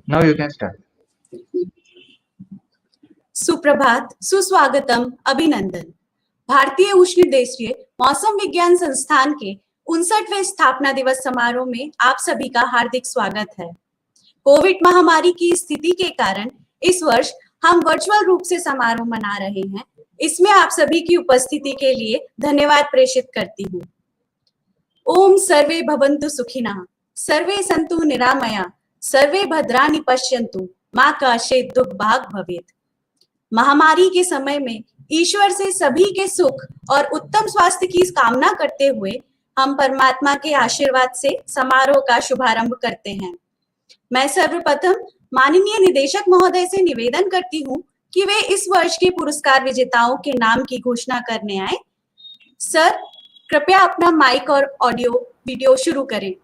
Now you can start. सुप्रभात, सुस्वागतम, अभिनंदन। भारतीय उष्णदेशीय मौसम विज्ञान संस्थान के 59वें स्थापना दिवस समारोह में आप सभी का हार्दिक स्वागत है। कोविड महामारी की स्थिति के कारण इस वर्ष हम वर्चुअल रूप से समारोह मना रहे हैं। इसमें आप सभी की उपस्थिति के लिए धन्यवाद प्रेषित करती हूँ। ओम सर्वे भवन्तु सुखिनः, सर्वे सन्तु निरामया, सर्वे भद्राणि पश्यन्तु, मा कश्चित् दुःख भाग् भवेत्। महामारी के समय में ईश्वर से सभी के सुख और उत्तम स्वास्थ्य की कामना करते हुए हम परमात्मा के आशीर्वाद से समारोह का शुभारंभ करते हैं। मैं सर्वप्रथम माननीय निदेशक महोदय से निवेदन करती हूँ कि वे इस वर्ष के पुरस्कार विजेताओं के नाम की घोषणा करने आए। सर, कृपया अपना माइक और ऑडियो वीडियो शुरू करें।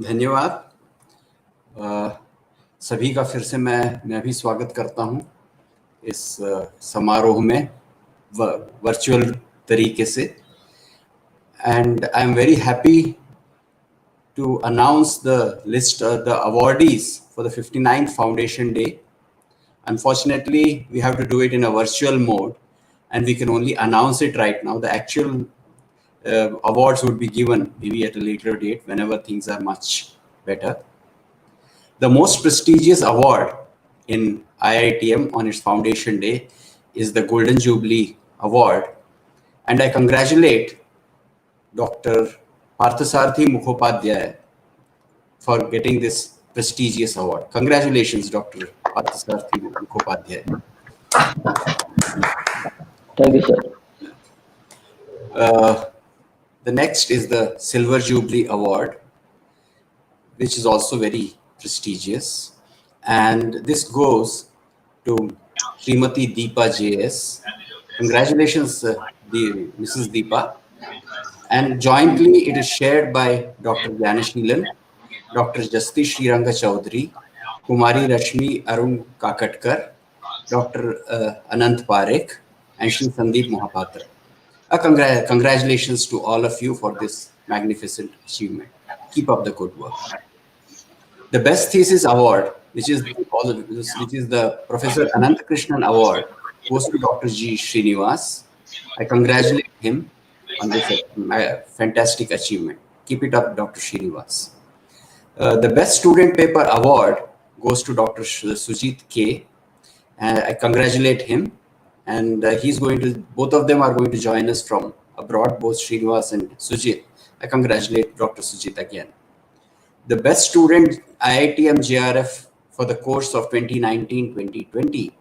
धन्यवाद। सभी का फिर से मैं भी स्वागत करता हूं इस समारोह में वर्चुअल तरीके से। And I am very happy to announce the list of the awardees for the 59th Foundation Day. Unfortunately, we have to do it in a virtual mode and we can only announce it right now. The actual awards would be given maybe at a later date whenever things are much better. The most prestigious award in IITM on its Foundation Day is the Golden Jubilee Award. And I congratulate Dr. Parthasarathi Mukhopadhyay for getting this prestigious award. Congratulations, Dr. Parthasarathi Mukhopadhyay. Thank you, sir. The next is the Silver Jubilee Award, which is also very prestigious. And this goes to Srimati Deepa JS. Congratulations, Mrs. Deepa. And jointly, it is shared by Dr. Gyanashilan, Dr. Jasti Sriranga Chaudhary, Kumari Rashmi Arun Kakatkar, Dr. Anant Parekh, and Shri Sandeep Mohapatra. Congratulations to all of you for this magnificent achievement. Keep up the good work. The Best Thesis Award, which is the Professor Ananthakrishnan Award, goes to Dr. G. Srinivas. I congratulate him on this fantastic achievement. Keep it up, Dr. Srinivas. The Best Student Paper Award goes to Dr. Sujit K. I congratulate him. And both of them are going to join us from abroad, both Srinivas and Sujit. I congratulate Dr. Sujit again. The Best Student IITM JRF for the course of 2019-2020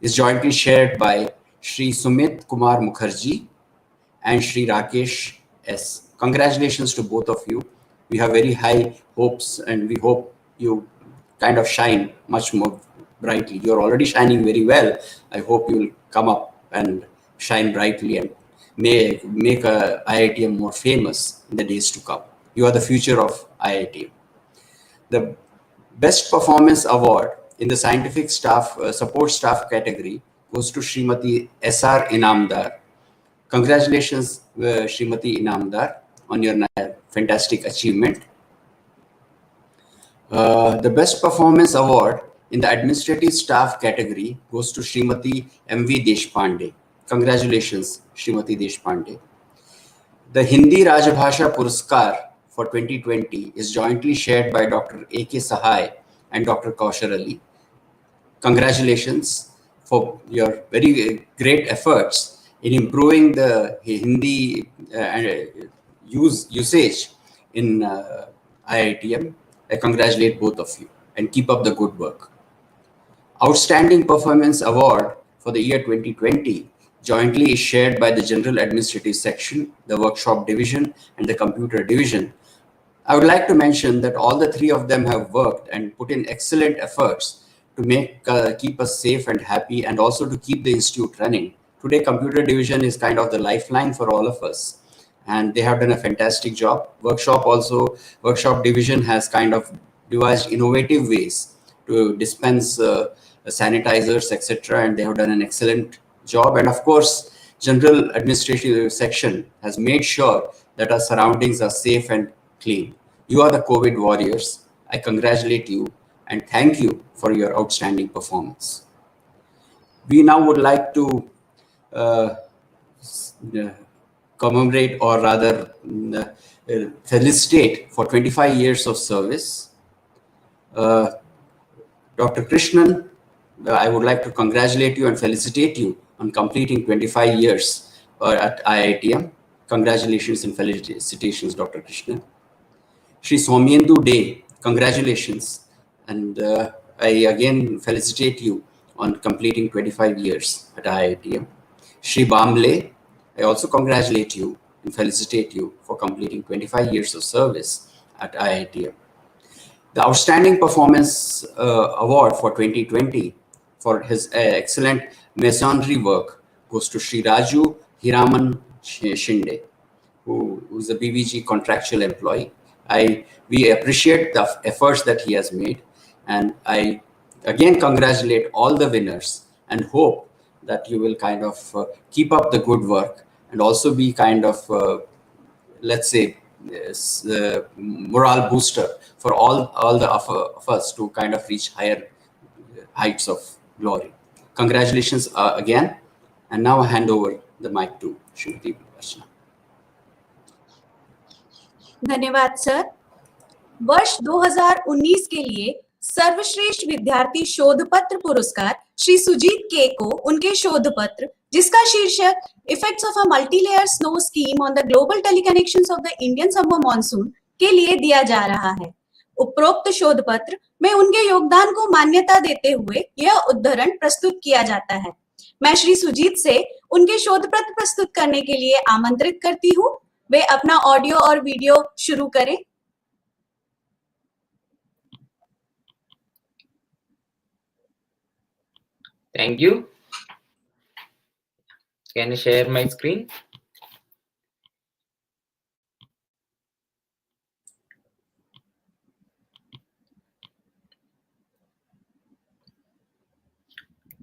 is jointly shared by Shri Sumit Kumar Mukherjee and Shri Rakesh S. Congratulations to both of you. We have very high hopes and we hope you kind of shine much more brightly. You're already shining very well. I hope you'll come up and shine brightly and make IITM more famous in the days to come. You are the future of IITM. The Best Performance Award in the Scientific Staff Support Staff category goes to Srimati S.R. Inamdar. Congratulations, Srimati Inamdar, on your fantastic achievement. The Best Performance Award in the Administrative Staff category goes to Srimati M.V. Deshpande. Congratulations, Srimati Deshpande. The Hindi Rajabhasha Puraskar for 2020 is jointly shared by Dr. A.K. Sahai and Dr. Kaushar Ali. Congratulations for your very great efforts in improving the Hindi usage in IITM. I congratulate both of you and keep up the good work. Outstanding Performance Award for the year 2020 jointly is shared by the General Administrative Section, the Workshop Division, and the Computer Division. I would like to mention that all the three of them have worked and put in excellent efforts to keep us safe and happy and also to keep the institute running. Today, Computer Division is kind of the lifeline for all of us. And they have done a fantastic job. Workshop Division has kind of devised innovative ways to dispense sanitizers, etc. And they have done an excellent job. And of course, General Administrative Section has made sure that our surroundings are safe and clean. You are the COVID warriors. I congratulate you and thank you for your outstanding performance. We now would like to uh, commemorate, or rather felicitate for 25 years of service. Dr. Krishnan, I would like to congratulate you and felicitate you on completing 25 years at IITM. Congratulations and felicitations, Dr. Krishnan. Shri Somyendu Day, congratulations. And I again felicitate you on completing 25 years at IITM. Shri Bamble, I also congratulate you and felicitate you for completing 25 years of service at IITM. The Outstanding Performance Award for 2020 for his excellent masonry work goes to Shri Raju Hiraman Shinde, who is a BVG contractual employee. We appreciate the efforts that he has made, and I again congratulate all the winners and hope that you will kind of keep up the good work and also be kind of let's say morale booster for all the of us to kind of reach higher heights of glory. Congratulations again, and now I hand over the mic to Shrimati Archana. धन्यवाद sir. वर्ष 2019 के लिए सर्वश्रेष्ठ विद्यार्थी शोध पत्र पुरस्कार श्री सुजीत के को उनके शोध पत्र, जिसका शीर्षक effects of a multilayer snow scheme on the global teleconnections of the Indian summer monsoon के लिए दिया जा रहा है। उपरोक्त शोध पत्र में उनके योगदान को मान्यता देते हुए यह उद्धरण प्रस्तुत किया जाता है। मैं श्री सुजीत से उनके शोध पत्र प्रस्तुत करने के लिए आमंत्रित करती हूँ। वे अपना ऑडियो और वीडियो शुरू करें। Thank you. Can I share my screen?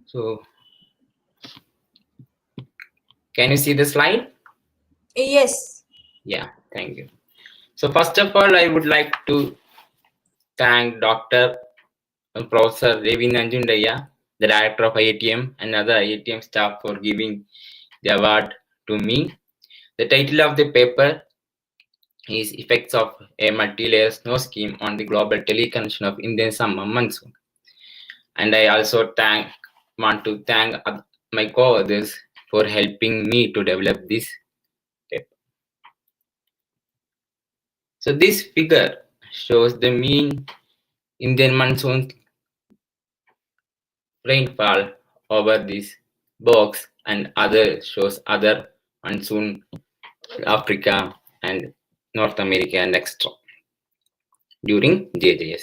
So, can you see the slide? Yes. Yeah, thank you. So first of all, I would like to thank Dr. and Professor Ravi Nanjundaya, the director of IITM, and other IITM staff for giving the award to me. The title of the paper is Effects of a Multi-Layer Snow Scheme on the Global Teleconnection of Indian Summer Monsoon. And I also want to thank my co-authors for helping me to develop this paper. So this figure shows the mean Indian monsoon rainfall over this box, and other shows other monsoon Africa and North America and extra during JJS.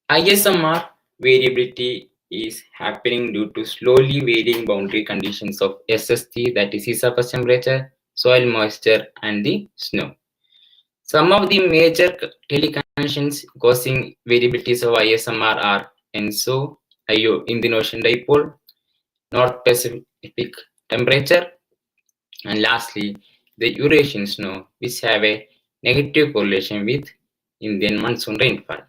ISMR variability is happening due to slowly varying boundary conditions of SST, that is sea surface temperature, soil moisture, and the snow. Some of the major teleconnections causing variabilities of ISMR are ENSO, Indian Ocean Dipole, North Pacific temperature, and lastly, the Eurasian snow, which have a negative correlation with Indian monsoon rainfall.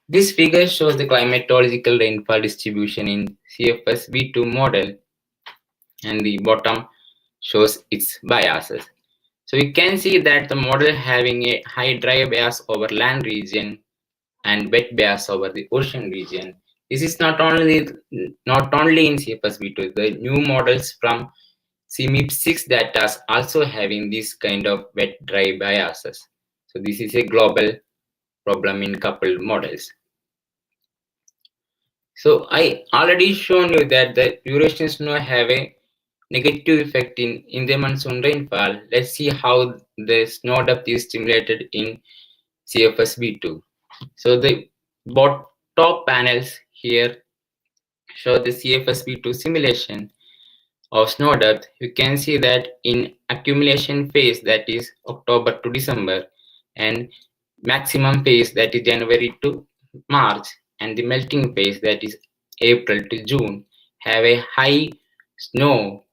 This figure shows the climatological rainfall distribution in CFS V2 model, and the bottom shows its biases. So you can see that the model having a high dry bias over land region and wet bias over the ocean region. This is not only in CFS V2, the new models from CMIP 6 data is also having this kind of wet dry biases. So this is a global problem in coupled models. So I already shown you that the Eurasian snow have a negative effect in the monsoon rainfall. Let's see how the snow depth is stimulated in CFS V2. So the top panels here show the CFS V2 simulation of snow depth. You can see that in accumulation phase, that is October to December, and maximum phase, that is January to March, and the melting phase, that is April to June, have a high snow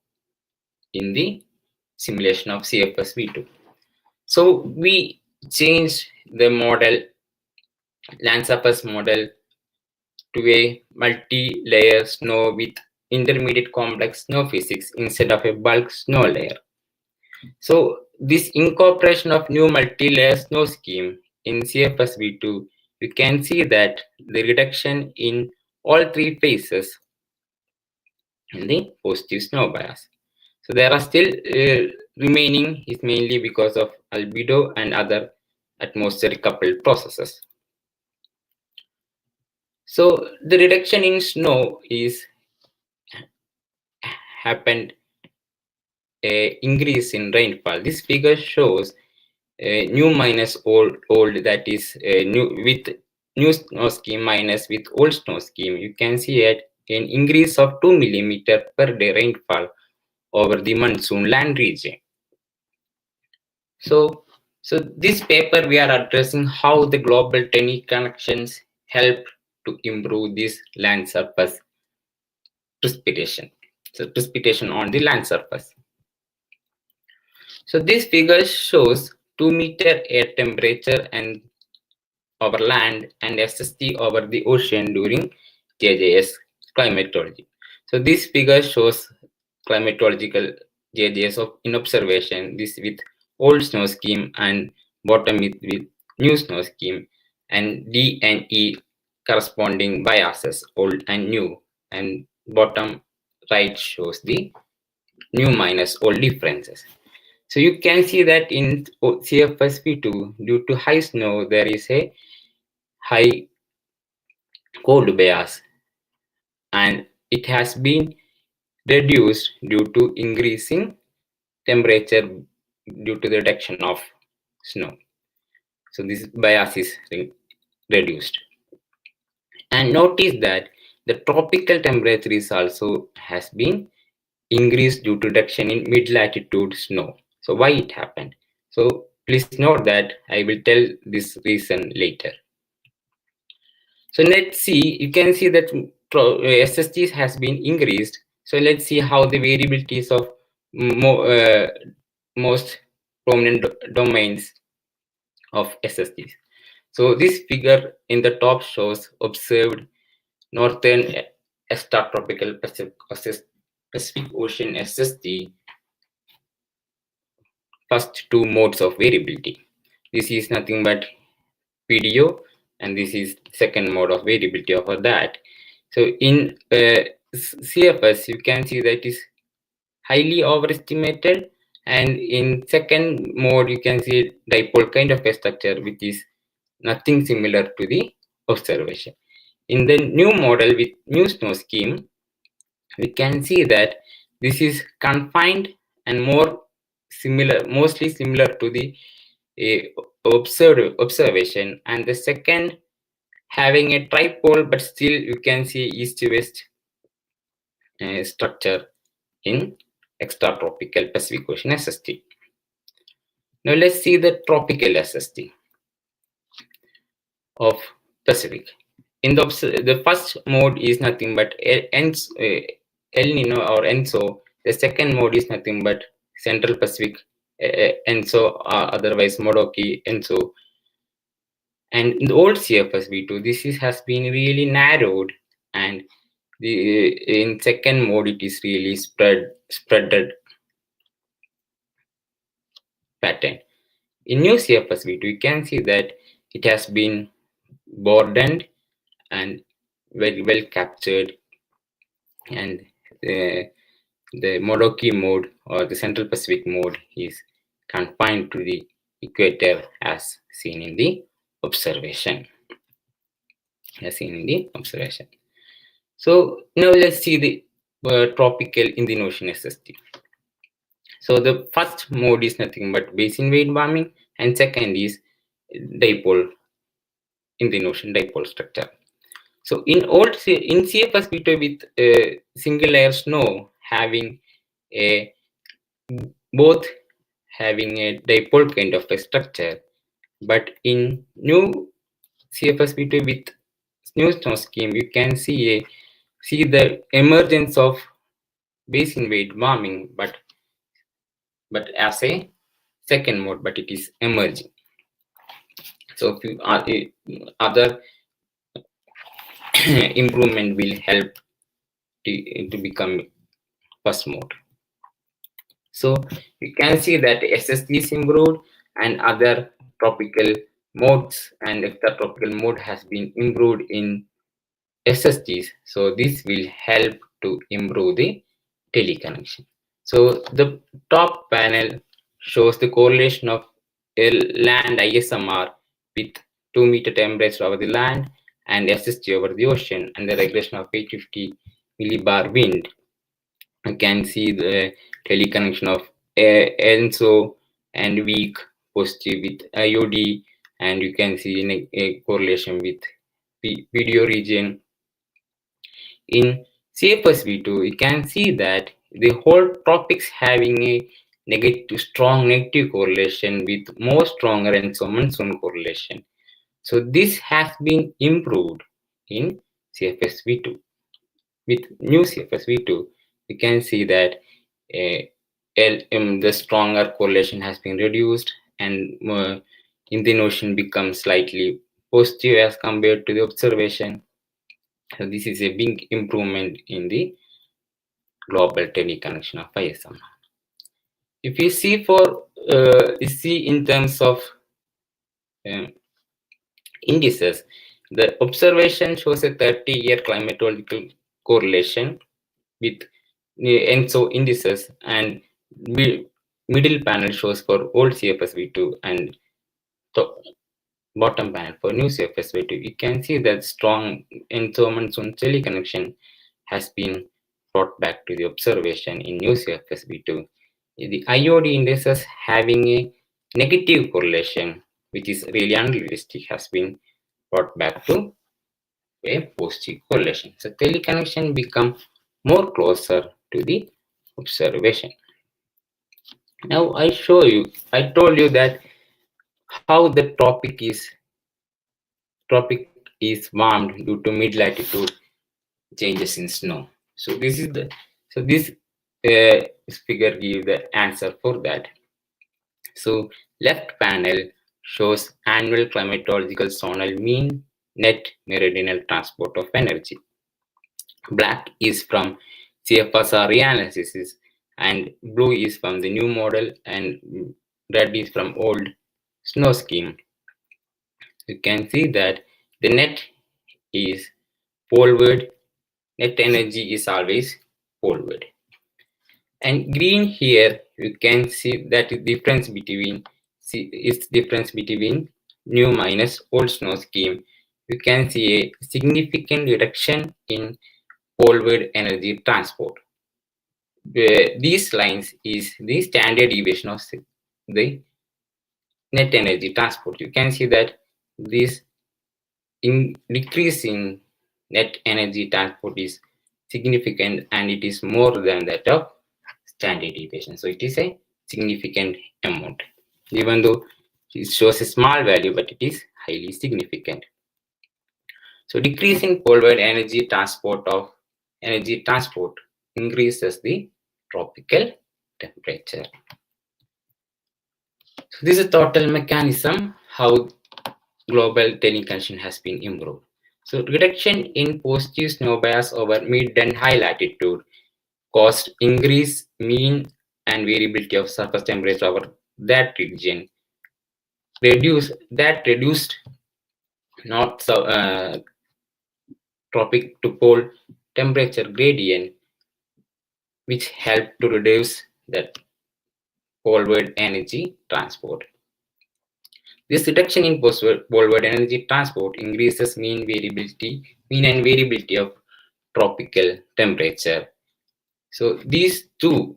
in the simulation of CFS V2. So we change the model, land surface model, to a multi-layer snow with intermediate complex snow physics instead of a bulk snow layer. So this incorporation of new multi-layer snow scheme in CFSV2, you can see that the reduction in all three phases in the positive snow bias. So there are still remaining is mainly because of albedo and other atmospheric coupled processes. So the reduction in snow is happened a increase in rainfall. This figure shows new minus old, that is new with new snow scheme minus with old snow scheme. You can see an increase of 2 millimeter per day rainfall over the monsoon land region. So this paper we are addressing how the global technique connections help to improve this land surface precipitation. So precipitation on the land surface. So this figure shows 2-meter air temperature and over land and SST over the ocean during JJS climatology. So this figure shows climatological JJS in observation, this with old snow scheme and bottom with new snow scheme, and D and E corresponding biases, old and new, and bottom right shows the new minus old differences. So you can see that in CFSP2, due to high snow, there is a high cold bias, and it has been reduced due to increasing temperature due to the reduction of snow. So this bias is reduced. And notice that the tropical temperature is also has been increased due to reduction in mid-latitude snow. So why it happened? So please note that I will tell this reason later. So let's see, you can see that SST has been increased. So let's see how the variabilities of most prominent domains of SSTs. So this figure in the top shows observed northern extratropical Pacific Ocean SST, first two modes of variability. This is nothing but PDO, and this is second mode of variability over that. So in CFS, you can see that is highly overestimated, and in second mode, you can see dipole kind of a structure, which is nothing similar to the observation. In the new model with new snow scheme, we can see that this is confined and mostly similar to the observation, and the second having a tripole, but still you can see east-west structure in extratropical Pacific Ocean SST. Now let's see the tropical SST of Pacific. In the first mode is nothing but El Nino or ENSO. The second mode is nothing but Central Pacific ENSO, otherwise Modoki ENSO. And in the old CFSV2, has been really narrowed, and in second mode it is really spreaded pattern. In new CFSV2, you can see that it has been broadened and very well captured, and the Modoki mode or the Central Pacific mode is confined to the equator as seen in the observation. So now let's see the tropical Indian Ocean SST. So the first mode is nothing but basin wave warming, and second is dipole Indian Ocean dipole structure. So in CFS beta with single layer snow having a both having a dipole kind of a structure, but in new CFS beta with new snow scheme, you can see the emergence of basin wave warming, but as a second mode, but it is emerging. So few other improvement will help to become first mode. So you can see that SSD is improved and other tropical modes, and if the tropical mode has been improved in SSDs, so this will help to improve the teleconnection. So the top panel shows the correlation of a land ISMR with 2-meter temperature over the land and SSD over the ocean, and the regression of 850 millibar wind. You can see the teleconnection of ENSO and weak positive with IOD, and you can see a correlation with video region. In CFS V2, you can see that the whole tropics having a strong negative correlation with more stronger ENSO monsoon correlation. So this has been improved in CFS V2. With new CFS V2, you can see that the stronger correlation has been reduced, and Indian Ocean becomes slightly positive as compared to the observation. So this is a big improvement in the global teleconnection of ISM. If you see in terms of um, indices, the observation shows a 30-year climatological correlation with ENSO indices, and middle panel shows for old CFSV2 and bottom panel for new CFSV2. You can see that strong ENSO monsoon teleconnection has been brought back to the observation in new CFSV2. The IOD indices having a negative correlation, which is really unrealistic, has been brought back to a positive correlation. So teleconnection become more closer to the observation. Now I told you that how the tropic is warmed due to mid-latitude changes in snow. So this figure gives the answer for that. So left panel shows annual climatological zonal mean net meridional transport of energy. Black is from CFSR reanalysis, and blue is from the new model, and red is from old snow scheme. You can see that the net is poleward, net energy is always poleward. And green here, you can see that difference between new minus old snow scheme. You can see a significant reduction in poleward energy transport. These lines is the standard deviation of the net energy transport. You can see that this decrease in net energy transport is significant, and it is more than that of standard deviation. So it is a significant amount, even though it shows a small value, but it is highly significant. So decrease in poleward energy transport increases the tropical temperature. So this is a total mechanism how global teleconnection has been improved. So reduction in positive snow bias over mid and high latitude caused increased mean and variability of surface temperature over that region. Reduced not tropic to pole temperature gradient, which helped to reduce that poleward energy transport. This reduction in poleward energy transport increases mean and variability of tropical temperature. So these two,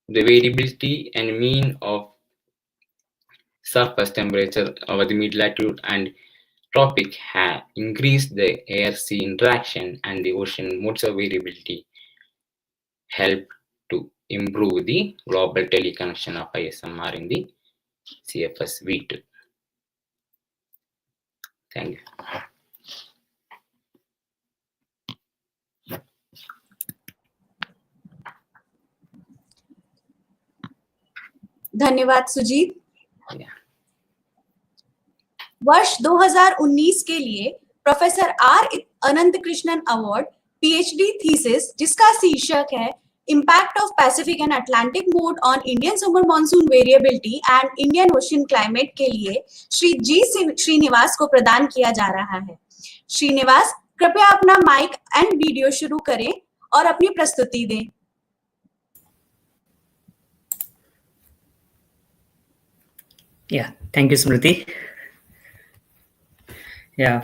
the variability and mean of surface temperature over the mid latitude and tropic, have increased the air-sea interaction, and the ocean modes of variability help to improve the global teleconnection of ISMR in the CFS V2. Thank you. धन्यवाद Sujit. Yeah. वर्ष 2019 के लिए professor are Anant Krishnan award PhD thesis जिसका शीर्षक है impact of Pacific and Atlantic mode on Indian summer monsoon variability and Indian ocean climate के लिए श्री जी श्रीनिवास को प्रदान किया जा रहा है। श्रीनिवास, कृपया अपना माइक एंड वीडियो शुरू करें और अपनी प्रस्तुति दें। Yeah, thank you, Smriti. Yeah,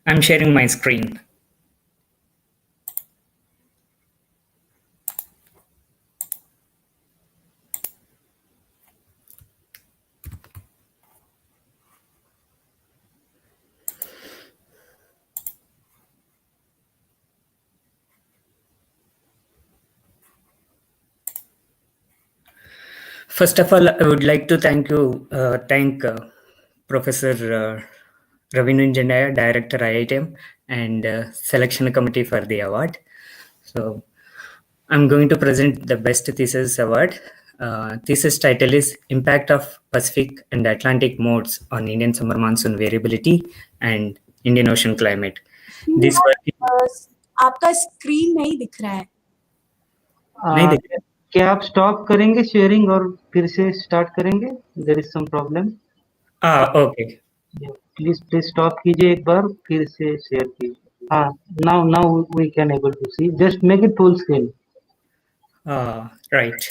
I'm sharing my screen. First of all, I would like to thank Professor Ravindran Jandaya, Director IITM, and Selection Committee for the award. So, I'm going to present the Best Thesis Award. Thesis title is Impact of Pacific and Atlantic Modes on Indian Summer Monsoon Variability and Indian Ocean Climate. This आपका screen नहीं दिख रहा है। नहीं दिख रहा है? क्या आप स्टॉप करेंगे शेयरिंग और फिर से स्टार्ट करेंगे? There is some problem. Okay, please stop कीजिए एक बार, फिर से शेयर कीजिए। हाँ, now we can able to see. Just make it full screen. Right.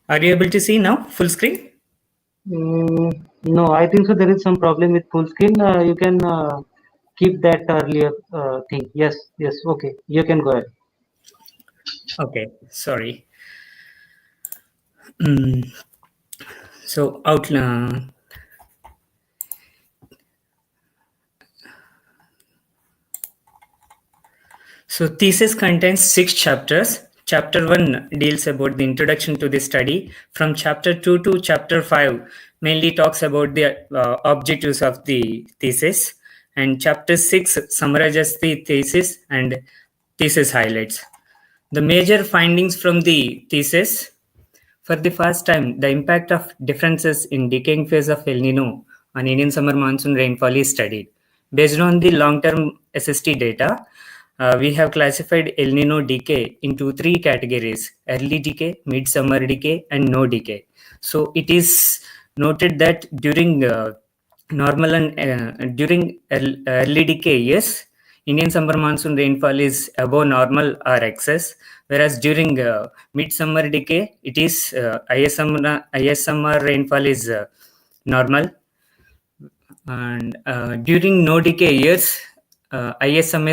Are you able to see now full screen? No, I think so. There is some problem with full screen. You can keep that earlier thing. Yes, okay. You can go ahead. Okay, sorry. So So thesis contains 6 chapters. Chapter 1 deals about the introduction to the study. From chapter 2 to chapter 5 mainly talks about the objectives of the thesis. And chapter 6 summarizes the thesis and thesis highlights. The major findings from the thesis. For the first time, the impact of differences in decaying phase of El Nino on Indian summer monsoon rainfall is studied. Based on the long-term SST data, we have classified El Nino decay into 3 categories: early decay, mid-summer decay, and no decay. So it is noted that during normal and during early decay years, Indian summer monsoon rainfall is above normal or excess, whereas during mid-summer decay, it is ISMR rainfall is normal, and during no decay years, ISM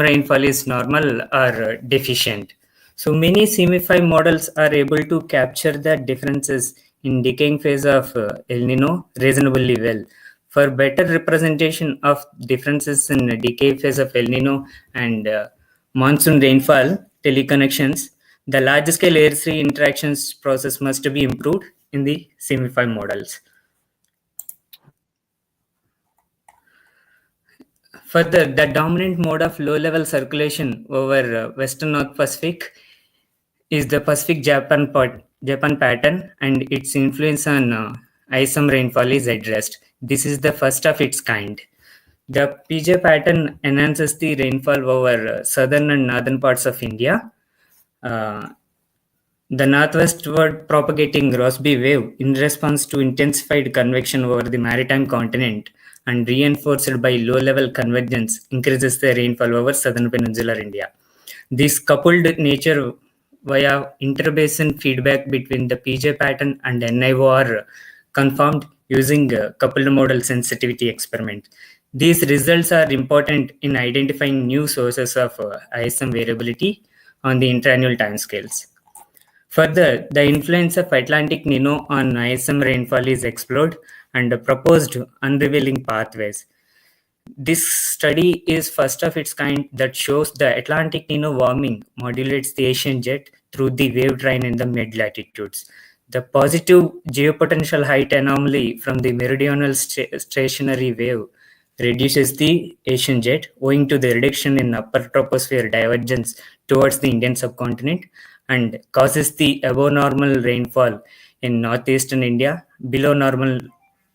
rainfall is normal or deficient. So many CMFI models are able to capture the differences in decaying phase of El Nino reasonably well. For better representation of differences in decay phase of El Nino and monsoon rainfall teleconnections, the large-scale air-sea interactions process must be improved in the CMFI models. Further, the dominant mode of low-level circulation over Western North Pacific is the Pacific-Japan pattern, and its influence on ISM rainfall is addressed. This is the first of its kind. The PJ pattern enhances the rainfall over southern and northern parts of India. The northwestward propagating Rossby wave, in response to intensified convection over the maritime continent and reinforced by low-level convergence, increases the rainfall over southern peninsular India. This coupled nature via interbasin feedback between the PJ pattern and NIO are confirmed using a coupled model sensitivity experiment. These results are important in identifying new sources of ISM variability on the interannual timescales. Further, the influence of Atlantic Nino on ISM rainfall is explored and proposed unrevealing pathways. This study is first of its kind that shows the Atlantic Nino warming modulates the Asian jet through the wave train in the mid-latitudes. The positive geopotential height anomaly from the meridional stationary wave reduces the Asian jet owing to the reduction in upper troposphere divergence towards the Indian subcontinent and causes the above normal rainfall in northeastern India,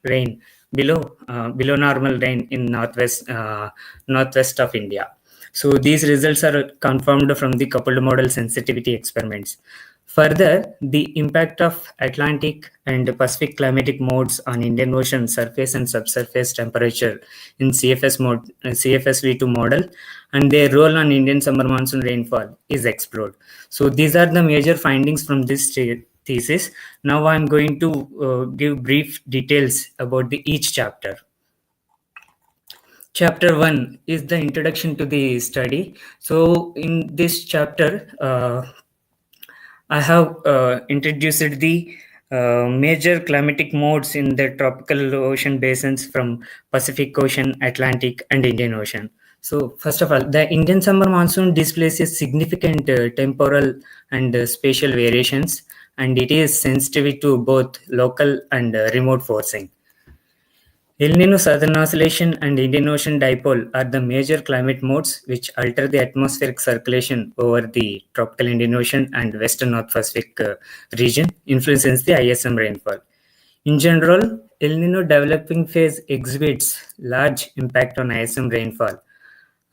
rain below normal rain in northwest of India. So these results are confirmed from the coupled model sensitivity experiments. Further, the impact of Atlantic and Pacific climatic modes on Indian Ocean surface and subsurface temperature in CFSV2 model and their role on Indian summer monsoon rainfall is explored. So these are the major findings from this thesis. Now I'm going to give brief details about each chapter. Chapter 1 is the introduction to the study. So in this chapter, I have introduced the major climatic modes in the tropical ocean basins from Pacific Ocean, Atlantic, and Indian Ocean. So first of all, the Indian summer monsoon displays a significant temporal and spatial variations, and it is sensitive to both local and remote forcing. El Nino Southern Oscillation and Indian Ocean Dipole are the major climate modes which alter the atmospheric circulation over the tropical Indian Ocean and Western North Pacific region, influences the ISM rainfall. In general, El Nino developing phase exhibits large impact on ISM rainfall.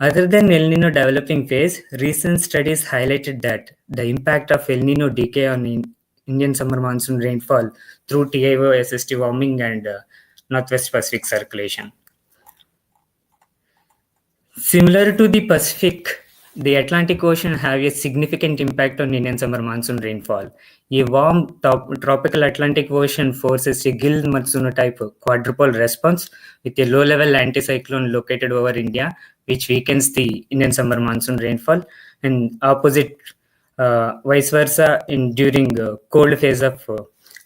Other than El Nino developing phase, recent studies highlighted that the impact of El Nino decay on Indian summer monsoon rainfall through TIO SST warming and Northwest Pacific circulation. Similar to the Pacific, the Atlantic Ocean have a significant impact on Indian summer monsoon rainfall. A warm tropical Atlantic Ocean forces a Gil monsoon type quadrupole response with a low-level anticyclone located over India, which weakens the Indian summer monsoon rainfall, and opposite vice versa during cold phase of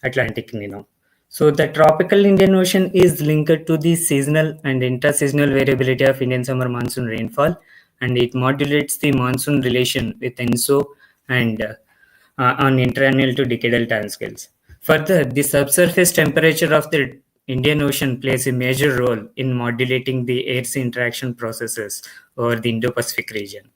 Atlantic Nino. So the tropical Indian Ocean is linked to the seasonal and inter-seasonal variability of Indian summer monsoon rainfall, and it modulates the monsoon relation with ENSO and on interannual to decadal timescales. Further, the subsurface temperature of the Indian Ocean plays a major role in modulating the air-sea interaction processes over the Indo-Pacific region.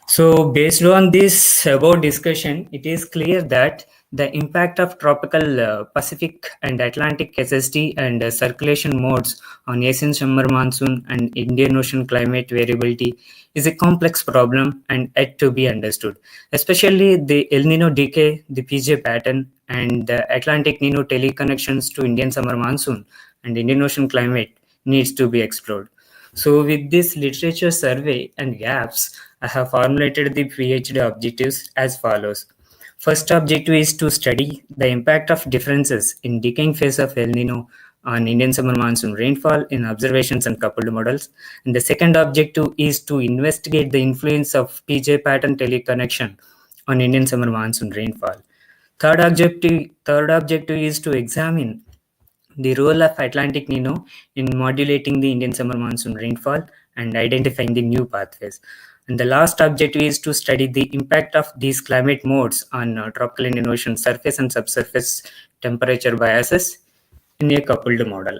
So based on this above discussion, it is clear that the impact of tropical Pacific and Atlantic SST and circulation modes on Asian summer monsoon and Indian Ocean climate variability is a complex problem and yet to be understood. Especially the El Nino decay, the PJ pattern, and the Atlantic Nino teleconnections to Indian summer monsoon and Indian Ocean climate needs to be explored. So with this literature survey and gaps, I have formulated the PhD objectives as follows. First objective is to study the impact of differences in decaying phase of El Nino on Indian summer monsoon rainfall in observations and coupled models. And the second objective is to investigate the influence of PJ pattern teleconnection on Indian summer monsoon rainfall. Third objective is to examine the role of Atlantic Nino in modulating the Indian summer monsoon rainfall and identifying the new pathways. And the last objective is to study the impact of these climate modes on tropical Indian Ocean surface and subsurface temperature biases in a coupled model.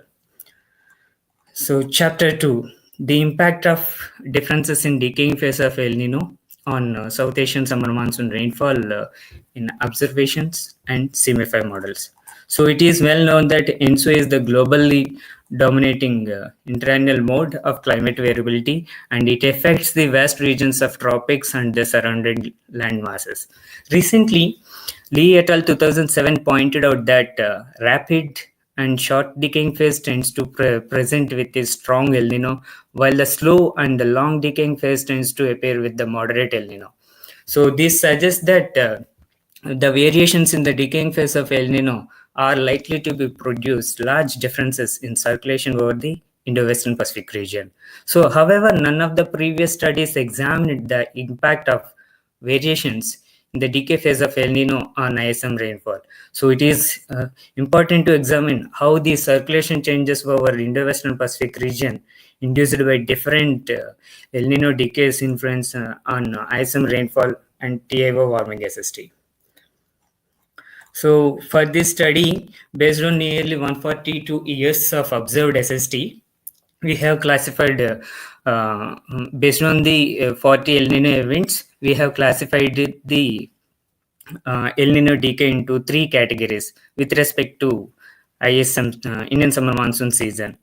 So chapter 2, the impact of differences in decaying phase of El Nino on South Asian summer monsoon rainfall in observations and CMFI models. So it is well known that ENSO is the globally dominating interannual mode of climate variability, and it affects the vast regions of tropics and the surrounding land masses. Recently, Lee et al. 2007 pointed out that rapid and short decaying phase tends to present with a strong El Nino, while the slow and the long decaying phase tends to appear with the moderate El Nino. So this suggests that the variations in the decaying phase of El Nino are likely to be produce large differences in circulation over the Indo-Western Pacific region. So, however, none of the previous studies examined the impact of variations in the decay phase of El Nino on ISM rainfall. So, it is important to examine how the circulation changes over Indo-Western Pacific region induced by different El Nino decays influence on ISM rainfall and TIO warming SST. So for this study, based on nearly 142 years of observed SST, we have classified, based on the 40 El Nino events, we have classified the El Nino decay into three categories with respect to ISM Indian summer monsoon season.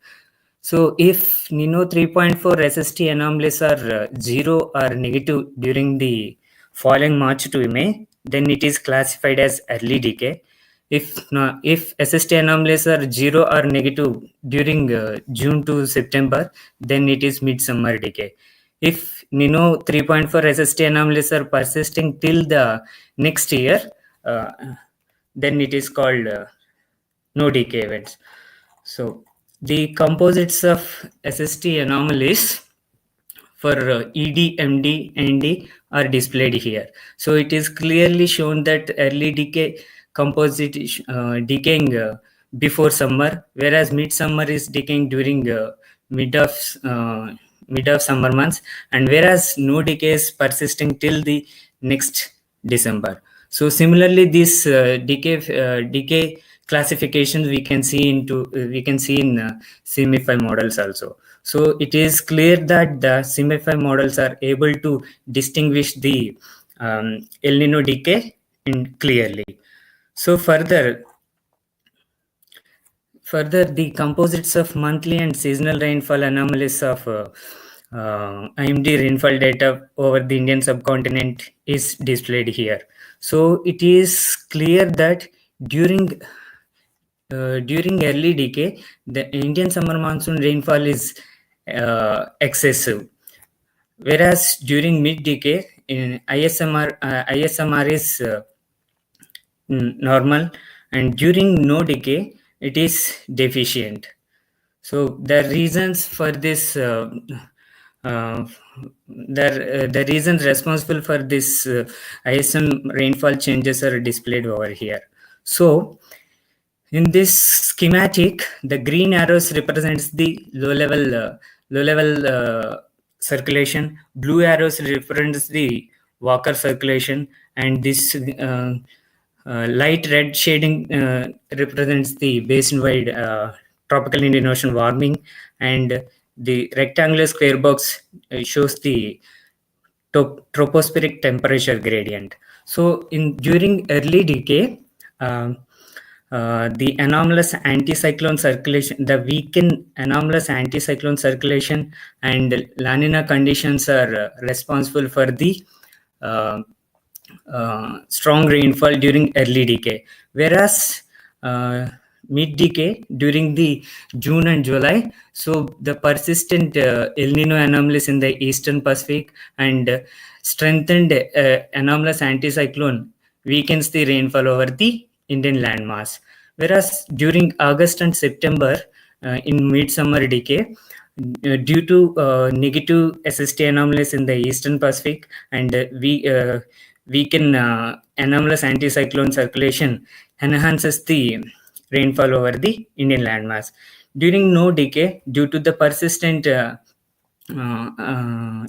So if Nino 3.4 SST anomalies are 0 or negative during the following March to May, then it is classified as early decay. If SST anomalies are 0 or negative during June to September, then it is midsummer decay. If Nino 3.4 SST anomalies are persisting till the next year, uh, then it is called no decay events. So the composites of SST anomalies for ED, MD, ND are displayed here. So it is clearly shown that early decay composite is decaying before summer, whereas midsummer is decaying during uh, mid of summer months, and whereas no decay is persisting till the next December. So similarly, this decay classifications we can see in CMFI models also. So it is clear that the CMFI models are able to distinguish the El Nino decay clearly. So further, the composites of monthly and seasonal rainfall anomalies of IMD rainfall data over the Indian subcontinent is displayed here. So it is clear that during early decay, the Indian summer monsoon rainfall is excessive, whereas during mid decay, ISMR is normal, and during no decay, it is deficient. So the reasons for this, the reasons responsible for this ISM rainfall changes are displayed over here. So in this schematic, the green arrows represents the low level circulation. Blue arrows represents the Walker circulation, and this light red shading represents the basin-wide tropical Indian Ocean warming, and the rectangular square box shows the tropospheric temperature gradient. So during early decay, the anomalous anticyclone circulation, the weakened anomalous anticyclone circulation and La Nina conditions are responsible for the strong rainfall during early decay, whereas mid decay during the June and July. So the persistent El Nino anomalies in the Eastern Pacific and strengthened anomalous anticyclone weakens the rainfall over the Indian landmass. Whereas during August and September in midsummer decay, due to negative SST anomalies in the Eastern Pacific and weaken anomalous anticyclone circulation enhances the rainfall over the Indian landmass. During no decay, due to the persistent El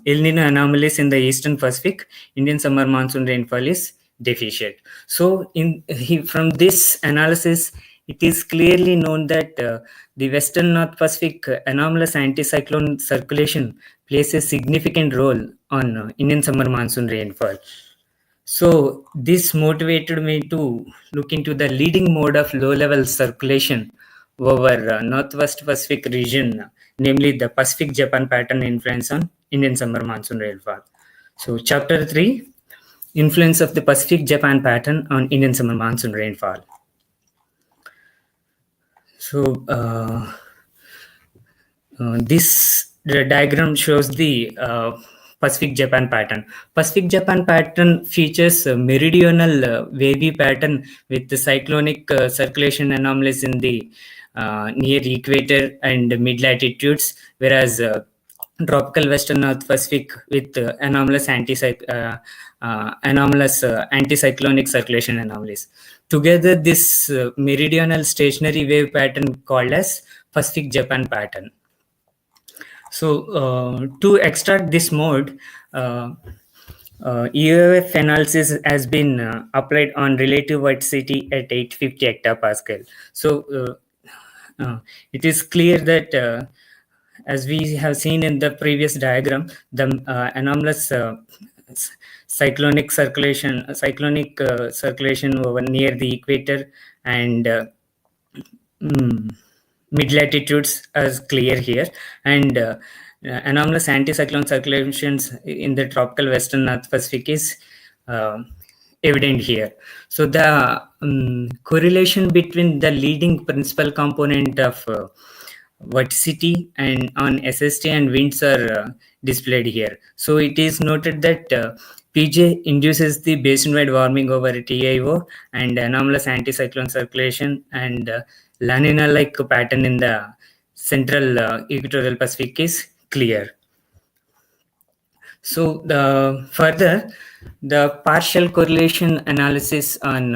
Nino anomalies in the Eastern Pacific, Indian summer monsoon rainfall is deficient. So from this analysis, it is clearly known that the Western North Pacific anomalous anticyclone circulation plays a significant role on Indian summer monsoon rainfall. So this motivated me to look into the leading mode of low-level circulation over Northwest Pacific region, namely the Pacific-Japan pattern influence on Indian summer monsoon rainfall. So Chapter 3, Influence of the Pacific-Japan pattern on Indian summer monsoon rainfall. So this diagram shows the Pacific Japan pattern. Pacific Japan pattern features a meridional wavy pattern with the cyclonic circulation anomalies in the near equator and mid latitudes, whereas tropical Western North Pacific with anomalous anticyclonic circulation anomalies. Together, this meridional stationary wave pattern called as Pacific Japan pattern. So to extract this mode, EOF analysis has been applied on relative verticity at 850 hectopascal. So it is clear that as we have seen in the previous diagram, the anomalous cyclonic circulation over near the equator and mid latitudes as clear here, and anomalous anticyclone circulations in the tropical western North Pacific is evident here. So the correlation between the leading principal component of verticity and on SST and winds are displayed here. So it is noted that PJ induces the basin-wide warming over TIO and anomalous anticyclone circulation, and La Nina-like pattern in the central equatorial Pacific is clear. So further, the partial correlation analysis on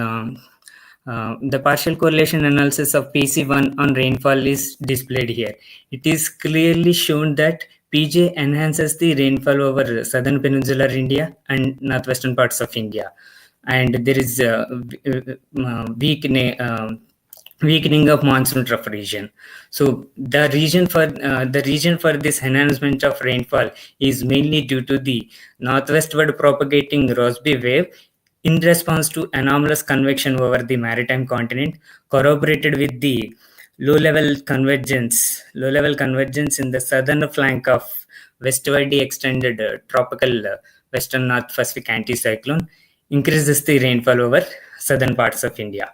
the partial correlation analysis of PC1 on rainfall is displayed here. It is clearly shown that PJ enhances the rainfall over southern peninsular India and northwestern parts of India, and there is weakening of monsoon trough region. So the region for this enhancement of rainfall is mainly due to the northwestward propagating Rossby wave in response to anomalous convection over the maritime continent, corroborated with the low-level convergence in the southern flank of westwardly extended tropical western North Pacific anticyclone, increases the rainfall over southern parts of India.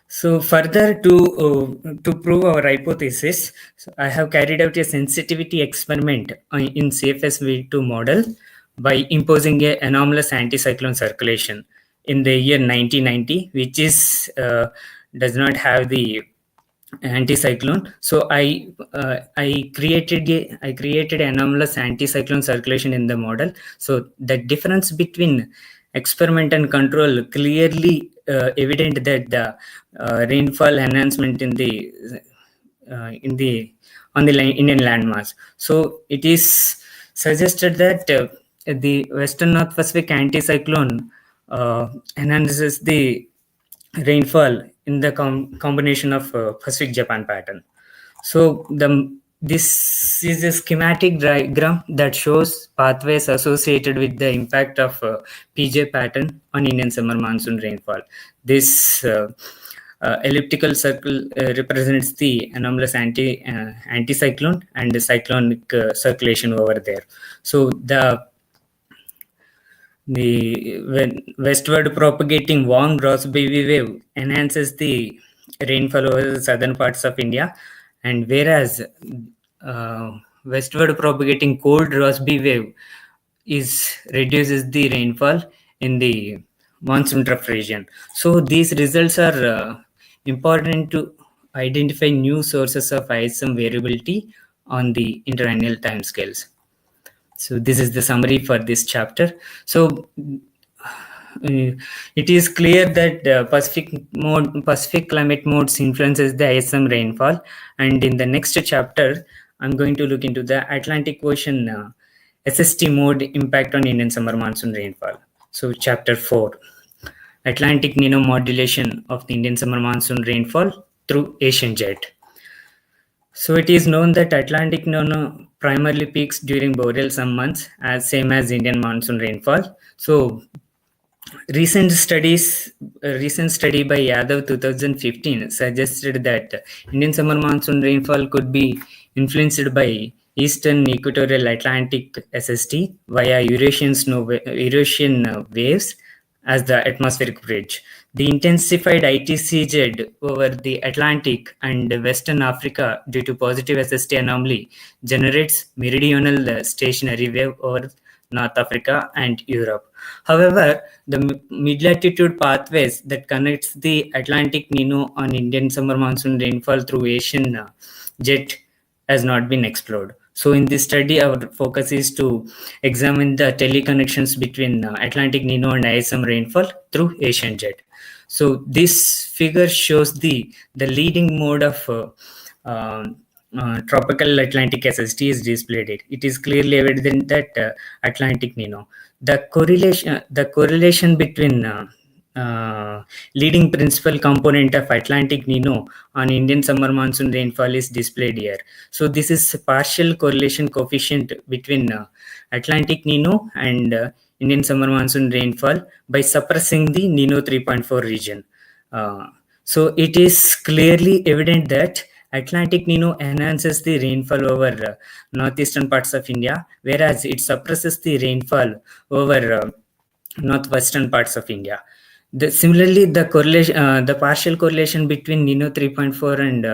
So further, to prove our hypothesis, I have carried out a sensitivity experiment in CFSV2 model by imposing a anomalous anticyclone circulation in the year 1990, which is does not have the anticyclone. So I created anomalous anticyclone circulation in the model. So the difference between experiment and control clearly evident that the rainfall enhancement on the Indian landmass. So it is suggested that the Western North Pacific anticyclone enhances the rainfall in the combination of Pacific Japan pattern. So this is a schematic diagram that shows pathways associated with the impact of PJ pattern on Indian summer monsoon rainfall. This elliptical circle represents the anomalous anticyclone and the cyclonic circulation over there. So when westward propagating warm Rossby wave enhances the rainfall over the southern parts of India, and whereas westward propagating cold Rossby wave reduces the rainfall in the monsoon trough region. So these results are important to identify new sources of ISM variability on the interannual timescales. So this is the summary for this chapter. So it is clear that Pacific climate modes influences the ISM rainfall, and in the next chapter, I'm going to look into the Atlantic Ocean SST mode impact on Indian summer monsoon rainfall. So chapter 4, Atlantic Nino modulation of the Indian summer monsoon rainfall through Asian jet. So it is known that Atlantic Nino primarily peaks during boreal sun months, as same as Indian monsoon rainfall. So recent study by Yadav 2015 suggested that Indian summer monsoon rainfall could be influenced by eastern equatorial Atlantic SST via Eurasian waves as the atmospheric bridge. The intensified ITCZ over the Atlantic and Western Africa due to positive SST anomaly generates meridional stationary wave over North Africa and Europe. However, the mid-latitude pathways that connects the Atlantic Nino on Indian summer monsoon rainfall through Asian jet has not been explored. So in this study, our focus is to examine the teleconnections between Atlantic Nino and ISM rainfall through Asian jet. So this figure shows the leading mode of tropical Atlantic SST is displayed. It is clearly evident that Atlantic Nino. The correlation between leading principal component of Atlantic Nino on Indian summer monsoon rainfall is displayed here. So this is partial correlation coefficient between Atlantic Nino and Indian summer monsoon rainfall by suppressing the Nino 3.4 region. So it is clearly evident that Atlantic Nino enhances the rainfall over northeastern parts of India, whereas it suppresses the rainfall over northwestern parts of India. Similarly, the correlation, the partial correlation between Nino 3.4 and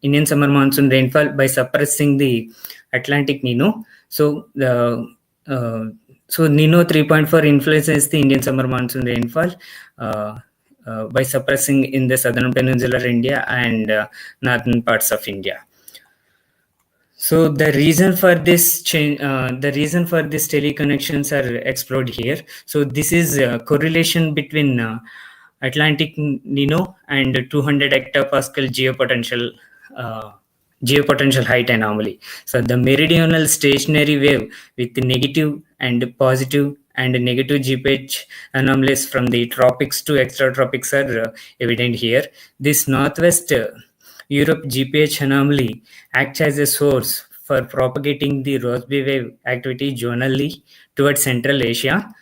Indian summer monsoon rainfall by suppressing the Atlantic Nino. So Nino 3.4 influences the Indian summer monsoon rainfall by suppressing in the southern peninsular India and northern parts of India. So the reason for this change, the reason for these teleconnections are explored here. So this is a correlation between Atlantic Nino and 200 hectopascal geopotential height anomaly. So the meridional stationary wave with negative and positive and negative GPH anomalies from the tropics to extratropics are evident here. This northwest Europe GPH anomaly acts as a source for propagating the Rossby wave activity zonally towards Central Asia.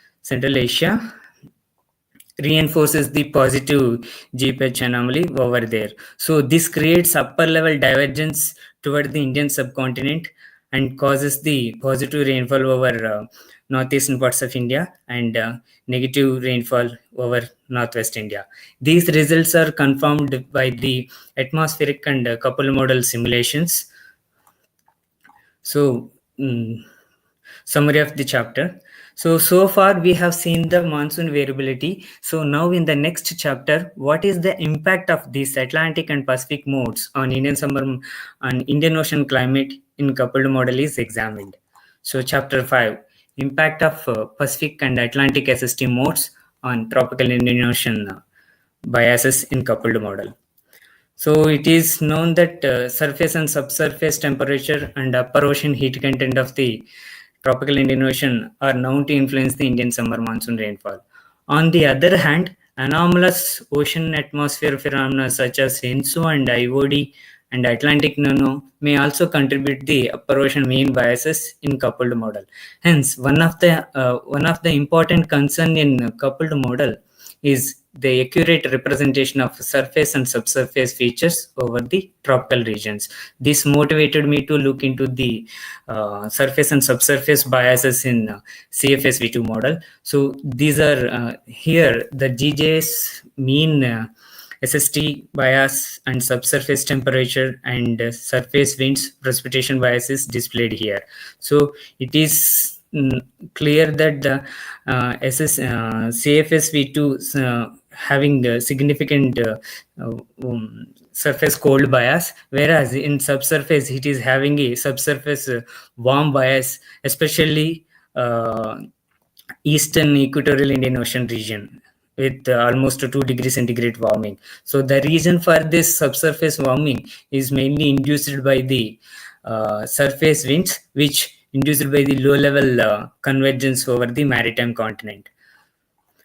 Reinforces the positive GPH anomaly over there. So this creates upper level divergence toward the Indian subcontinent and causes the positive rainfall over northeastern parts of India and negative rainfall over northwest India. These results are confirmed by the atmospheric and couple model simulations. So summary of the chapter. So far we have seen the monsoon variability. So now in the next chapter, what is the impact of these Atlantic and Pacific modes on Indian summer and Indian Ocean climate in coupled model is examined. So chapter 5, impact of Pacific and Atlantic SST modes on tropical Indian Ocean biases in coupled model. So it is known that surface and subsurface temperature and upper ocean heat content of the tropical Indian Ocean are known to influence the Indian summer monsoon rainfall. On the other hand, anomalous ocean atmosphere phenomena such as ENSO and IOD and Atlantic Nano may also contribute the upper ocean mean biases in coupled model. Hence, one of the important concern in coupled model is the accurate representation of surface and subsurface features over the tropical regions. This motivated me to look into the surface and subsurface biases in CFSV2 model. So these are here the GJS mean SST bias and subsurface temperature and surface winds precipitation bias is displayed here. So it is clear that the CFSV2 having a significant surface cold bias, whereas in subsurface it is having a subsurface warm bias, especially eastern equatorial Indian Ocean region with almost 2 degrees centigrade warming. So the reason for this subsurface warming is mainly induced by the surface winds, which induced by the low level convergence over the maritime continent.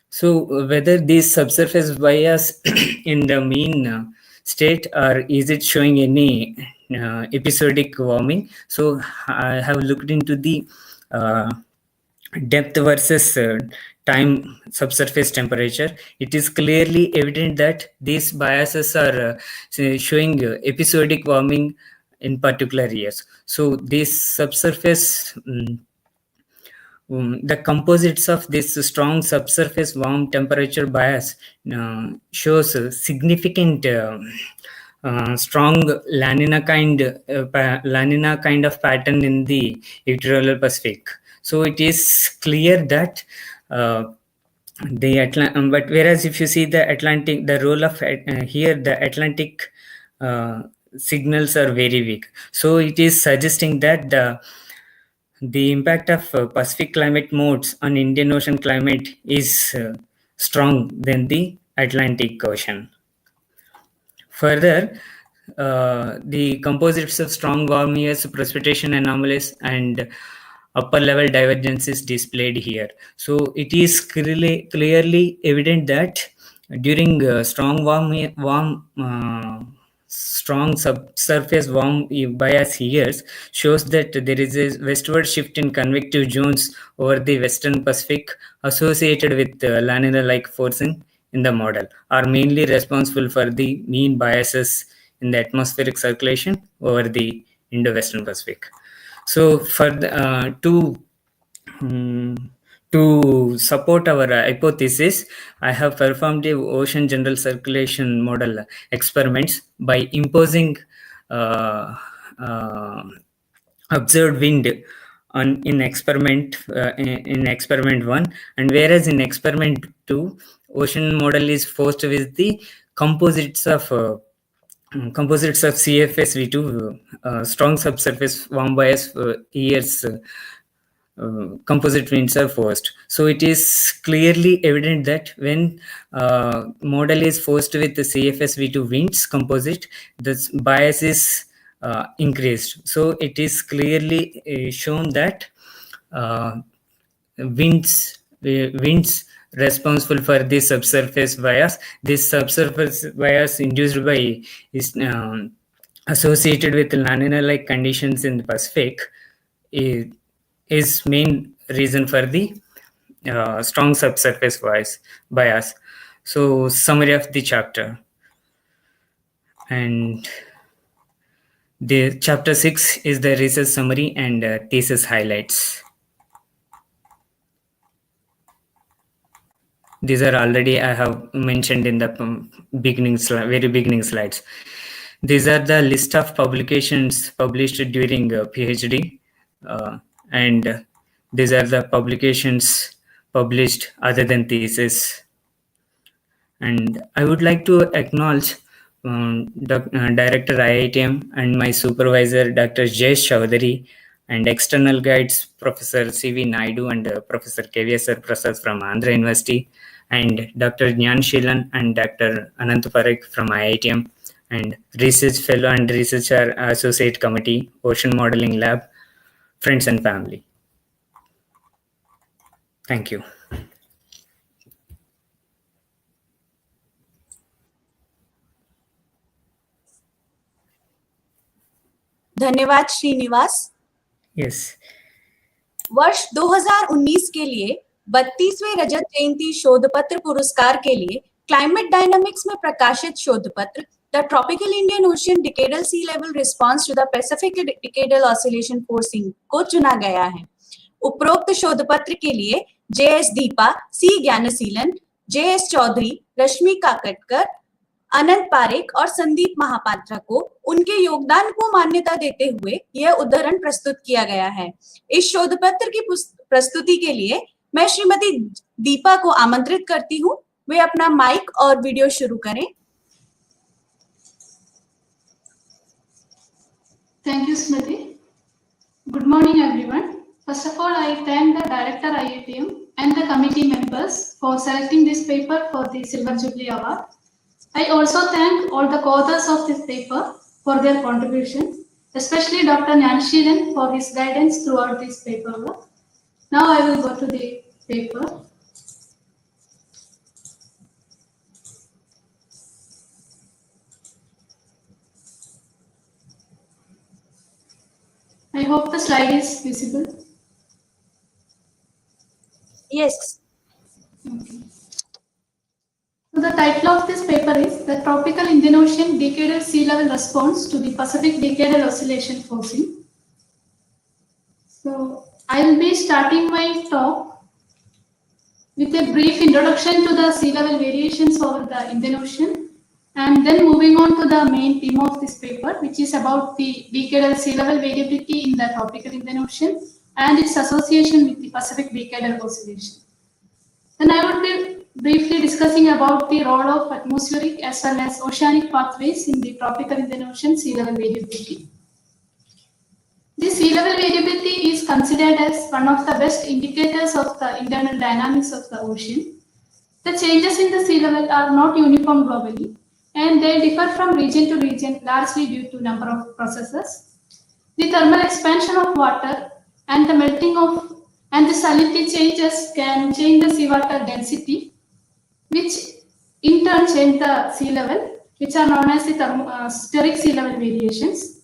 So whether this subsurface bias in the mean state or is it showing any episodic warming? So I have looked into the depth versus time subsurface temperature. It is clearly evident that these biases are showing episodic warming in particular years. So this subsurface the composites of this strong subsurface warm temperature bias shows a significant strong La Nina kind of pattern in the equatorial Pacific. So it is clear that but whereas if you see the Atlantic, the role of here the Atlantic signals are very weak. So it is suggesting that the impact of Pacific climate modes on Indian Ocean climate is strong than the Atlantic Ocean. Further, the composites of strong warm years, precipitation anomalies, and upper level divergence is displayed here. So it is clearly evident that during strong subsurface warm bias years shows that there is a westward shift in convective zones over the Western Pacific associated with La Nina-like forcing in the model are mainly responsible for the mean biases in the atmospheric circulation over the Indo-Western Pacific. So for to support our hypothesis, I have performed the ocean general circulation model experiments by imposing observed wind in experiment 1, and whereas in experiment 2, ocean model is forced with the composites of CFS-V2 strong subsurface warm bias years composite winds are forced. So it is clearly evident that when model is forced with the CFS-V2 winds composite, the bias is increased. So it is clearly shown that winds responsible for this subsurface bias. This subsurface bias induced by is associated with La Nina-like conditions in the Pacific is main reason for the strong subsurface bias. So summary of the chapter, and the chapter 6 is the research summary and thesis highlights. These are already I have mentioned in the very beginning slides. These are the list of publications published during PhD, and these are the publications published other than thesis. And I would like to acknowledge Director IITM and my supervisor Dr. Jayesh Chaudhary, and external guides Professor C.V. Naidu and Professor K.V.S.R. Prasad from Andhra University, and Dr. Jnyan Sheelan and Dr. Anant Parekh from IITM, and research fellow and researcher associate committee, Ocean Modeling Lab, friends and family. Thank you. धन्यवाद Srinivas. Yes. वर्ष 2019 के लिए 32वें रजत जयंती शोध पत्र पुरस्कार के लिए climate dynamics में प्रकाशित शोध पत्र the tropical Indian ocean decadal sea level response to the Pacific decadal oscillation forcing को चुना गया है। उपरोक्त शोध पत्र के लिए JS Deepa, C ज्ञानशीलन, JS Chaudhary, रश्मि काकटकर, अनंत पारेख और संदीप महापात्रा को उनके योगदान को मान्यता देते हुए यह उद्धरण प्रस्तुत किया गया है। इस शोध पत्र की प्रस्तुति के लिए मैं श्रीमती दीपा को आमंत्रित करती हूँ। वे अपना माइक और वीडियो शुरू करें। Thank you, Smriti. Good morning, everyone. First of all, I thank the Director IITM and the committee members for selecting this paper for the Silver Jubilee Award. I also thank all the co-authors of this paper for their contributions, especially Dr. Nyanshilan for his guidance throughout this paper work. Now I will go to the paper. I hope the slide is visible. Yes. Okay. So the title of this paper is The Tropical Indian Ocean Decadal Sea Level Response to the Pacific Decadal Oscillation Forcing. So I will be starting my talk with a brief introduction to the sea level variations over the Indian Ocean, and then moving on to the main theme of this paper, which is about the decadal sea level variability in the tropical Indian Ocean and its association with the Pacific Decadal Oscillation. Then I would be briefly discussing about the role of atmospheric as well as oceanic pathways in the tropical Indian Ocean sea level variability. The sea level variability is considered as one of the best indicators of the internal dynamics of the ocean. The changes in the sea level are not uniform globally, and they differ from region to region largely due to number of processes. The thermal expansion of water and the melting of and the salinity changes can change the seawater density, which in turn change the sea level, which are known as the steric sea level variations.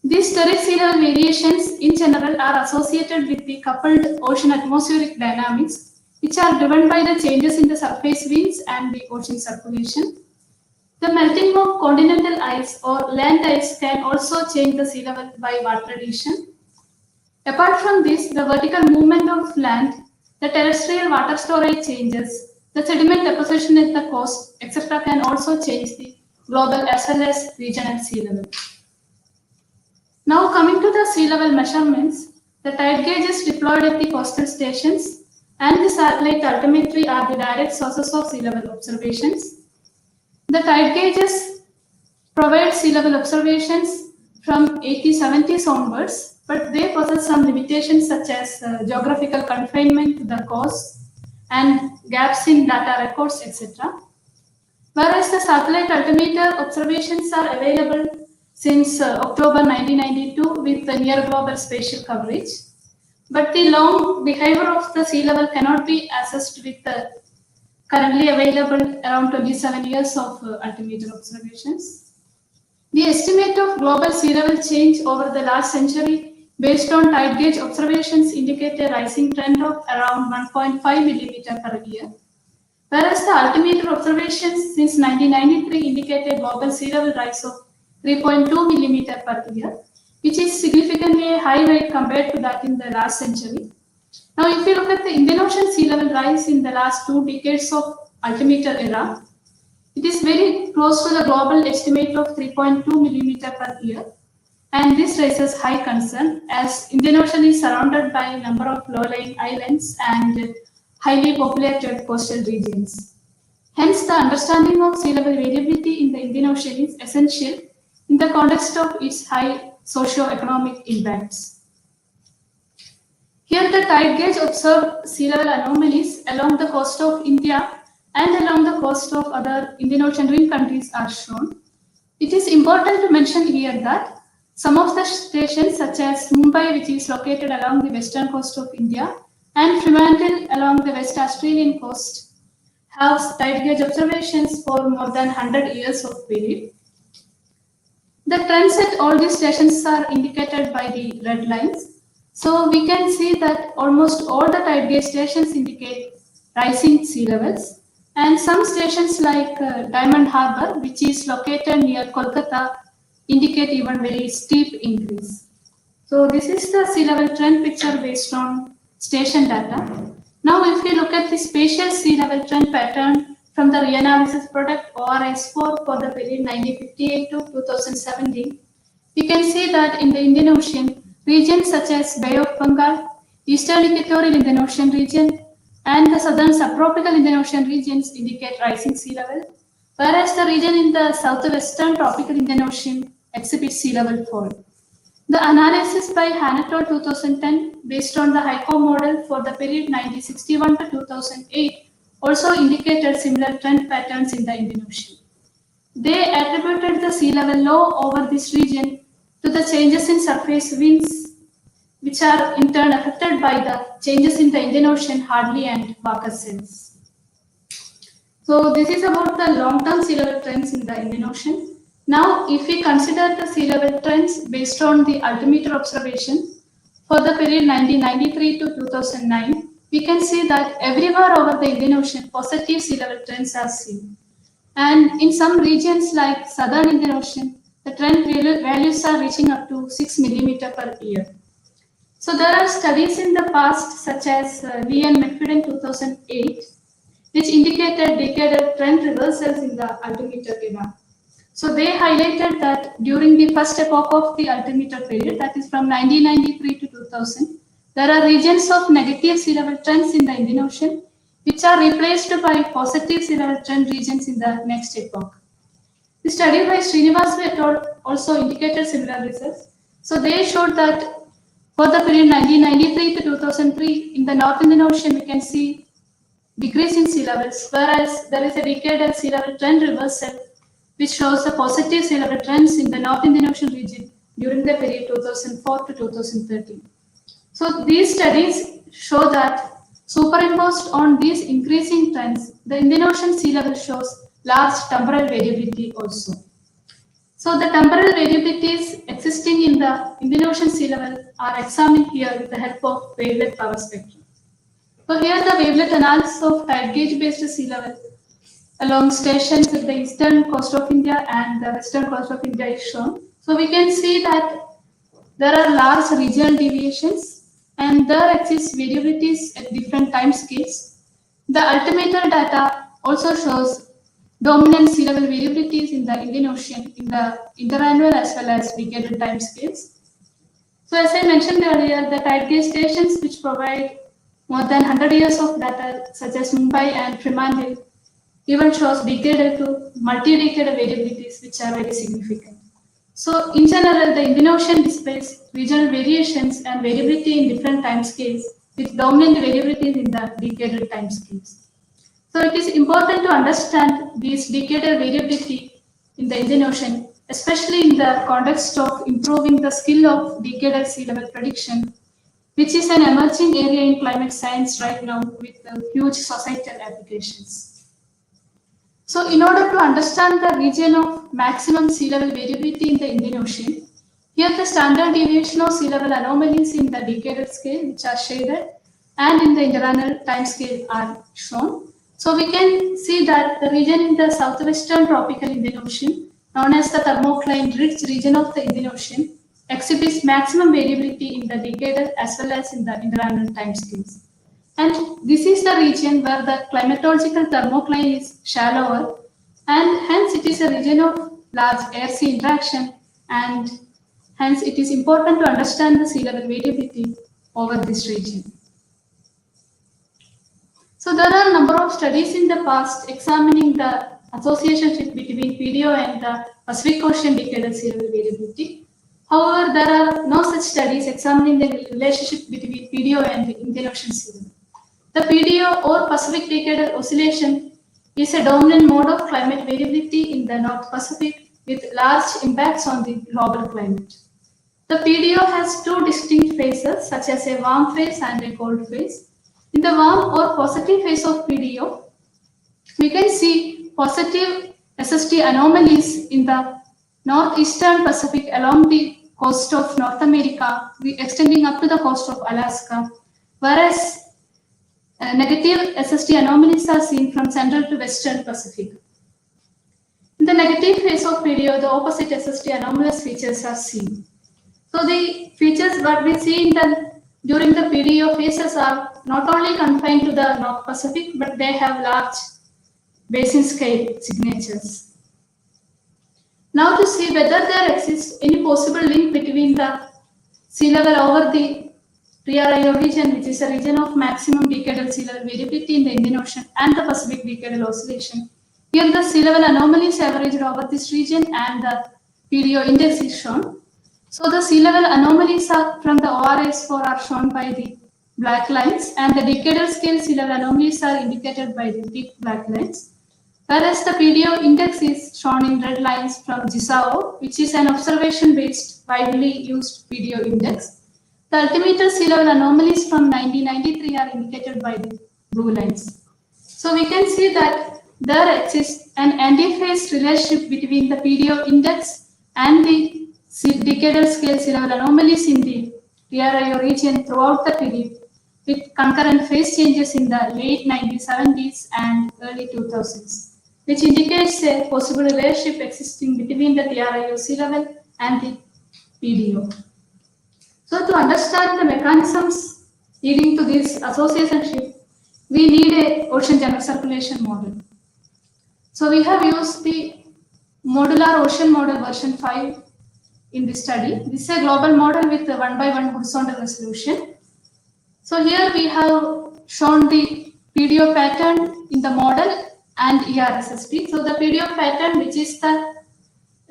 These steric sea level variations in general are associated with the coupled ocean atmospheric dynamics, which are driven by the changes in the surface winds and the ocean circulation. The melting of continental ice or land ice can also change the sea level by water addition. Apart from this, the vertical movement of land, the terrestrial water storage changes, the sediment deposition at the coast, etc. can also change the global as well as regional sea level. Now coming to the sea level measurements, the tide gauges deployed at the coastal stations and the satellite altimetry are the direct sources of sea level observations. The tide gauges provide sea level observations from 1870s onwards, but they possess some limitations such as geographical confinement to the coast and gaps in data records, etc. Whereas the satellite altimeter observations are available since October 1992 with the near global spatial coverage. But the long behavior of the sea level cannot be assessed with the currently available around 27 years of altimeter observations. The estimate of global sea level change over the last century based on tide gauge observations indicate a rising trend of around 1.5 millimeter per year. Whereas the altimeter observations since 1993 indicate a global sea level rise of 3.2 millimeter per year, which is significantly a high rate compared to that in the last century. Now, if you look at the Indian Ocean sea level rise in the last 2 decades of altimeter era, it is very close to the global estimate of 3.2 millimeter per year. And this raises high concern as Indian Ocean is surrounded by a number of low-lying islands and highly populated coastal regions. Hence, the understanding of sea level variability in the Indian Ocean is essential in the context of its high socio-economic impacts. Here, the tide gauge observed sea level anomalies along the coast of India and along the coast of other Indian Ocean rim countries are shown. It is important to mention here that some of the stations, such as Mumbai, which is located along the western coast of India, and Fremantle along the West Australian coast, have tide gauge observations for more than 100 years of period. The trends at all these stations are indicated by the red lines. So we can see that almost all the tide gauge stations indicate rising sea levels, and some stations like Diamond Harbour, which is located near Kolkata, indicate even very steep increase. So this is the sea level trend picture based on station data. Now, if we look at the spatial sea level trend pattern from the reanalysis product ORS4 for the period 1958 to 2017, we can see that in the Indian Ocean, regions such as Bay of Bengal, Eastern Equatorial Indian Ocean region, and the Southern Subtropical Indian Ocean regions indicate rising sea level, whereas the region in the Southwestern Tropical Indian Ocean exhibits sea level fall. The analysis by Hanetol 2010 based on the HICO model for the period 1961 to 2008 also indicated similar trend patterns in the Indian Ocean. They attributed the sea level low over this region to the changes in surface winds, which are in turn affected by the changes in the Indian Ocean Hadley and Walker cells. So this is about the long-term sea level trends in the Indian Ocean. Now, if we consider the sea level trends based on the altimeter observation for the period 1993 to 2009, we can see that everywhere over the Indian Ocean, positive sea level trends are seen. And in some regions like Southern Indian Ocean, the trend values are reaching up to 6 millimeter per year. So there are studies in the past, such as Lee and McFadden in 2008, which indicated decadal trend reversals in the altimeter era. So they highlighted that during the first epoch of the altimeter period, that is from 1993 to 2000, there are regions of negative sea level trends in the Indian Ocean, which are replaced by positive sea level trend regions in the next epoch. The study by Srinivasu et al. Also indicated similar results. So they showed that for the period 1993 to 2003, in the North Indian Ocean, we can see decrease in sea levels, whereas there is a decadal sea level trend reversal, which shows the positive sea level trends in the North Indian Ocean region during the period 2004 to 2013. So these studies show that superimposed on these increasing trends, the Indian Ocean sea level shows large temporal variability also. So the temporal variabilities existing in the Indian Ocean sea level are examined here with the help of wavelet power spectrum. So here the wavelet analysis of tide gauge based sea level along stations at the eastern coast of India and the western coast of India is shown. So we can see that there are large regional deviations and there exist variabilities at different time scales. The altimeter data also shows dominant sea level variabilities in the Indian Ocean in the interannual as well as decadal time scales. So as I mentioned earlier, the tide gauge stations which provide more than 100 years of data such as Mumbai and Fremantle even shows decadal to multi-decadal variabilities which are very significant. So in general, the Indian Ocean displays regional variations and variability in different time scales with dominant variabilities in the decadal time scales. So it is important to understand these decadal variability in the Indian Ocean, especially in the context of improving the skill of decadal sea level prediction, which is an emerging area in climate science right now with huge societal applications. So in order to understand the region of maximum sea level variability in the Indian Ocean, here the standard deviation of sea level anomalies in the decadal scale which are shaded and in the interannual time scale are shown. So we can see that the region in the southwestern tropical Indian Ocean, known as the thermocline rich region of the Indian Ocean, exhibits maximum variability in the decadal as well as in the interannual time scales. And this is the region where the climatological thermocline is shallower and hence it is a region of large air-sea interaction and hence it is important to understand the sea level variability over this region. So there are a number of studies in the past examining the association between PDO and the Pacific Ocean decadal sea level variability. However, there are no such studies examining the relationship between PDO and the Indian Ocean sea level. The PDO or Pacific Decadal Oscillation is a dominant mode of climate variability in the North Pacific with large impacts on the global climate. The PDO has two distinct phases such as a warm phase and a cold phase. In the warm or positive phase of PDO, we can see positive SST anomalies in the northeastern Pacific along the coast of North America, extending up to the coast of Alaska, whereas negative SST anomalies are seen from central to western Pacific. In the negative phase of PDO, the opposite SST anomalous features are seen. So the features that we see during the PDO phases are not only confined to the North Pacific, but they have large basin scale signatures. Now to see whether there exists any possible link between the sea level over the TRIO region, which is a region of maximum decadal sea level variability in the Indian Ocean, and the Pacific Decadal Oscillation. Here the sea level anomalies averaged over this region and the PDO index is shown. So the sea level anomalies are from the ORS4 are shown by the black lines and the decadal scale sea level anomalies are indicated by the thick black lines. Whereas the PDO index is shown in red lines from GISAO, which is an observation-based widely used PDO index. The altimeter sea level anomalies from 1993 are indicated by the blue lines. So we can see that there exists an antiphase relationship between the PDO index and the decadal scale sea level anomalies in the TRIO region throughout the period, with concurrent phase changes in the late 1970s and early 2000s, which indicates a possible relationship existing between the TRIO sea level and the PDO. So to understand the mechanisms leading to this associationship, we need a ocean general circulation model. So we have used the modular ocean model version 5 in this study. This is a global model with a 1:1 horizontal resolution. So here we have shown the PDO pattern in the model and ERSST. So the PDO pattern, which is the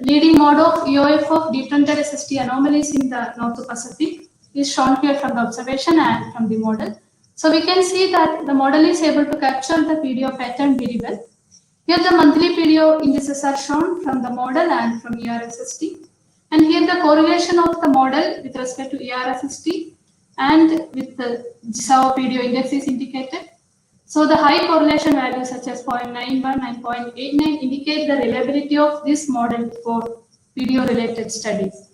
leading mode of EOF of deep-trended SST anomalies in the North Pacific, is shown here from the observation and from the model. So we can see that the model is able to capture the PDO pattern very well. Here the monthly PDO indices are shown from the model and from ERSST. And here the correlation of the model with respect to ERSST and with the Gisao PDO index is indicated. So the high correlation values such as 0.91 and 0.89 indicate the reliability of this model for PDO related studies.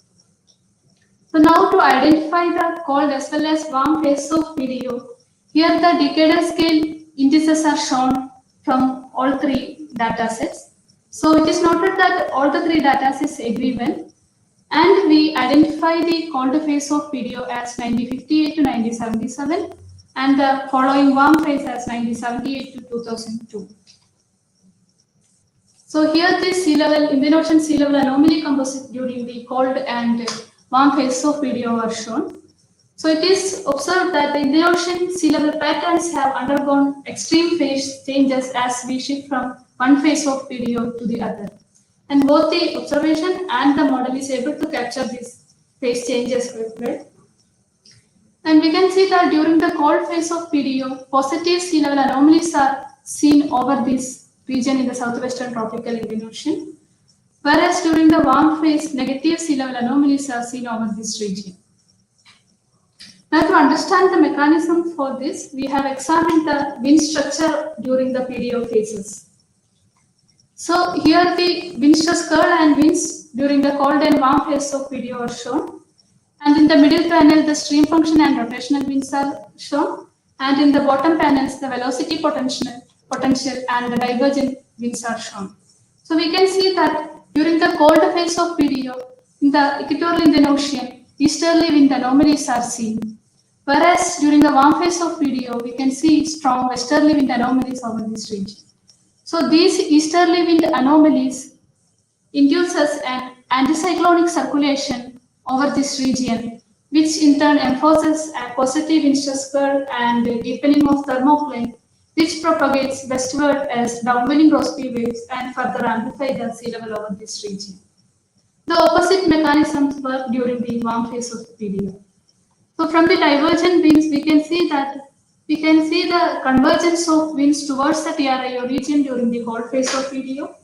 So now to identify the cold as well as warm phase of PDO, here the decadal scale indices are shown from all three data sets. So it is noted that all the three data sets agree well, and we identify the cold phase of PDO as 1958 to 1977 and the following warm phase as 1978 to 2002. So here the sea level, Indian Ocean sea level anomaly composite during the cold and warm phase of PDO are shown. So it is observed that the Indian Ocean sea level patterns have undergone extreme phase changes as we shift from one phase of PDO to the other. And both the observation and the model is able to capture these phase changes quite well. And we can see that during the cold phase of PDO, positive sea level anomalies are seen over this region in the southwestern tropical Indian Ocean, whereas during the warm phase, negative sea level anomalies are seen over this region. Now to understand the mechanism for this, we have examined the wind structure during the PDO phases. So here the wind stress curve and winds during the cold and warm phase of PDO are shown. And in the middle panel, the stream function and rotational winds are shown. And in the bottom panels, the velocity potential and the divergent winds are shown. So we can see that during the cold phase of PDO, in the equatorial Indian Ocean, easterly wind anomalies are seen. Whereas during the warm phase of PDO, we can see strong westerly wind anomalies over this region. So these easterly wind anomalies induces an anticyclonic circulation over this region, which in turn enforces a positive wind stress curve and a deepening of thermocline, which propagates westward as downwelling Rossby waves and further amplify the sea level over this region. The opposite mechanisms work during the warm phase of PDO. So from the divergent winds, we can see the convergence of winds towards the TRIO region during the cold phase of PDO,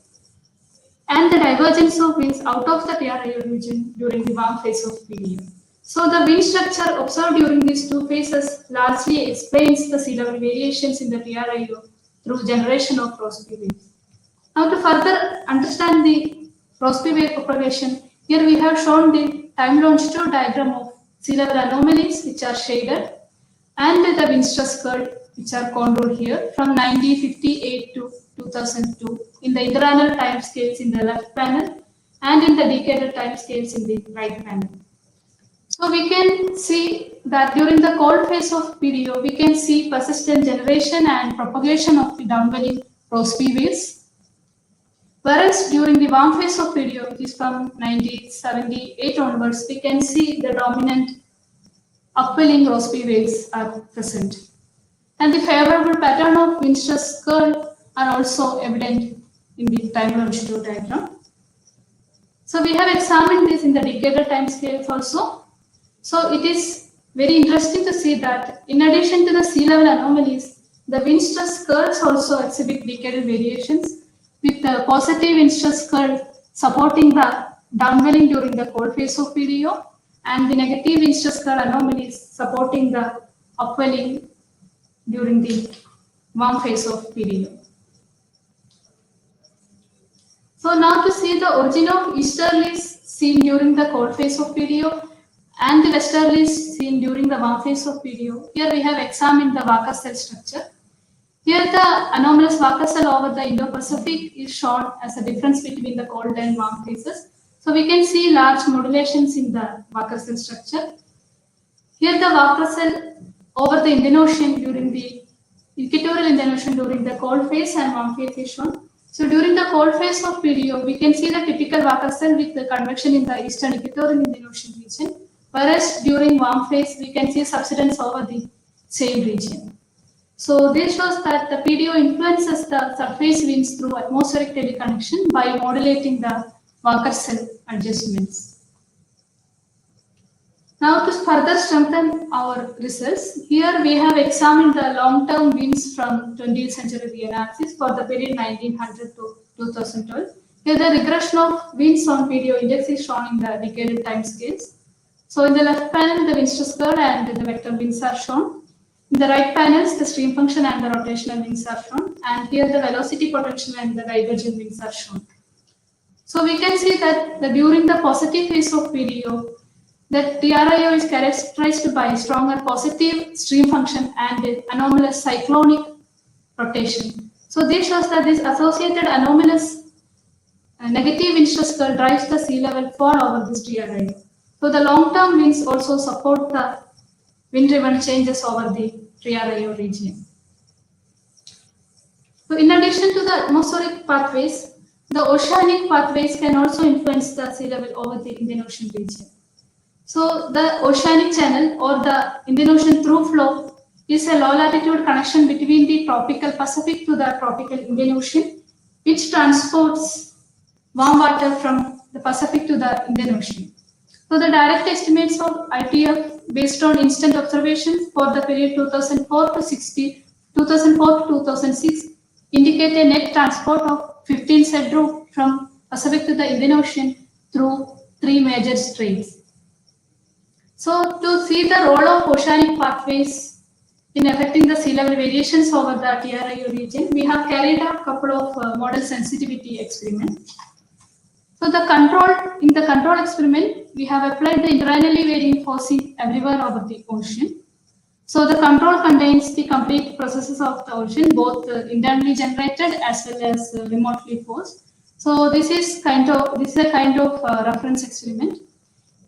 and the divergence of winds out of the TRIO region during the warm phase of PDO. So the wind structure observed during these two phases largely explains the sea level variations in the TRIO through generation of Rossby waves. Now to further understand the Rossby wave propagation, here we have shown the time longitude diagram of sea level anomalies which are shaded and the wind stress curve which are contoured here from 1958 to 2002 in the interannual time scales in the left panel and in the decadal time scales in the right panel. So we can see that during the cold phase of PDO, we can see persistent generation and propagation of the downwelling Rossby waves. Whereas during the warm phase of PDO, which is from 1978 onwards, we can see the dominant upwelling Rossby waves are present. And the favorable pattern of wind stress curve are also evident in the time longitude diagram. So we have examined this in the decadal time scales also. So it is very interesting to see that in addition to the sea level anomalies, the wind stress curves also exhibit decadal variations, with the positive wind stress curve supporting the downwelling during the cold phase of PDO and the negative wind stress curve anomalies supporting the upwelling during the warm phase of PDO. So now to see the origin of easterlies seen during the cold phase of PDO and the westerlies seen during the warm phase of PDO. Here we have examined the Walker cell structure. Here the anomalous Walker cell over the Indo-Pacific is shown as a difference between the cold and warm phases. So we can see large modulations in the Walker cell structure. Here the Walker cell over the Indian Ocean during the equatorial Indian Ocean during the cold phase and warm phase is shown. So during the cold phase of PDO, we can see the typical Walker cell with the convection in the eastern equatorial Indian Ocean region, whereas during warm phase, we can see subsidence over the same region. So this shows that the PDO influences the surface winds through atmospheric teleconnection by modulating the Walker cell adjustments. Now to further strengthen our results, here we have examined the long-term winds from 20th century analysis for the period 1900 to 2012. Here the regression of winds on PDO index is shown in the decadal time scales. So in the left panel, the wind stress curve and the vector winds are shown. In the right panels, the stream function and the rotational winds are shown. And here the velocity potential and the divergent winds are shown. So we can see that during the positive phase of PDO, the TRIO is characterized by stronger positive stream function and anomalous cyclonic rotation. So this shows that this associated anomalous negative wind stress curve drives the sea level fall over this TRIO. So the long-term winds also support the wind-driven changes over the TRIO region. So in addition to the atmospheric pathways, the oceanic pathways can also influence the sea level over the Indian Ocean region. So the oceanic channel or the Indian Ocean through flow is a low latitude connection between the tropical Pacific to the tropical Indian Ocean, which transports warm water from the Pacific to the Indian Ocean. So the direct estimates of ITF based on instant observations for the period 2004 to 2006 indicate a net transport of 15 cedro from Pacific to the Indian Ocean through 3 major straits. So to see the role of oceanic pathways in affecting the sea level variations over the TRIO region, we have carried out a couple of model sensitivity experiments. So in the control experiment, we have applied the internally varying forcing everywhere over the ocean. So the control contains the complete processes of the ocean, both internally generated as well as remotely forced. So this is a kind of reference experiment.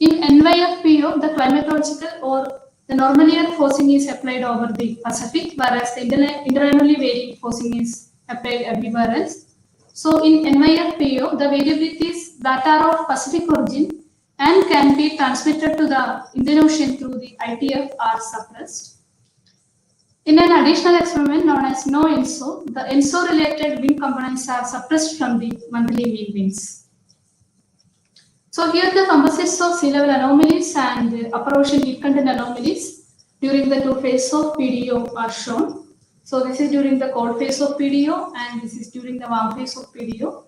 In NYFPO, the climatological or the nonlinear forcing is applied over the Pacific, whereas the internally varying forcing is applied everywhere else. So in NYFPO, the variabilities that are of Pacific origin and can be transmitted to the Indian Ocean through the ITF are suppressed. In an additional experiment known as NO-ENSO, the ENSO-related wind components are suppressed from the monthly mean winds. So here the composites of sea level anomalies and upper ocean heat content anomalies during the 2 phases of PDO are shown. So this is during the cold phase of PDO and this is during the warm phase of PDO.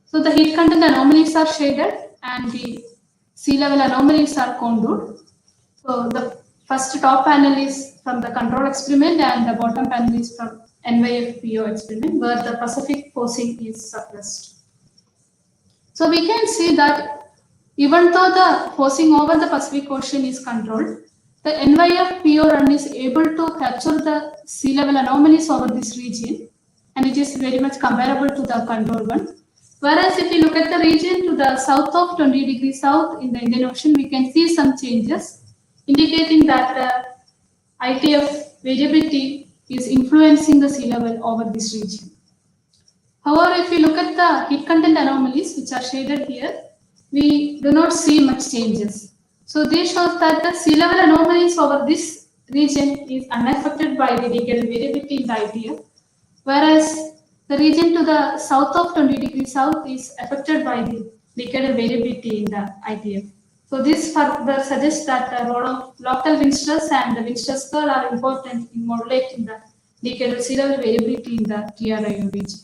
So the heat content anomalies are shaded and the sea level anomalies are contoured. So the first top panel is from the control experiment and the bottom panel is from NYFPO experiment where the Pacific forcing is suppressed. So we can see that even though the forcing over the Pacific Ocean is controlled, the NYFPO run is able to capture the sea level anomalies over this region and it is very much comparable to the control one. Whereas if you look at the region to the south of 20 degrees south in the Indian Ocean, we can see some changes indicating that ITF variability is influencing the sea level over this region. However, if you look at the heat content anomalies which are shaded here, we do not see much changes. So this shows that the sea level anomalies over this region is unaffected by the decadal variability in the ITF, whereas the region to the south of 20 degrees south is affected by the decadal variability in the ITF. So this further suggests that the role of local wind stress and the wind stress curve are important in modulating the decadal sea level variability in the TRIO region.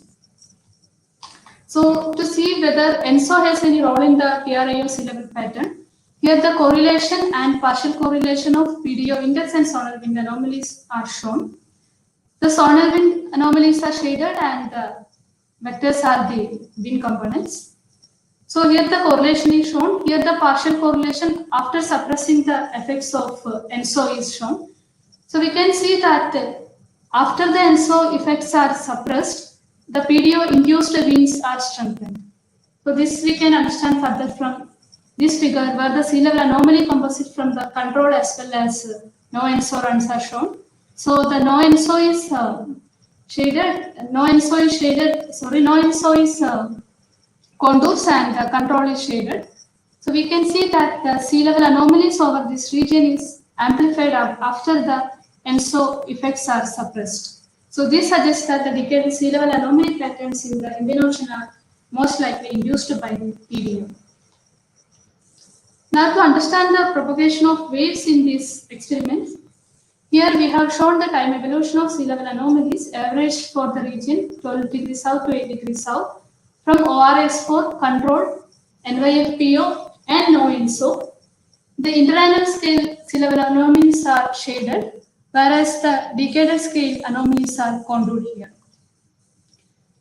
So to see whether ENSO has any role in the TRIO sea level pattern, here the correlation and partial correlation of PDO index and zonal wind anomalies are shown. The zonal wind anomalies are shaded and the vectors are the wind components. So here the correlation is shown. Here the partial correlation after suppressing the effects of ENSO is shown. So we can see that after the ENSO effects are suppressed, the PDO induced winds are strengthened. So this we can understand further from this figure where the sea level anomaly composite from the control as well as no-ENSO runs are shown. So the no-ENSO is shaded, no-ENSO is contours and the control is shaded. So we can see that the sea level anomalies over this region is amplified after the ENSO effects are suppressed. So this suggests that the decadal sea level anomaly patterns in the Indian Ocean are most likely induced by the PDO. Now to understand the propagation of waves in these experiments, here we have shown the time evolution of sea level anomalies averaged for the region 12 degrees south to 8 degrees south from ORS4, control, NYFPO and no-ENSO. The interannual scale sea level anomalies are shaded, whereas the decadal scale anomalies are contoured here.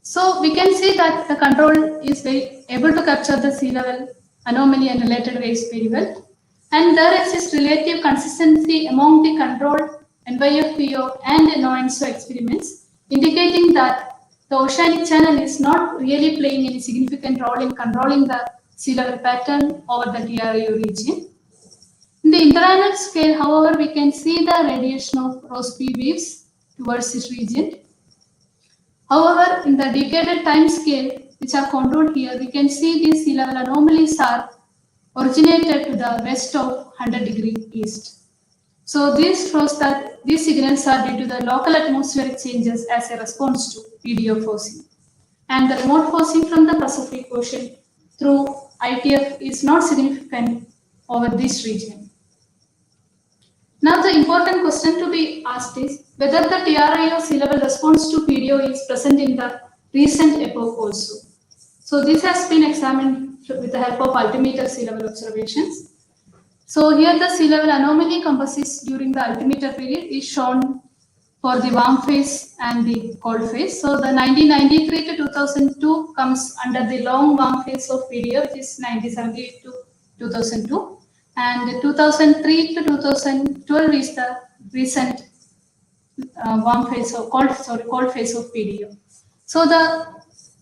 So we can see that the control is able to capture the sea level anomaly and related waves very well. And there exists relative consistency among the controlled NYFPO and NONSO experiments, indicating that the oceanic channel is not really playing any significant role in controlling the sea level pattern over the TRAO region. In the interannual scale, however, we can see the radiation of Rossby waves towards this region. However, in the decadal time scale, which are contoured here, we can see these sea level anomalies are originated to the west of 100° east. So this shows that these signals are due to the local atmospheric changes as a response to PDO forcing. And the remote forcing from the Pacific Ocean through ITF is not significant over this region. Now the important question to be asked is whether the TRIO sea level response to PDO is present in the recent epoch also. So this has been examined with the help of altimeter sea level observations. So here the sea level anomaly composites during the altimeter period is shown for the warm phase and the cold phase. So the 1993 to 2002 comes under the long warm phase of PDO, which is 1978 to 2002. And 2003 to 2012 is the recent warm phase of cold phase of PDO. So the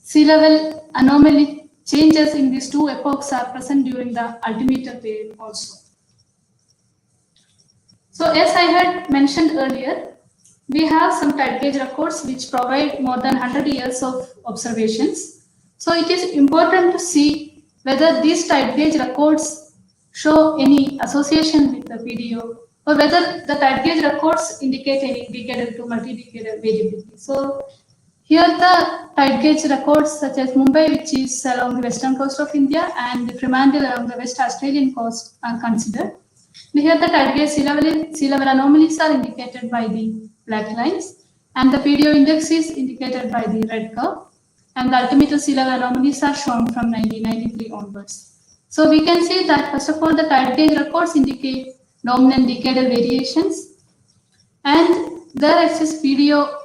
sea level anomaly changes in these two epochs are present during the altimeter period also. So as I had mentioned earlier, we have some tide gauge records which provide more than 100 years of observations. So it is important to see whether these tide gauge records show any association with the PDO or whether the tide gauge records indicate any decadal to multi-decadal variability. So here the tide gauge records such as Mumbai, which is along the western coast of India, and Fremantle along the West Australian coast are considered. Here the tide gauge sea level anomalies are indicated by the black lines, and the PDO index is indicated by the red curve, and the altimeter sea level anomalies are shown from 1993 onwards. So we can see that first of all the tide gauge records indicate dominant decadal variations, and there exists PDO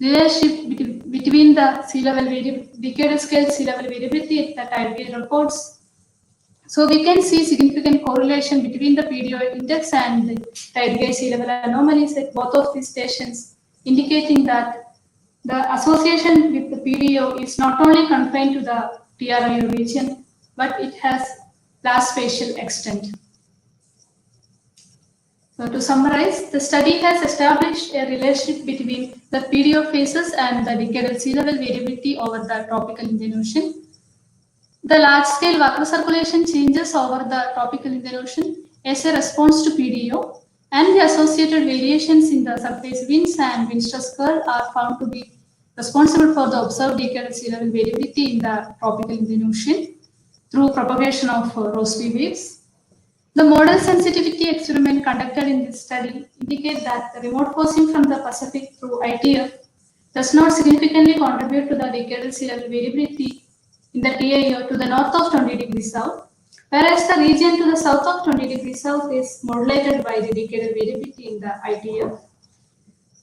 relationship between the sea level decadal scale sea level variability at the tide gauge records. So we can see significant correlation between the PDO index and the tide gauge sea level anomalies at both of these stations, indicating that the association with the PDO is not only confined to the TRIO region, but it has large spatial extent. So to summarize, the study has established a relationship between the PDO phases and the decadal sea level variability over the tropical Indian Ocean. The large-scale vacuum circulation changes over the tropical Indian Ocean as a response to PDO, and the associated variations in the surface winds and wind stress curve are found to be responsible for the observed decadal sea level variability in the tropical Indian Ocean through propagation of Rossby waves. The model sensitivity experiment conducted in this study indicate that the remote forcing from the Pacific through ITF does not significantly contribute to the decadal sea level variability in the TIO to the north of 20° south, whereas the region to the south of 20° south is modulated by the decadal variability in the ITF.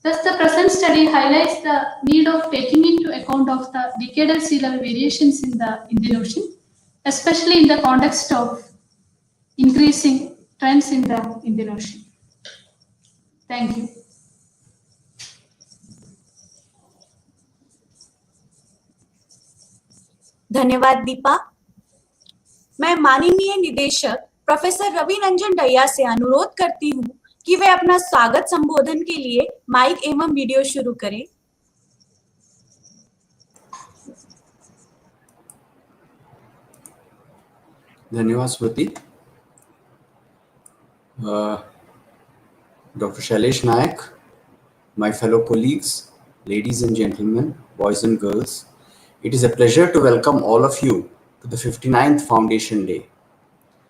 Thus, the present study highlights the need of taking into account of the decadal sea level variations in the Indian Ocean, especially in the context of increasing trends in the Indian Ocean. Thank you. धन्यवाद दीपा। मैं माननीय निदेशक professor Ravi Ranjan डैया से अनुरोध करती हूँ कि वे अपना स्वागत संबोधन के लिए माइक एवं वीडियो शुरू करें। धन्यवाद स्मृति। Dr. Shailesh Nayak, my fellow colleagues, ladies and gentlemen, boys and girls, it is a pleasure to welcome all of you to the 59th Foundation Day.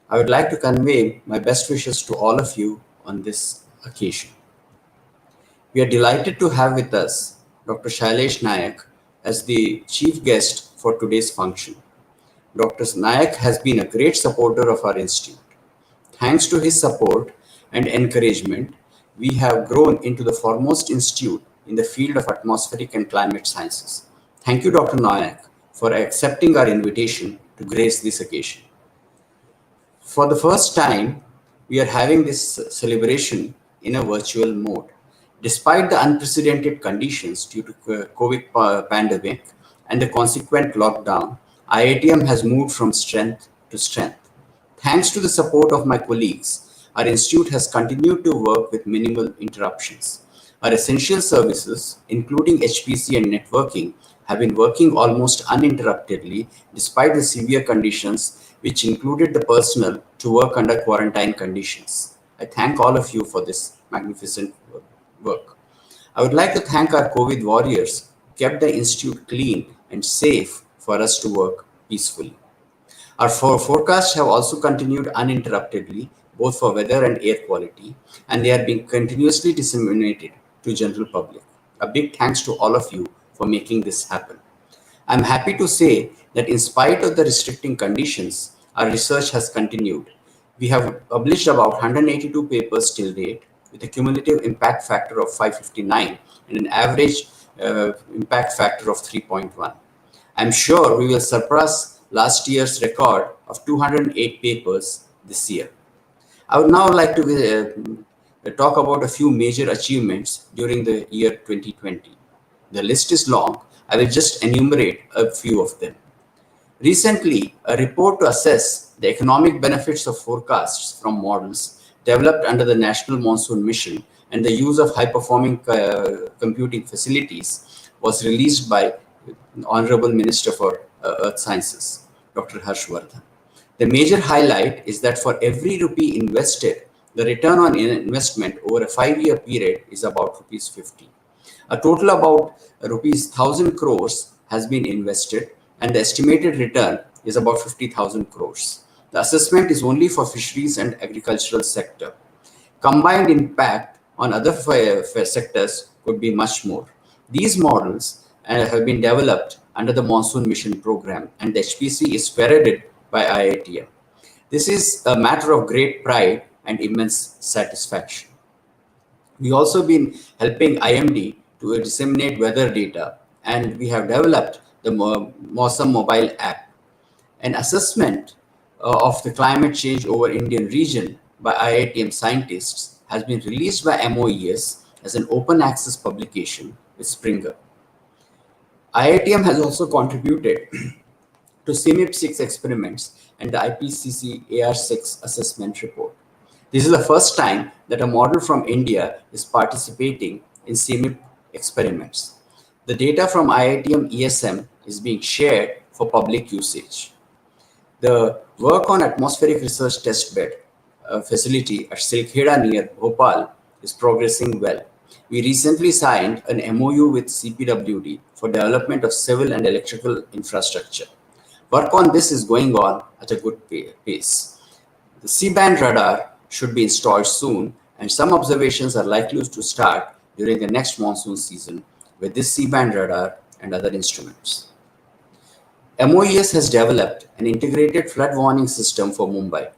I would like to convey my best wishes to all of you on this occasion. We are delighted to have with us Dr. Shailesh Nayak as the chief guest for today's function. Dr. Nayak has been a great supporter of our institute. Thanks to his support and encouragement, we have grown into the foremost institute in the field of atmospheric and climate sciences. Thank you, Dr. Nayak, for accepting our invitation to grace this occasion. For the first time, we are having this celebration in a virtual mode. Despite the unprecedented conditions due to COVID pandemic and the consequent lockdown, IITM has moved from strength to strength. Thanks to the support of my colleagues, our institute has continued to work with minimal interruptions. Our essential services, including HPC and networking, have been working almost uninterruptedly despite the severe conditions, which included the personnel to work under quarantine conditions. I thank all of you for this magnificent work. I would like to thank our COVID warriors who kept the institute clean and safe for us to work peacefully. Our forecasts have also continued uninterruptedly, both for weather and air quality, and they are being continuously disseminated to general public. A big thanks to all of you for making this happen. I'm happy to say that in spite of the restricting conditions, our research has continued. We have published about 182 papers till date, with a cumulative impact factor of 559 and an average impact factor of 3.1. I'm sure we will surpass last year's record of 208 papers this year. I would now like to talk about a few major achievements during the year 2020. The list is long. I will just enumerate a few of them. Recently, a report to assess the economic benefits of forecasts from models developed under the National Monsoon Mission and the use of high-performing computing facilities was released by Honorable Minister for Earth Sciences, Dr. Harshvardhan. The major highlight is that for every rupee invested, the return on investment over a 5-year period is about rupees 50. A total about rupees 1,000 crores has been invested, and the estimated return is about 50,000 crores. The assessment is only for fisheries and agricultural sector. Combined impact on other sectors could be much more. These models have been developed under the Monsoon Mission program, and the HPC is spearheaded by IITM. This is a matter of great pride and immense satisfaction. We also been helping IMD to disseminate weather data, and we have developed the Mausam mobile app. An assessment of the climate change over Indian region by IITM scientists has been released by MOES as an open access publication with Springer. IITM has also contributed to CMIP-6 experiments and the IPCC AR6 assessment report. This is the first time that a model from India is participating in CMIP experiments. The data from IITM ESM is being shared for public usage. The work on atmospheric research testbed facility at Silkheda near Bhopal is progressing well. We recently signed an MOU with CPWD for development of civil and electrical infrastructure. Work on this is going on at a good pace. The C-band radar should be installed soon, and some observations are likely to start during the next monsoon season with this C-band radar and other instruments. MOES has developed an integrated flood warning system for Mumbai,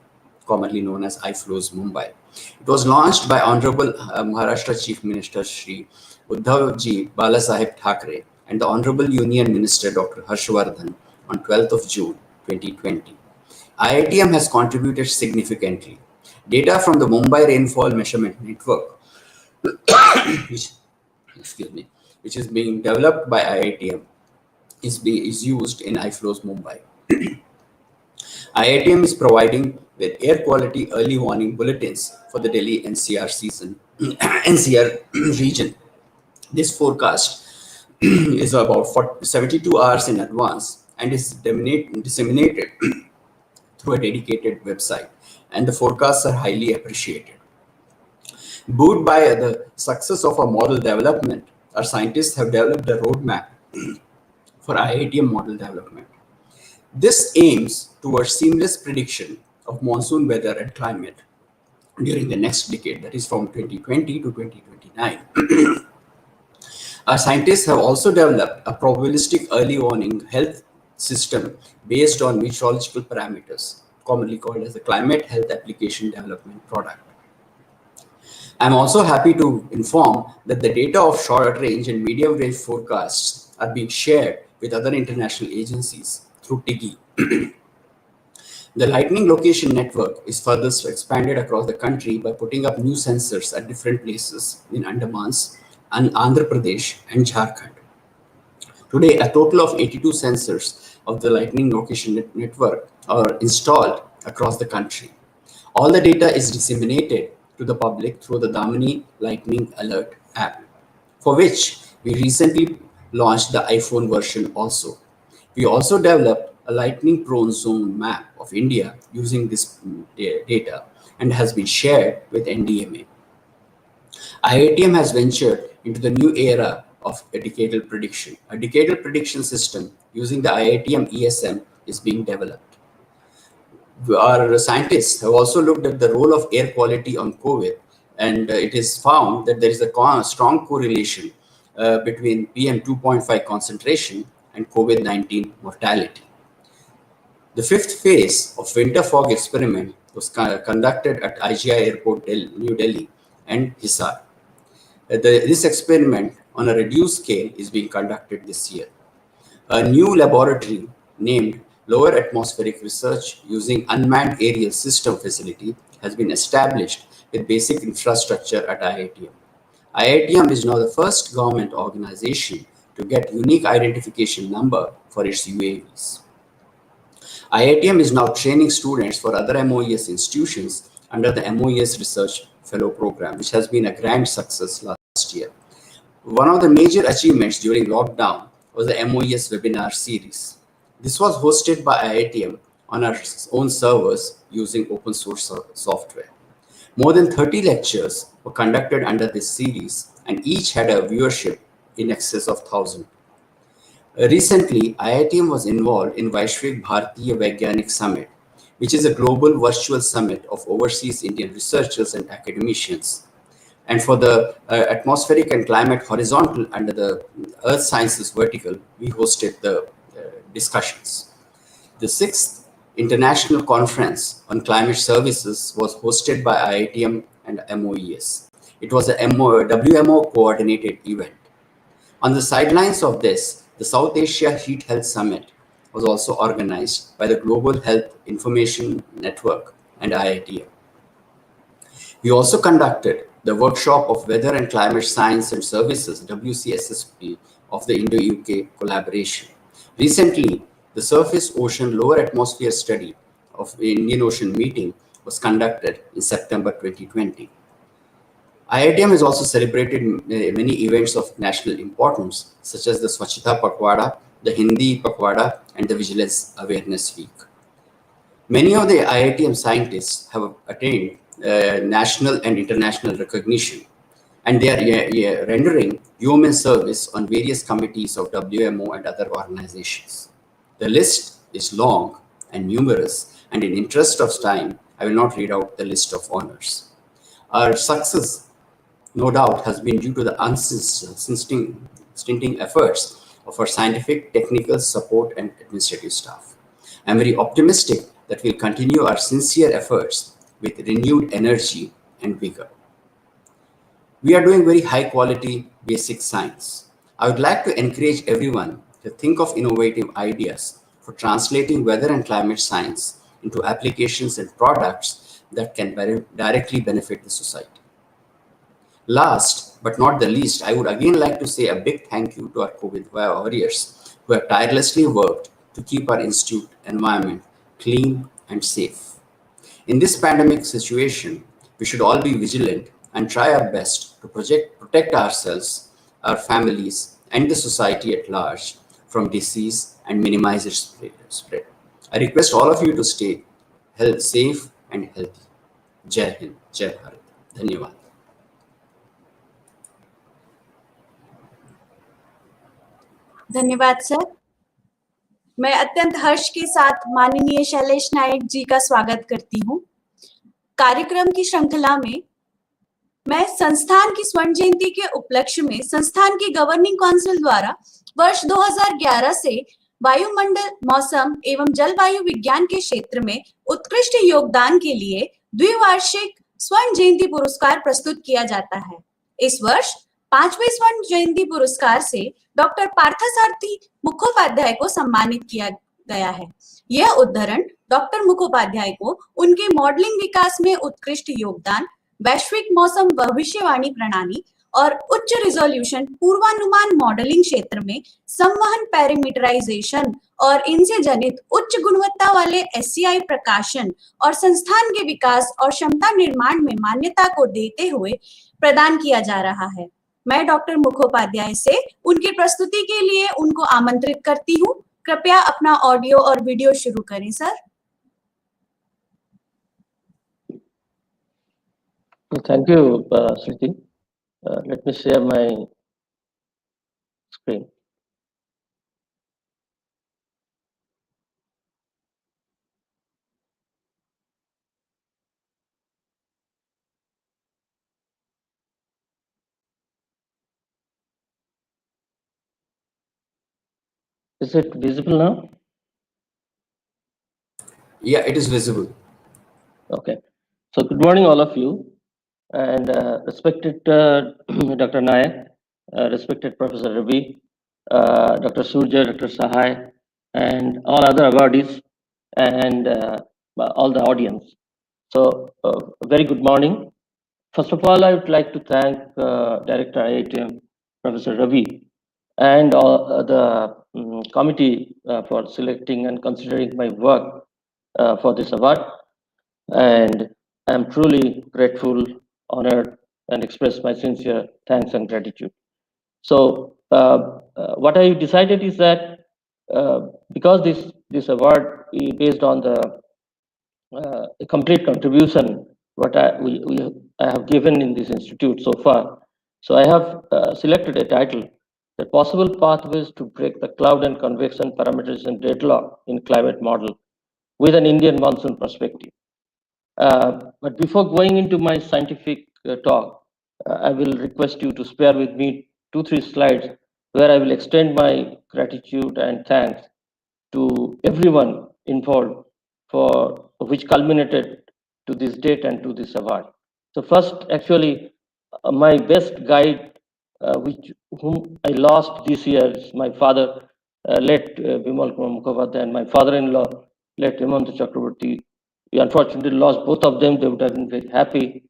commonly known as iFlows Mumbai. It was launched by Honorable Maharashtra Chief Minister Shri Uddhavji Balasaheb Thackeray and the Honorable Union Minister Dr. Harshvardhan on 12th of June 2020. IITM has contributed significantly. Data from the Mumbai Rainfall Measurement Network, which is being developed by IITM, is used in iFlows Mumbai. IITM is providing with air quality early warning bulletins for the Delhi NCR NCR region. This forecast is about 72 hours in advance and is disseminated through a dedicated website, and the forecasts are highly appreciated. Buoyed by the success of our model development, our scientists have developed a roadmap for IITM model development. This aims towards seamless prediction of monsoon weather and climate during the next decade, that is from 2020 to 2029. Our scientists have also developed a probabilistic early warning health system based on meteorological parameters commonly called as the Climate Health Application Development Product. I'm also happy to inform that the data of short-range and medium-range forecasts are being shared with other international agencies through TIGI. The lightning location network is further expanded across the country by putting up new sensors at different places in Andamans and Andhra Pradesh and Jharkhand. Today, a total of 82 sensors of the lightning location network are installed across the country. All the data is disseminated to the public through the Damini Lightning Alert app, for which we recently launched the iPhone version also. We also developed a lightning prone zone map of India using this data and has been shared with NDMA. IITM has ventured into the new era of a decadal prediction. A decadal prediction system using the IITM ESM is being developed. Our scientists have also looked at the role of air quality on COVID, and it is found that there is a strong correlation between PM 2.5 concentration and COVID-19 mortality. The fifth phase of winter fog experiment was conducted at IGI Airport, New Delhi and Hisar. This experiment on a reduced scale is being conducted this year. A new laboratory named Lower Atmospheric Research using Unmanned Aerial System facility has been established with basic infrastructure at IITM. IITM is now the first government organization to get unique identification number for its UAVs. IITM is now training students for other MOES institutions under the MOES Research Fellow Program, which has been a grand success last year. One of the major achievements during lockdown was the MOES webinar series. This was hosted by IITM on our own servers using open source software. More than 30 lectures were conducted under this series, and each had a viewership in excess of 1,000. Recently, IITM was involved in Vaishvik Bharatiya Vaigyanik Summit, which is a global virtual summit of overseas Indian researchers and academicians. And for the atmospheric and climate horizontal under the Earth Sciences vertical, we hosted the discussions. The 6th International Conference on Climate Services was hosted by IITM and MOES. It was a WMO coordinated event. On the sidelines of this, the South Asia Heat Health Summit was also organized by the Global Health Information Network and IITM. We also conducted the workshop of Weather and Climate Science and Services, WCSSP, of the Indo-UK collaboration. Recently, the Surface Ocean Lower Atmosphere Study of the Indian Ocean meeting was conducted in September 2020. IITM has also celebrated many events of national importance, such as the Swachhata Pakhwada, the Hindi Pakhwada, and the Vigilance Awareness Week. Many of the IITM scientists have attained national and international recognition, and they are rendering human service on various committees of WMO and other organizations. The list is long and numerous, and in interest of time, I will not read out the list of honors. Our success, no doubt, has been due to the unstinting efforts of our scientific, technical, support, and administrative staff. I'm very optimistic that we'll continue our sincere efforts with renewed energy and vigor. We are doing very high quality basic science. I would like to encourage everyone to think of innovative ideas for translating weather and climate science into applications and products that can directly benefit the society. Last but not the least, I would again like to say a big thank you to our COVID warriors who have tirelessly worked to keep our institute environment clean and safe. In this pandemic situation, we should all be vigilant and try our best to protect ourselves, our families, and the society at large from disease and minimize its spread. I request all of you to stay safe and healthy. Jai Hind, Jai Bharat. Dhanyavad. धन्यवाद sir. मैं अत्यंत हर्ष के साथ माननीय शैलेश नायक जी का स्वागत करती हूँ। कार्यक्रम की श्रृंखला में मैं संस्थान की स्वर्ण जयंती के उपलक्ष्य में संस्थान की गवर्निंग काउंसिल द्वारा वर्ष 2011 से वायुमंडल, मौसम एवं जलवायु विज्ञान के क्षेत्र में उत्कृष्ट योगदान के लिए द्विवार्षिक स्वर्ण जयंती पुरस्कार प्रस्तुत किया जाता है। इस वर्ष 5वें स्वर्ण जयंती पुरस्कार से डॉक्टर पार्थसारथी मुखोपाध्याय को सम्मानित किया गया है। यह उद्धरण डॉक्टर मुखोपाध्याय को उनके मॉडलिंग विकास में उत्कृष्ट योगदान, वैश्विक मौसम भविष्यवाणी प्रणाली और उच्च रिजोल्यूशन पूर्वानुमान मॉडलिंग क्षेत्र में संवहन पैरामीटराइजेशन और इनसे जनित उच्च गुणवत्ता वाले एससीआई प्रकाशन और संस्थान के विकास और क्षमता निर्माण में मान्यता को देते हुए प्रदान किया जा रहा है। मैं डॉक्टर मुखोपाध्याय से उनकी प्रस्तुति के लिए उनको आमंत्रित करती हूँ। कृपया अपना ऑडियो और वीडियो शुरू करें sir. Thank you, Sriti. Let me share my screen. Is it visible now? Yeah, it is visible. Okay. So good morning, all of you, and respected Dr. Nayak, respected Professor Ravi, Dr. Surja, Dr. Sahai, and all other awardees, and all the audience. So very good morning. First of all, I would like to thank Director IITM, Professor Ravi, and all the committee for selecting and considering my work for this award. And I'm truly grateful, honored, and express my sincere thanks and gratitude. So what I decided is that because this award is based on the complete contribution what I have given in this institute so far. So I have selected a title, The Possible Pathways to Break the Cloud and Convection Parameterization Deadlock in Climate Model with an Indian Monsoon Perspective. But before going into my scientific talk, I will request you to spare with me 2-3 slides where I will extend my gratitude and thanks to everyone involved for which culminated to this date and to this award. So first, actually, my best guide, whom I lost this year, is my father, late Bimal Kumar Mukhopadhyay, and my father-in-law, late Hemanta Chakraborty. We unfortunately lost both of them. They would have been very happy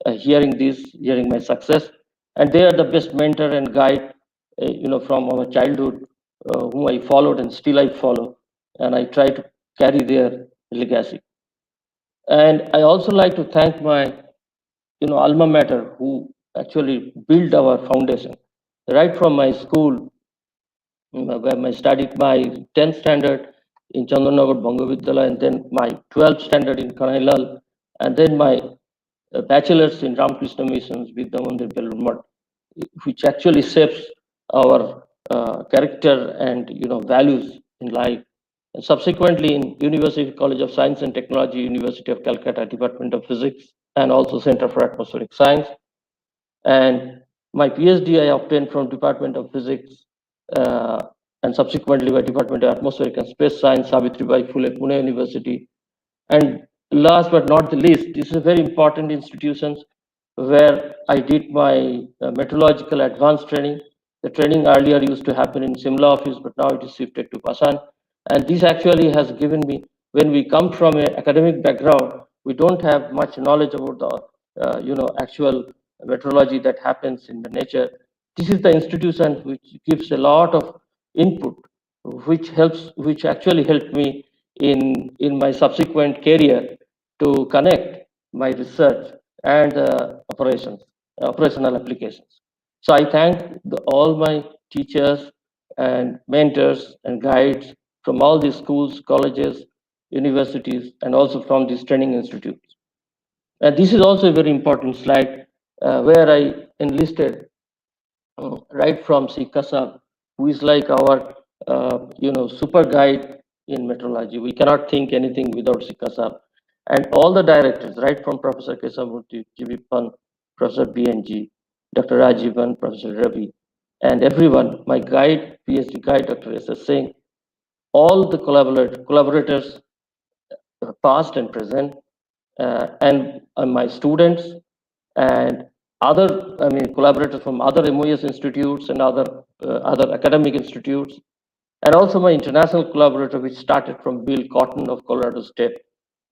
hearing this, hearing my success, and they are the best mentor and guide, from our childhood, whom I followed and still I follow, and I try to carry their legacy. And I also like to thank my, alma mater, who actually built our foundation. Right from my school, where I studied my 10th standard in Chandanagar Bhangavidyalaya, and then my 12th standard in Kanailal, and then my bachelor's in Ramakrishna Missions with Damandir Belur, which actually shapes our character and values in life. And subsequently, in University College of Science and Technology, University of Calcutta, Department of Physics, and also Center for Atmospheric Science. And my PhD I obtained from Department of Physics, and subsequently by Department of Atmospheric and Space Science, Savitribai Phule, Pune University. And last but not the least, this is a very important institution where I did my meteorological advanced training. The training earlier used to happen in Simla office, but now it is shifted to Pasan. And this actually has given me, when we come from an academic background, we don't have much knowledge about the, actual meteorology that happens in the nature. This is the institution which gives a lot of input, which actually helped me in my subsequent career to connect my research and operational applications. So I thank all my teachers and mentors and guides from all these schools, colleges, universities, and also from these training institutes. And this is also a very important slide where I enlisted right from Sikasa, who is like our super guide in meteorology. We cannot think anything without Sikasa. And all the directors, right from Professor Kesamurthy, GB Pan, Professor BNG, Dr. Rajivan, Professor Ravi, and everyone, my guide, PhD guide, Dr. S.S. Singh, all the collaborators, past and present, and my students and other, collaborators from other MOS institutes and other academic institutes, and also my international collaborator, which started from Bill Cotton of Colorado State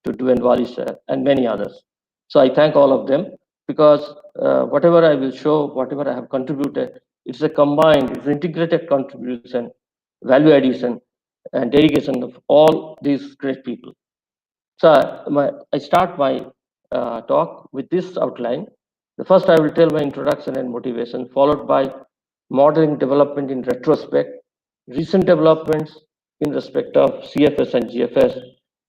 to Dwayne Walliser and many others. So I thank all of them, because whatever I will show, whatever I have contributed, it's a combined, it's integrated contribution, value addition, and dedication of all these great people. So I start my talk with this outline. The first, I will tell my introduction and motivation, followed by modeling development in retrospect, recent developments in respect of CFS and GFS,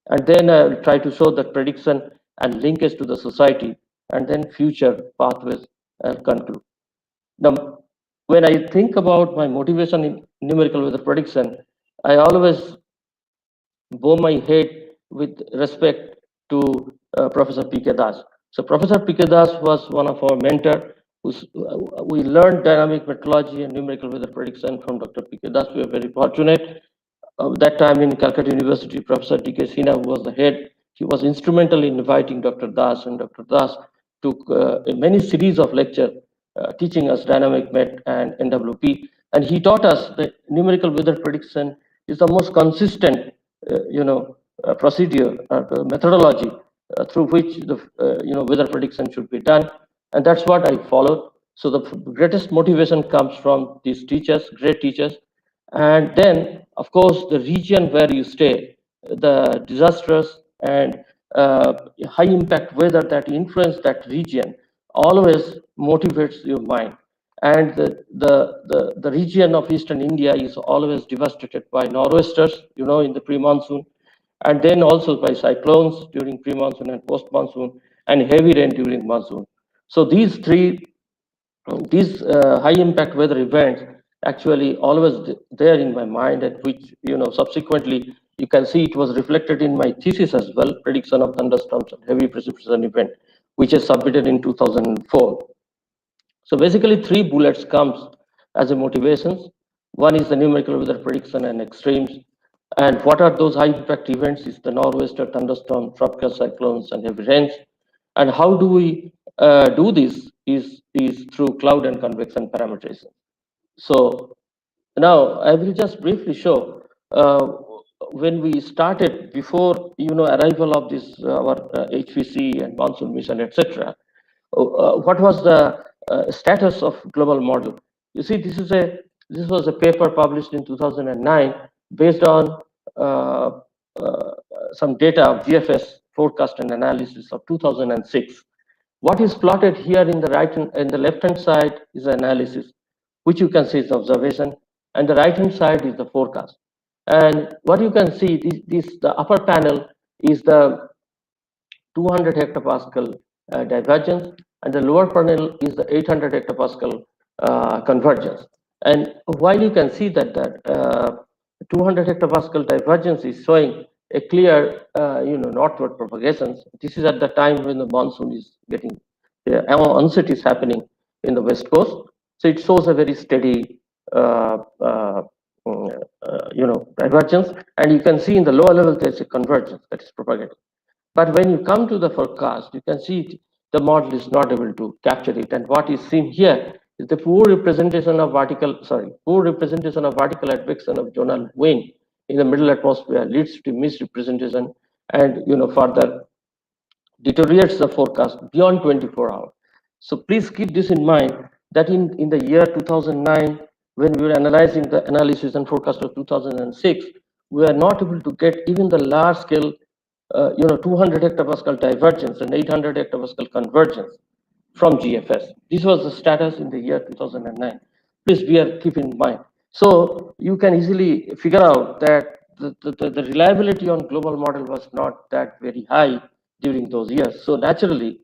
and then I will try to show the prediction and linkage to the society, and then future pathways and conclude. Now, when I think about my motivation in numerical weather prediction, I always bow my head with respect to Professor P.K. Das. So Professor P.K. Das was one of our mentor. We learned dynamic methodology and numerical weather prediction from Dr. P.K. Das. We are very fortunate. That time in Calcutta University, Professor D.K. Sinha, who was the head, he was instrumental in inviting Dr. Das, and Dr. Das took many series of lecture teaching us dynamic met and NWP. And he taught us that numerical weather prediction is the most consistent procedure, methodology through which the weather prediction should be done, and that's what I followed. So the greatest motivation comes from these teachers, great teachers, and then of course the region where you stay, the disastrous and high impact weather that influence that region always motivates your mind. And the region of eastern India is always devastated by nor'westers, in the pre-monsoon, and then also by cyclones during pre-monsoon and post-monsoon, and heavy rain during monsoon. So these high impact weather events actually always there in my mind, and which subsequently you can see it was reflected in my thesis as well, prediction of thunderstorms and heavy precipitation event, which is submitted in 2004. So basically, three bullets comes as a motivations. One is the numerical weather prediction and extremes. And what are those high impact events? Is the nor'wester, thunderstorm, tropical cyclones, and heavy rains. And how do we do this? Is through cloud and convection parameterization. So now I will just briefly show when we started before arrival of this our HVC and monsoon mission, etc. What was the status of global model? You see, this was a paper published in 2009 based on uh, uh, some data of GFS forecast and analysis of 2006. What is plotted here in the right and the left hand side is analysis, which you can see is observation, and the right hand side is the forecast. And what you can see, the upper panel is the 200 hectopascal divergence, and the lower panel is the 800 hectopascal convergence. And while you can see that 200 hectopascal divergence is showing a clear, northward propagations. This is at the time when the monsoon is getting, the onset is happening in the west coast. So it shows a very steady, divergence. And you can see in the lower level there's a convergence that is propagating. But when you come to the forecast, you can see the model is not able to capture it. And what is seen here is the poor representation of vertical advection of zonal wind in the middle atmosphere leads to misrepresentation and further deteriorates the forecast beyond 24 hours. So please keep this in mind that in the year 2009, when we were analyzing the analysis and forecast of 2006, we are not able to get even the large scale 200 hectopascal divergence and 800 hectopascal convergence from GFS. This was the status in the year 2009. Please keep in mind. So you can easily figure out that the reliability on global model was not that very high during those years. So naturally,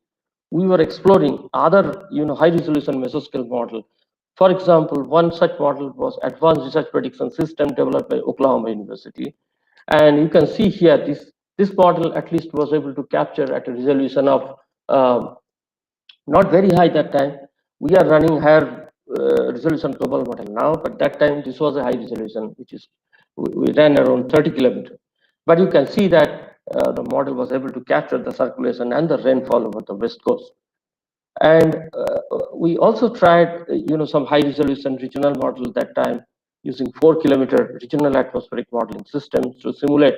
we were exploring other high resolution mesoscale model. For example, one such model was Advanced Research Prediction System developed by Oklahoma University. And you can see here, this model at least was able to capture at a resolution of not very high that time. We are running higher resolution global model now, but that time this was a high resolution, which is we ran around 30 kilometers. But you can see that the model was able to capture the circulation and the rainfall over the west coast. And we also tried, some high resolution regional model that time using 4-kilometer regional atmospheric modeling systems to simulate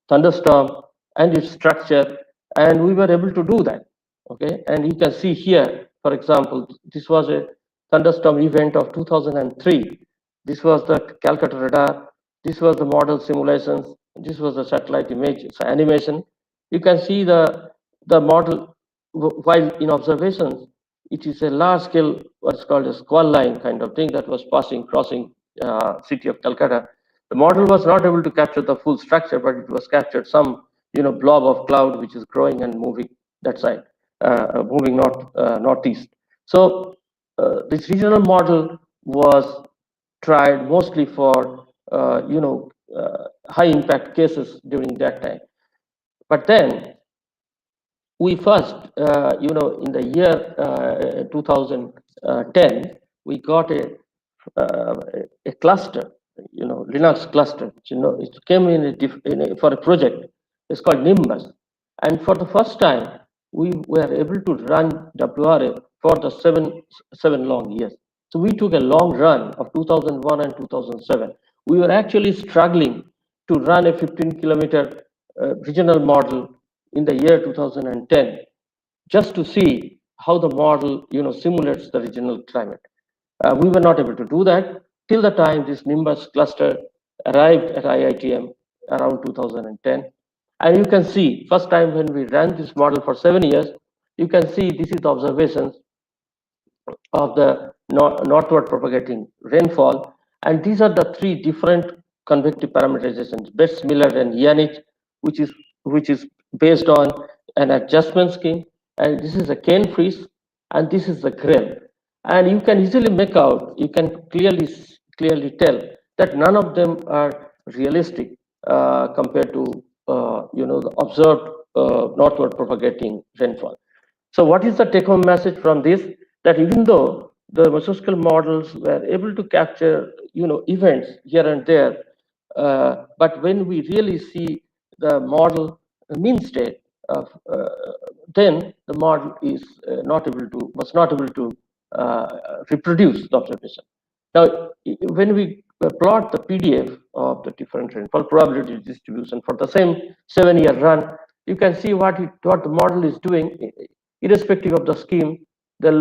thunderstorm and its structure. And we were able to do that. Okay. And you can see here, for example, this was a thunderstorm event of 2003. This was the Calcutta radar. This was the model simulations. This was the satellite image animation. You can see the model while in observations, it is a large scale, what's called a squall line kind of thing that was crossing city of Calcutta. The model was not able to capture the full structure, but it was captured some, blob of cloud which is growing and moving that side, moving northeast. So this regional model was tried mostly for, high impact cases during that time. But then we first, in the year 2010, we got a cluster, Linux cluster. It came for a project. It's called Nimbus, and for the first time, we were able to run WRA for the seven long years. So we took a long run of 2001 and 2007. We were actually struggling to run a 15-kilometer regional model in the year 2010, just to see how the model, simulates the regional climate. We were not able to do that till the time this Nimbus cluster arrived at IITM around 2010. And you can see, first time when we ran this model for 7 years, you can see this is the observations of the northward propagating rainfall. And these are the three different convective parameterizations, Betz, Miller, and Yanich, which is based on an adjustment scheme. And this is a Kane freeze, and this is the Grell. And you can easily make out, you can clearly tell that none of them are realistic compared to the observed northward propagating rainfall. So what is the take-home message from this? That even though the mesoscale models were able to capture events here and there, but when we really see the model mean state, then the model is was not able to reproduce the observation. Now, when we plot the PDF of the different rainfall probability distribution for the same 7-year run, you can see what the model is doing, irrespective of the scheme. The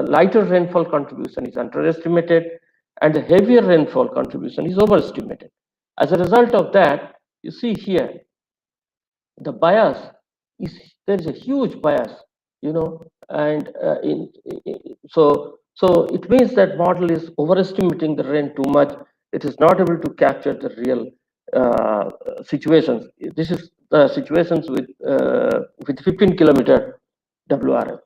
lighter rainfall contribution is underestimated, and the heavier rainfall contribution is overestimated. As a result of that, you see here, the bias there is a huge bias, and so it means that model is overestimating the rain too much. It is not able to capture the real situations. This is the situations with 15-kilometer WRF.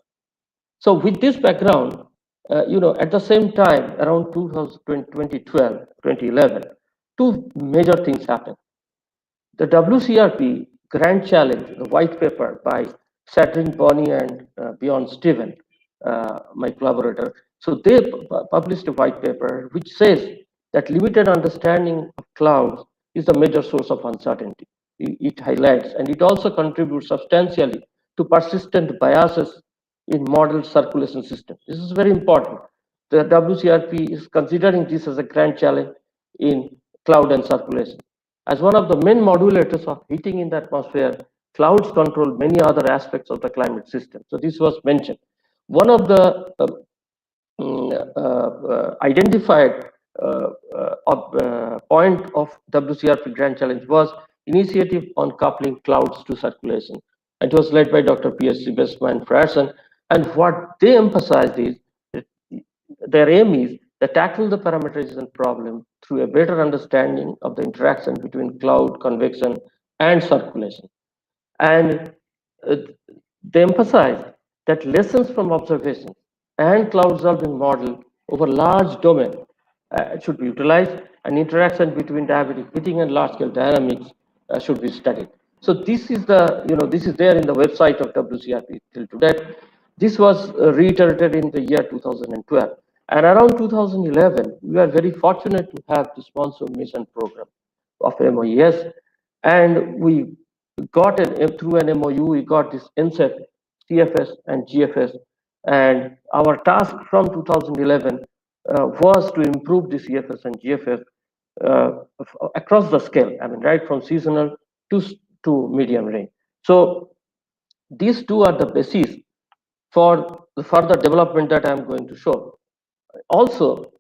So with this background, at the same time, around 2012, 2011, two major things happened. The WCRP Grand Challenge, the white paper by Sadrin Bonnie and Bjorn Steven, my collaborator. So they published a white paper which says that limited understanding of clouds is the major source of uncertainty. It highlights, and it also contributes substantially to persistent biases in model circulation system. This is very important. The WCRP is considering this as a grand challenge in cloud and circulation. As one of the main modulators of heating in the atmosphere, clouds control many other aspects of the climate system. So this was mentioned. One of the identified point of WCRP Grand Challenge was initiative on coupling clouds to circulation. It was led by Dr. P.S.C. Besma and Frierson. And what they emphasized is that their aim is to tackle the parameterization problem through a better understanding of the interaction between cloud, convection, and circulation. And they emphasized that lessons from observations and cloud solving model over large domain should be utilized, and interaction between diabatic heating and large scale dynamics should be studied. So this is this is there in the website of WCRP till today. This was reiterated in the year 2012. And around 2011, we are very fortunate to have this monsoon mission program of MOES, and we got through an MOU, we got this NCEP, CFS, and GFS. And our task from 2011 was to improve the CFS and GFS across the scale. I mean, right from seasonal to medium range. So these two are the basis for the further development that I'm going to show. Also,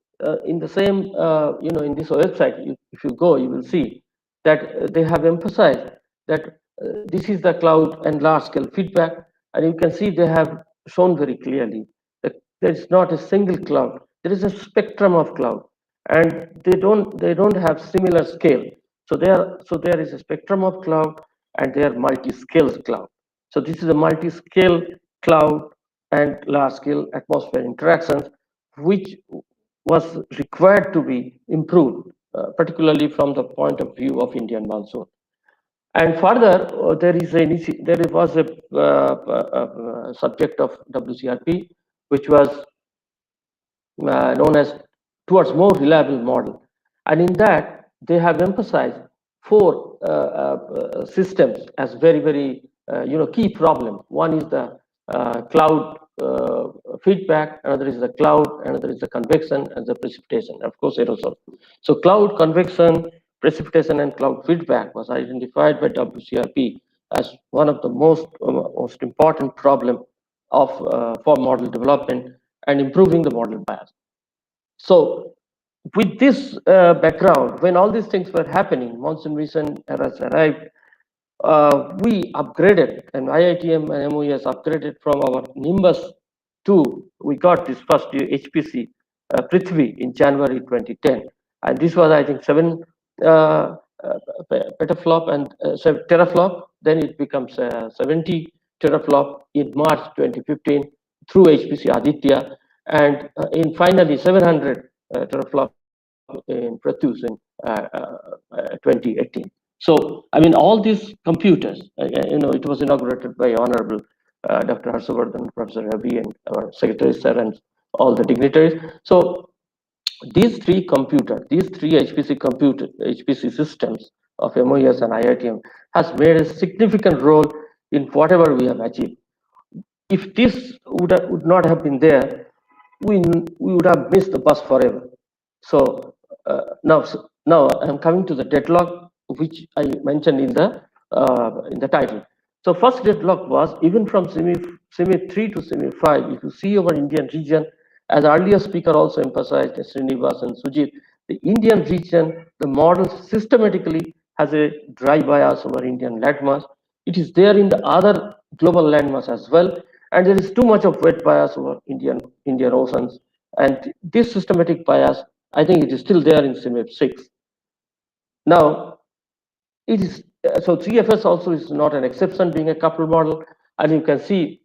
in the same, in this website, if you go, you will see that they have emphasized that this is the cloud and large scale feedback. And you can see they have shown very clearly that there is not a single cloud. There is a spectrum of cloud, and they don't have similar scale. So there is a spectrum of cloud, and they are multi-scale cloud. So this is a multi-scale cloud and large-scale atmosphere interactions, which was required to be improved, particularly from the point of view of Indian monsoon. And further, there was a subject of WCRP, which was known as towards more reliable model. And in that, they have emphasized four systems as very, very key problems. One is the cloud feedback, another is the cloud, another is the convection, and the precipitation, of course, aerosol. So cloud, convection, precipitation, and cloud feedback was identified by WCRP as one of the most important problem of for model development and improving the model bias. So with this background, when all these things were happening, monsoon mission has arrived, we upgraded, and IITM and MOES upgraded from our Nimbus to, we got this first HPC Prithvi in January 2010. And this was, I think, 7 petaflop and teraflop. Then it becomes 70 teraflop in March 2015 through HPC Aditya, and in finally 700 teraflop in Pratyus in 2018. So, I mean, all these computers, it was inaugurated by Honorable Dr. Harshavardhan, Professor Ravi, and our Secretary Sir, and all the dignitaries. So, these three HPC systems of MOES and IITM has made a significant role in whatever we have achieved. If this would not have been there, we would have missed the bus forever. So now I'm coming to the deadlock, which I mentioned in the title. So first deadlock was even from CIMI 3 to CIMI 5. If you see our Indian region, as earlier speaker also emphasized, Srinivas and Sujit, the Indian region, the model systematically has a dry bias over Indian landmass. It is there in the other global landmass as well, and there is too much of wet bias over Indian oceans. And this systematic bias, I think it is still there in CIMIP 6. Now, it is so CFS also is not an exception, being a coupled model, and you can see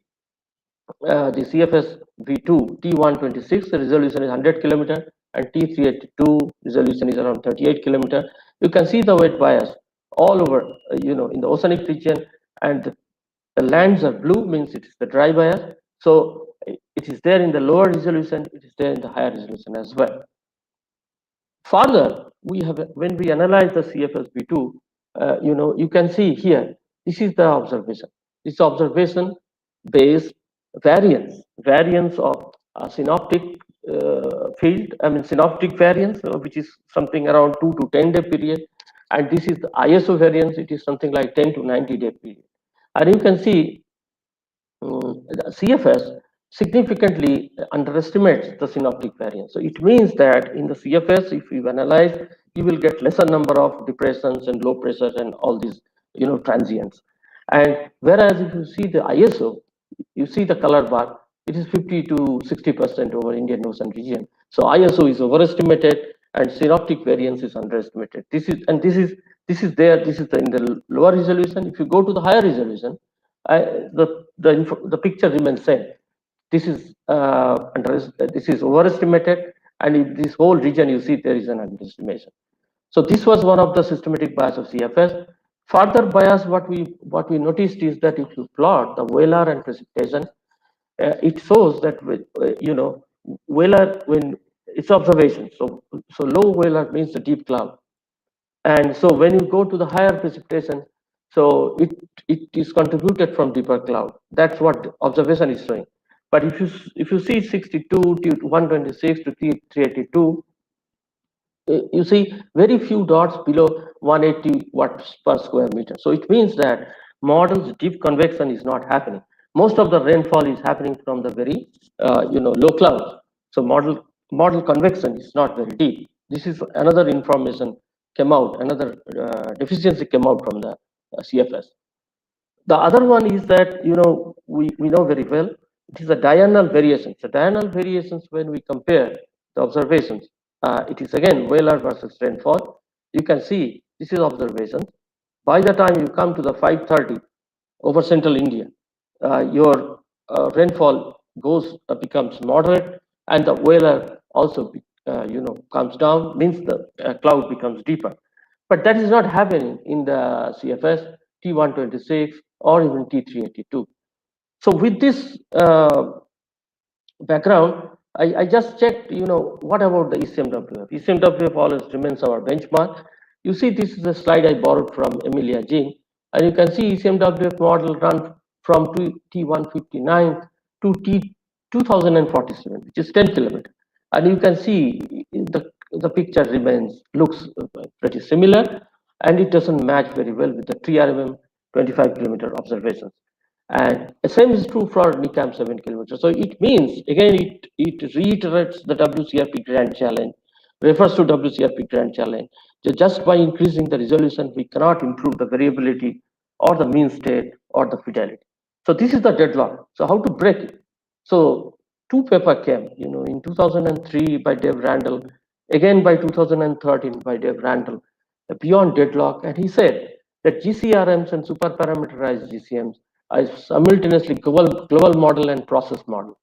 the CFS V2 T126, the resolution is 100 kilometer, and T382 resolution is around 38 kilometer. You can see the wet bias all over, in the oceanic region, and the lands are blue, means it is the dry bias. So it is there in the lower resolution, it is there in the higher resolution as well. Further, when we analyze the CFS V2, you can see here, this is the observation. This observation based variance of synoptic field, synoptic variance, which is something around 2 to 10 day period. And this is the ISO variance, it is something like 10 to 90 day period. And you can see the CFS significantly underestimates the synoptic variance. So it means that in the CFS, if you analyze, you will get lesser number of depressions and low pressures and all these, transients. And whereas if you see the ISO, you see the color bar, it is 50 to 60% over Indian Ocean region. So ISO is overestimated and synoptic variance is underestimated. This is in the lower resolution. If you go to the higher resolution, the picture remains same. This is overestimated, and in this whole region you see there is an underestimation. So this was one of the systematic bias of CFS. Further bias, what we noticed is that if you plot the VLR and precipitation, it shows that velar, when it's observation. So low velar means the deep cloud. And so when you go to the higher precipitation, so it is contributed from deeper cloud. That's what observation is showing. But if you see 62 to 126 to 382, you see very few dots below 180 watts per square meter. So it means that model's deep convection is not happening. Most of the rainfall is happening from the very low clouds. So model convection is not very deep. This is another information came out, another deficiency came out from the CFS. The other one is that we know very well it is a diurnal variation. So diurnal variations, when we compare the observations, it is again velar versus rainfall. You can see this is observation. By the time you come to the 530 over central India, your rainfall becomes moderate, and the velar also comes down. Means the cloud becomes deeper. But that is not happening in the CFS T126 or even T382. So with this background, I just checked, what about the ECMWF? ECMWF always remains our benchmark. You see, this is a slide I borrowed from Emilia Jing, and you can see ECMWF model run from T159 to T2047, which is 10 kilometers. And you can see the picture looks pretty similar, and it doesn't match very well with the TRMM 25 kilometer observations. And the same is true for NICAM 7 kilometers. So it means, again, it reiterates the WCRP Grand Challenge, refers to WCRP Grand Challenge. So just by increasing the resolution, we cannot improve the variability or the mean state or the fidelity. So this is the deadlock. So how to break it? So two paper came, in 2003 by Dave Randall, again by 2013 by Dave Randall, beyond deadlock. And he said that GCRMs and superparameterized GCMs are simultaneously global model and process model.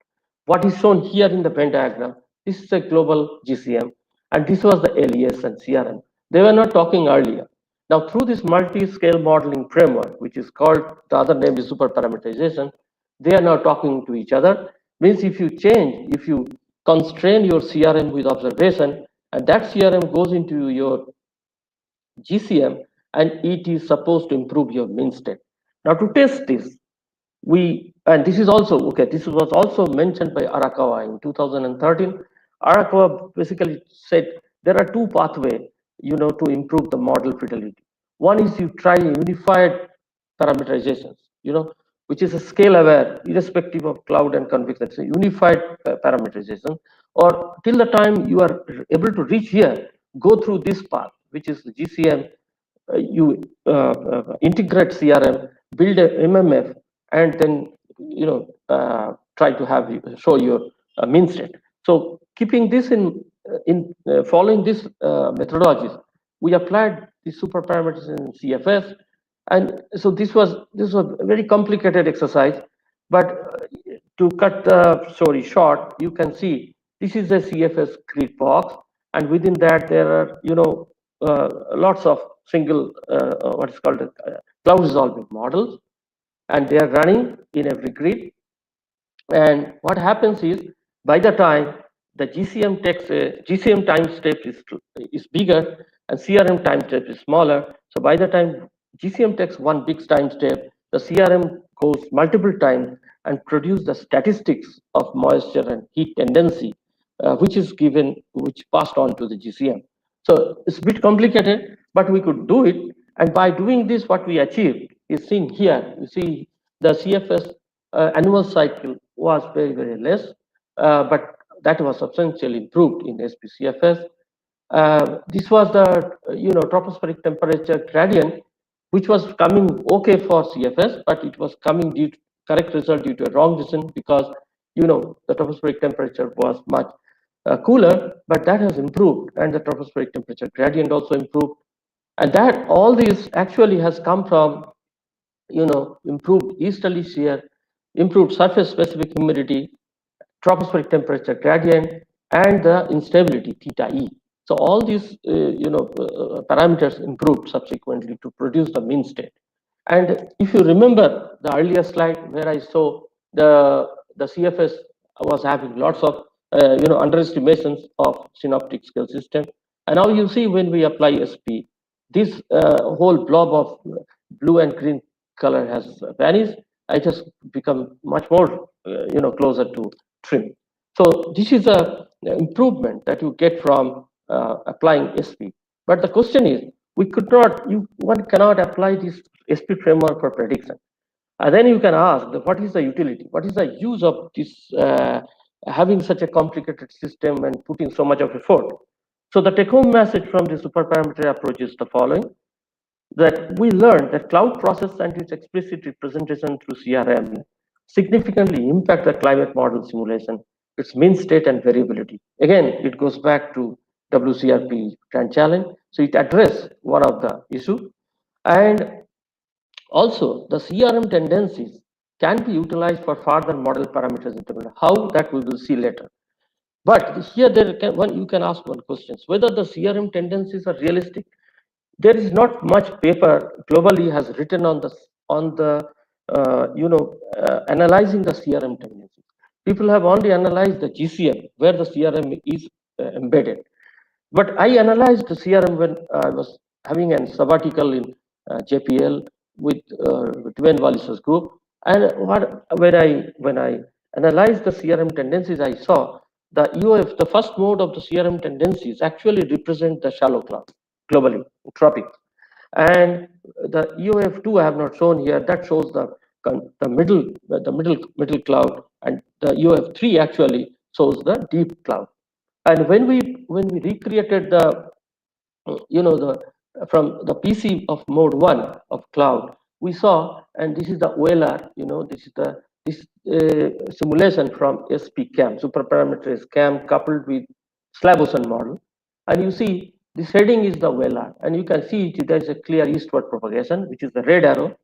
What is shown here in the Venn diagram, this is a global GCM, and this was the LES and CRM. They were not talking earlier. Now, through this multi-scale modeling framework, which is called, the other name is superparameterization, they are now talking to each other. Means if you constrain your CRM with observation, and that CRM goes into your GCM, and it is supposed to improve your mean state. Now, to test this, and this is also, okay, this was also mentioned by Arakawa in 2013. Arakawa basically said there are two pathways, to improve the model fidelity. One is you try unified parameterizations, which is a scale aware, irrespective of cloud and convection. It's a unified parameterization. Or till the time you are able to reach here, go through this path, which is the GCM. You integrate CRM, build a MMF, and then try to show your mean state. So keeping this in following this methodologies, we applied the super parameters in CFS, and so this was a very complicated exercise. But to cut the story short, you can see this is a CFS grid box, and within that there are lots of single what is called cloud resolving models, and they are running in every grid. And what happens is, by the time the GCM time step is bigger and CRM time step is smaller. So by the time GCM takes one big time step, the CRM goes multiple times and produce the statistics of moisture and heat tendency, which passed on to the GCM. So it's a bit complicated, but we could do it. And by doing this, what we achieved is seen here. You see the CFS annual cycle was very, very less, but that was substantially improved in SPCFS. This was the tropospheric temperature gradient, which was coming okay for CFS, but it was coming correct result due to a wrong decision, because the tropospheric temperature was much cooler, but that has improved, and the tropospheric temperature gradient also improved, and that all this actually has come from improved easterly shear, improved surface specific humidity, tropospheric temperature gradient, and the instability theta e. So all these parameters improved subsequently to produce the mean state. And if you remember the earlier slide where I saw the CFS was having lots of underestimations of synoptic scale system. And now you see when we apply SP, this whole blob of blue and green color has vanished. It has become much more, closer to trim. So this is a improvement that you get from applying SP. But the question is, one cannot apply this SP framework for prediction. And then you can ask, what is the utility? What is the use of this having such a complicated system and putting so much of effort? So the take-home message from the superparameter approach is the following: that we learned that cloud process and its explicit representation through CRM significantly impact the climate model simulation, its mean state and variability. Again, it goes back to WCRP grand challenge. So it addressed one of the issue. And also, the CRM tendencies can be utilized for further model parameters determination. How, that we will see later. But here you can ask one question: whether the CRM tendencies are realistic. There is not much paper globally has written on analyzing the CRM tendencies. People have only analyzed the GCM, where the CRM is embedded. But I analyzed the CRM when I was having a sabbatical in JPL with Dwayne Wallace's group. And when I analyzed the CRM tendencies, I saw the UF, the first mode of the CRM tendencies, actually represent the shallow cloud globally, tropics. And the UF2 I have not shown here. That shows the middle cloud, and the UF3 actually shows the deep cloud. And when we recreated the from the PC of mode 1 of cloud, we saw, and this is the OLR, this is this simulation from SPCAM, superparameter SCAM, coupled with slab ocean model. And you see this heading is the OLR, and you can see there is a clear eastward propagation, which is the red arrow,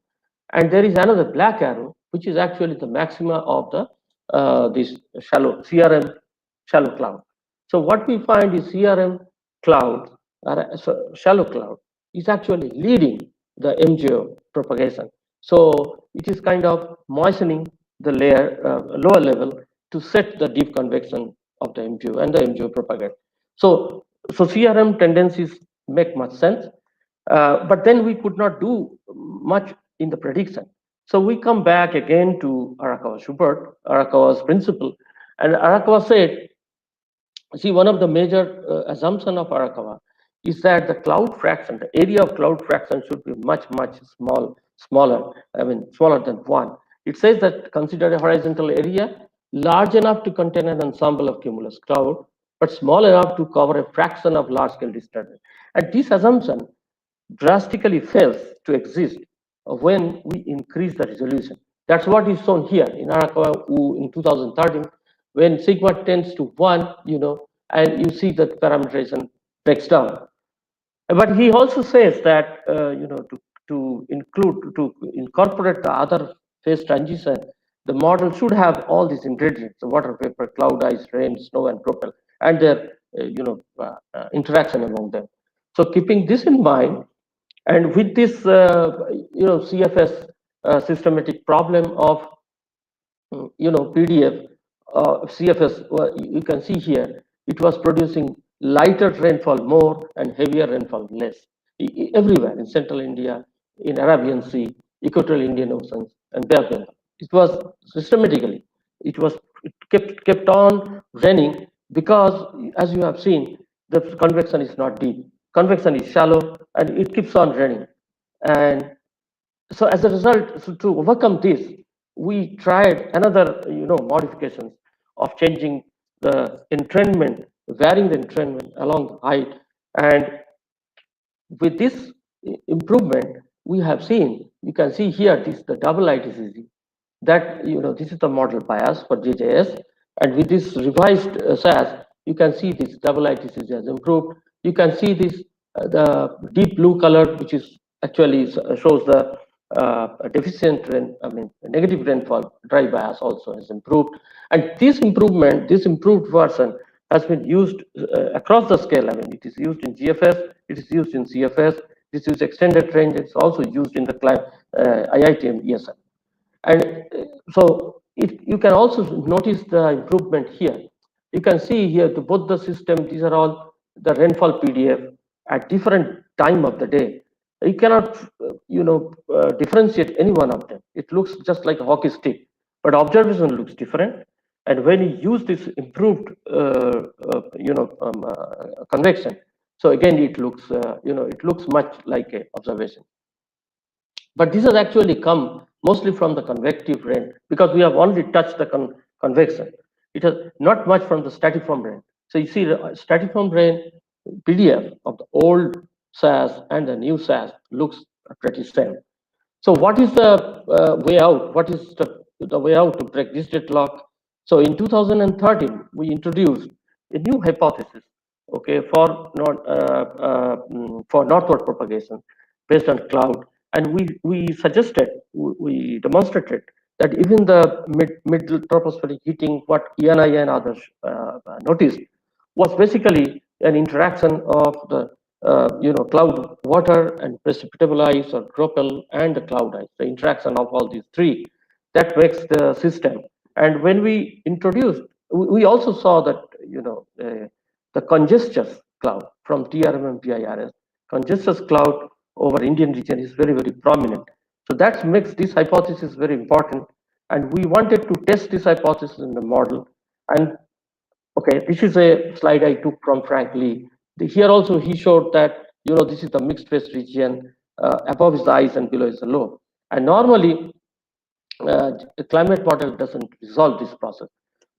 and there is another black arrow, which is actually the maxima of the this shallow CRM shallow cloud. So what we find is CRM cloud, shallow cloud, is actually leading the MJO propagation. So it is kind of moistening the layer, lower level, to set the deep convection of the MJO, and the MJO propagate. So CRM tendencies make much sense, but then we could not do much in the prediction. So we come back again to Arakawa-Schubert, Arakawa's principle, and Arakawa said, see, one of the major assumption of Arakawa is that the cloud fraction, the area of cloud fraction, should be much smaller. I mean, smaller than 1. It says that consider a horizontal area large enough to contain an ensemble of cumulus cloud, but small enough to cover a fraction of large-scale disturbance. And this assumption drastically fails to exist when we increase the resolution. That's what is shown here in Arakawa in 2013, when sigma tends to 1, and you see that parameterization breaks down. But he also says that to incorporate the other phase transition, the model should have all these ingredients: the water vapor, cloud, ice, rain, snow, and propel, and their interaction among them. So keeping this in mind, and with this CFS systematic problem of PDF CFS, you can see here it was producing lighter rainfall more and heavier rainfall less everywhere in Central India, in Arabian Sea, Equatorial Indian Oceans, and Bay of Bengal. It was systematically, it kept on raining, because as you have seen, the convection is not deep, convection is shallow, and it keeps on raining. And so as a result, so to overcome this, we tried another modifications of changing the entrainment, varying the entrainment along the height. And with this improvement, we have seen, you can see here, this the double ITCC, that this is the model bias for JJS, and with this revised SAS, you can see this double ITCC has improved. You can see this the deep blue color, which is actually shows the deficient negative rainfall, dry bias also has improved. And this improvement, this improved version, has been used across the scale. I mean, it is used in GFS, it is used in CFS, this is extended range, it's also used in the IITM ESM. And so you can also notice the improvement here. You can see here to both the system, these are all the rainfall PDF at different time of the day. You cannot, differentiate any one of them. It looks just like a hockey stick, but observation looks different. And when you use this improved, convection, so again it looks, it looks much like a observation. But this has actually come mostly from the convective rain because we have only touched the convection. It has not much from the statiform rain. So you see the statiform rain PDF of the old SAS and the new SAS looks pretty same. So what is the way out? What is the way out to break this deadlock? So in 2013, we introduced a new hypothesis, okay, for northward propagation based on cloud, and we suggested, we demonstrated that even the mid tropospheric heating, what ENI and others noticed, was basically an interaction of the cloud water and precipitable ice or dropel and the cloud ice, the interaction of all these three, that makes the system. And when we introduced, we also saw that, the congestus cloud from TRMM PIRS, congestus cloud over Indian region is very, very prominent. So that makes this hypothesis very important. And we wanted to test this hypothesis in the model. And okay, this is a slide I took from Frank Lee. Here also he showed that, this is the mixed phase region, above is the ice and below is the low. And normally, the climate model doesn't resolve this process.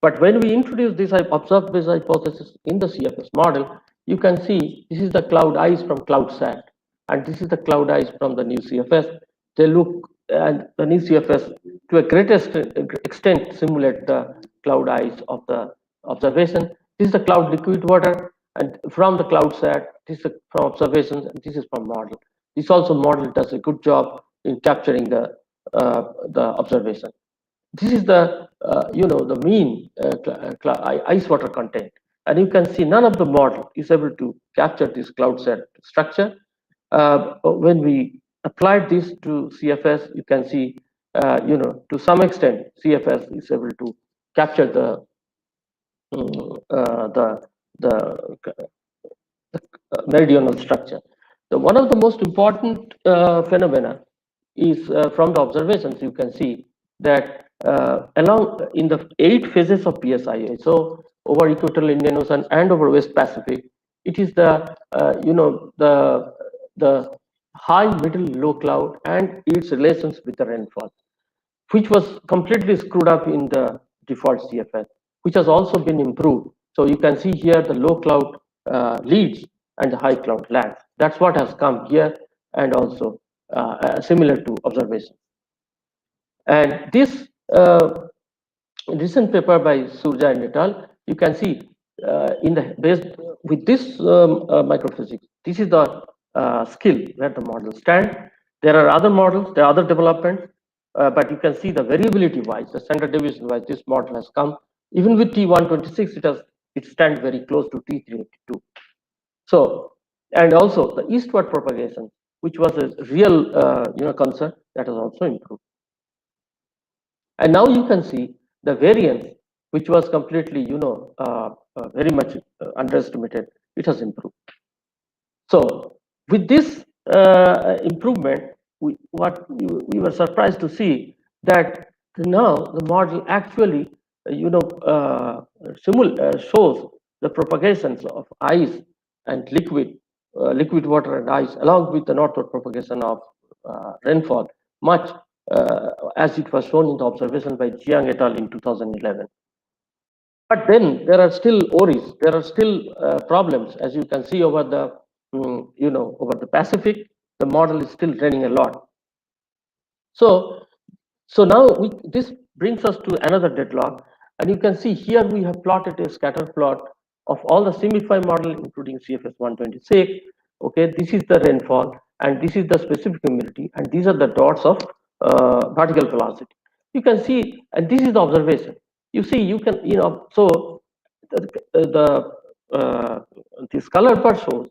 But when we introduce this observed base hypothesis in the CFS model, you can see this is the cloud ice from cloud sat, and this is the cloud ice from the new CFS. They look, and the new CFS to a greatest extent simulate the cloud ice of the observation. This is the cloud liquid water, and from the cloud sat, this is from observations, and this is from model. This also model does a good job in capturing the observation. This is the the mean ice water content, and you can see none of the model is able to capture this cloud set structure. When we applied this to CFS, you can see to some extent CFS is able to capture the meridional structure. So one of the most important phenomena is from the observations. You can see that along in the 8 phases of PSIA, so over equatorial Indian Ocean and over West Pacific, it is the the high, middle, low cloud and its relations with the rainfall, which was completely screwed up in the default CFS, which has also been improved. So you can see here the low cloud leads and the high cloud lags. That's what has come here, and also similar to observation. And this recent paper by Surja and et al., you can see in the based with this microphysics, this is the skill where the models stand. There are other models, there are other developments, but you can see the variability wise, the standard deviation wise, this model has come. Even with T126, it stands very close to T382. So, and also the eastward propagation, which was a real concern, that has also improved. And now you can see the variance, which was completely very much underestimated, it has improved. So with this improvement, we were surprised to see that now the model actually shows the propagations of ice and liquid water and ice along with the northward propagation of rainfall much as it was shown in the observation by Jiang et al. In 2011. But then there are still worries, there are still problems. As you can see over the over the Pacific, the model is still raining a lot. So now this brings us to another deadlock, and you can see here we have plotted a scatter plot of all the simplified model, including CFS 126. Okay, this is the rainfall, and this is the specific humidity, and these are the dots of vertical velocity. You can see, and this is the observation. You see, you can so this color bar shows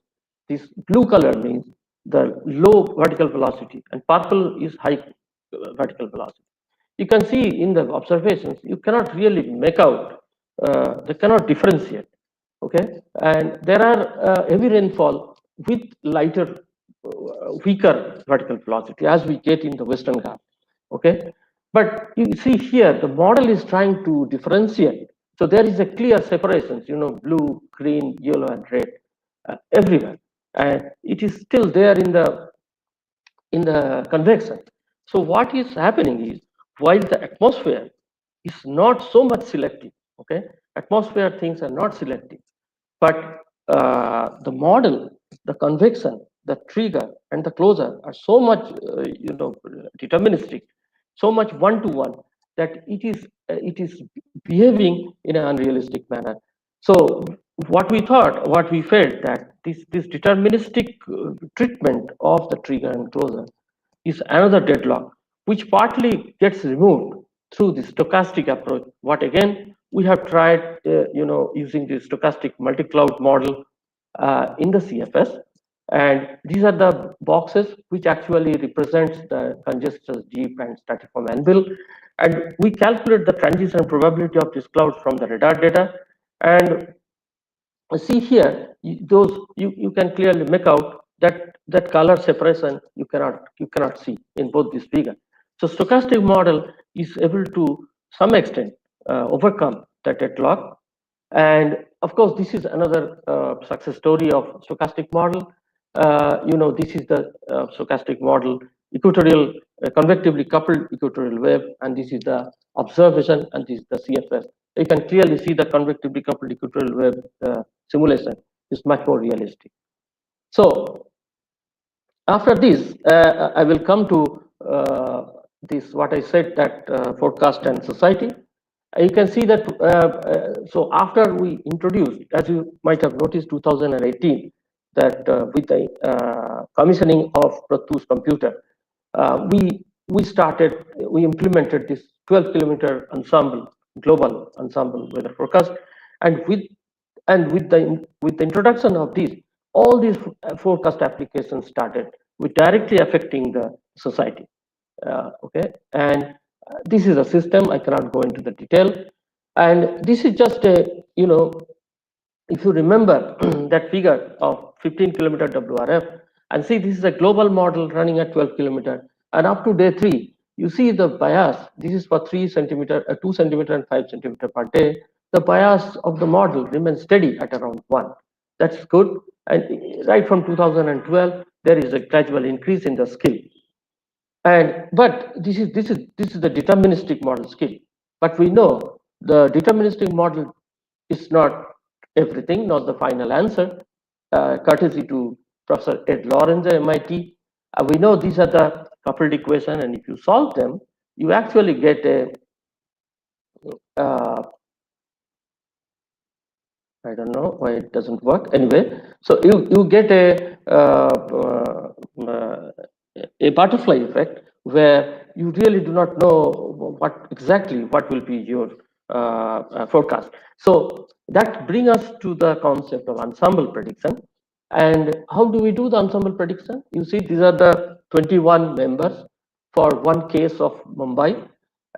this blue color means the low vertical velocity, and purple is high vertical velocity. You can see in the observations, you cannot really make out they cannot differentiate. Okay, and there are heavy rainfall with lighter, weaker vertical velocity as we get in the Western Ghats. Okay, but you see here the model is trying to differentiate. So there is a clear separation, blue, green, yellow, and red everywhere, and it is still there in the convection. So what is happening is, while the atmosphere is not so much selective, okay, atmosphere things are not selective, but the model, the convection, the trigger, and the closure are so much, deterministic, so much one-to-one, that it is behaving in an unrealistic manner. So what we felt that this deterministic treatment of the trigger and closure is another deadlock, which partly gets removed through the stochastic approach. What again we have tried, using the stochastic multi-cloud model in the CFS, and these are the boxes which actually represents the congested jeep and stratiform anvil, and we calculate the transition probability of this cloud from the radar data, and see here you can clearly make out that color separation you cannot see in both these figures. So stochastic model is able to some extent overcome that deadlock, and of course this is another success story of stochastic model. This is the stochastic model equatorial, convectively coupled equatorial wave, and this is the observation, and this is the CFS. You can clearly see the convectively coupled equatorial wave simulation is much more realistic. So after this, I will come to this what I said, that forecast and society. You can see that. So after we introduced, as you might have noticed, 2018, that with the commissioning of Pratyush computer, we implemented this 12-kilometer ensemble, global ensemble weather forecast, and with the introduction of this, all these forecast applications started with directly affecting the society. Okay, and this is a system. I cannot go into the detail, and this is just a, if you remember that figure of 15-kilometer WRF, and see this is a global model running at 12-kilometer, and up to day 3, you see the bias. This is for 3 centimeter, 2 centimeter, and 5 centimeter per day. The bias of the model remains steady at around 1. That's good. And right from 2012, there is a gradual increase in the skill. But this is the deterministic model skill. But we know the deterministic model is not everything, not the final answer. Courtesy to Professor Ed Lawrence at MIT, we know these are the coupled equation, and if you solve them, you actually get a I don't know why it doesn't work. Anyway, so you get a butterfly effect, where you really do not know what will be your forecast. So that brings us to the concept of ensemble prediction. And how do we do the ensemble prediction? You see, these are the 21 members for one case of Mumbai,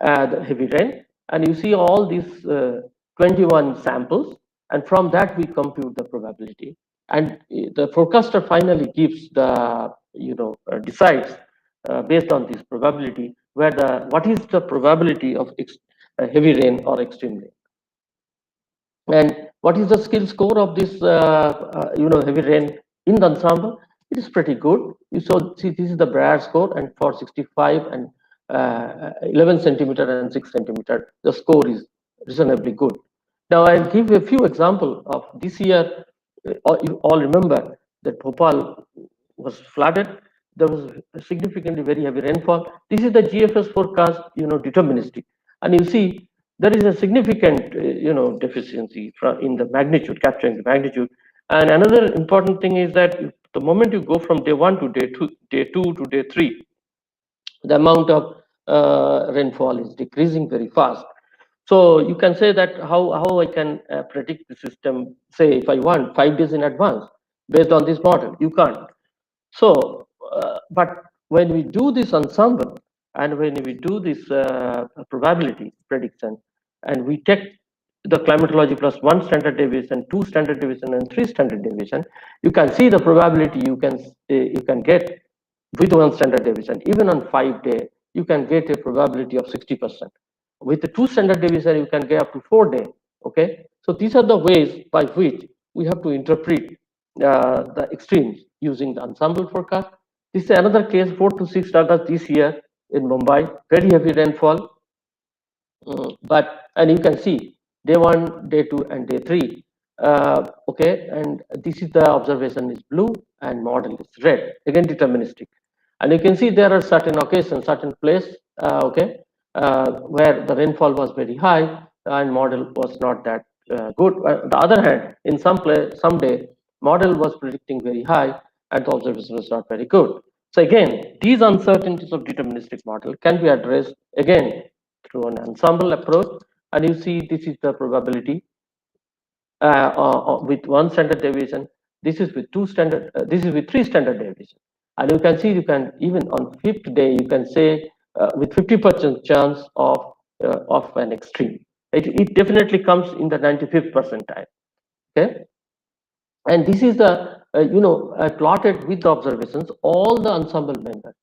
the heavy rain, and you see all these 21 samples, and from that we compute the probability, and the forecaster finally gives the decides based on this probability what is the probability of heavy rain or extreme rain, and what is the skill score of this heavy rain in the ensemble. It is pretty good. You see this is the Brier score, and for 65 and 11 centimeter and 6 centimeter, the score is reasonably good. Now I'll give a few examples of this year. You all remember that Bhopal was flooded. There was significantly very heavy rainfall. This is the GFS forecast, deterministic, and you see there is a significant, deficiency in the magnitude, capturing the magnitude. And another important thing is that the moment you go from day 1 to day 2 to day 3, the amount of rainfall is decreasing very fast. So you can say that how I can predict the system, say if I want 5 days in advance based on this model. You can't. So, but when we do this ensemble, and when we do this probability prediction, and we take the climatology plus 1 standard deviation, 2 standard deviation, and 3 standard deviation, you can see the probability you can get with 1 standard deviation. Even on 5-day, you can get a probability of 60%. With the 2 standard deviation, you can get up to 4-day. Okay, so these are the ways by which we have to interpret the extremes using the ensemble forecast. This is another case, 4 to 6 August this year in Mumbai, very heavy rainfall. And you can see day 1, day 2, and day 3. Okay, and this is the observation is blue and model is red, again deterministic. And you can see there are certain occasions, certain place, where the rainfall was very high and model was not that good. On the other hand, in some place, someday, model was predicting very high and the observation was not very good. So again, these uncertainties of deterministic model can be addressed again through an ensemble approach. And you see this is the probability with 1 standard deviation. This is with 2 standard, this is with 3 standard deviation. And you can see, you can even on 5th day, you can say with 50% chance of an extreme. It definitely comes in the 95th percentile. Okay, and this is the plotted with the observations all the ensemble members.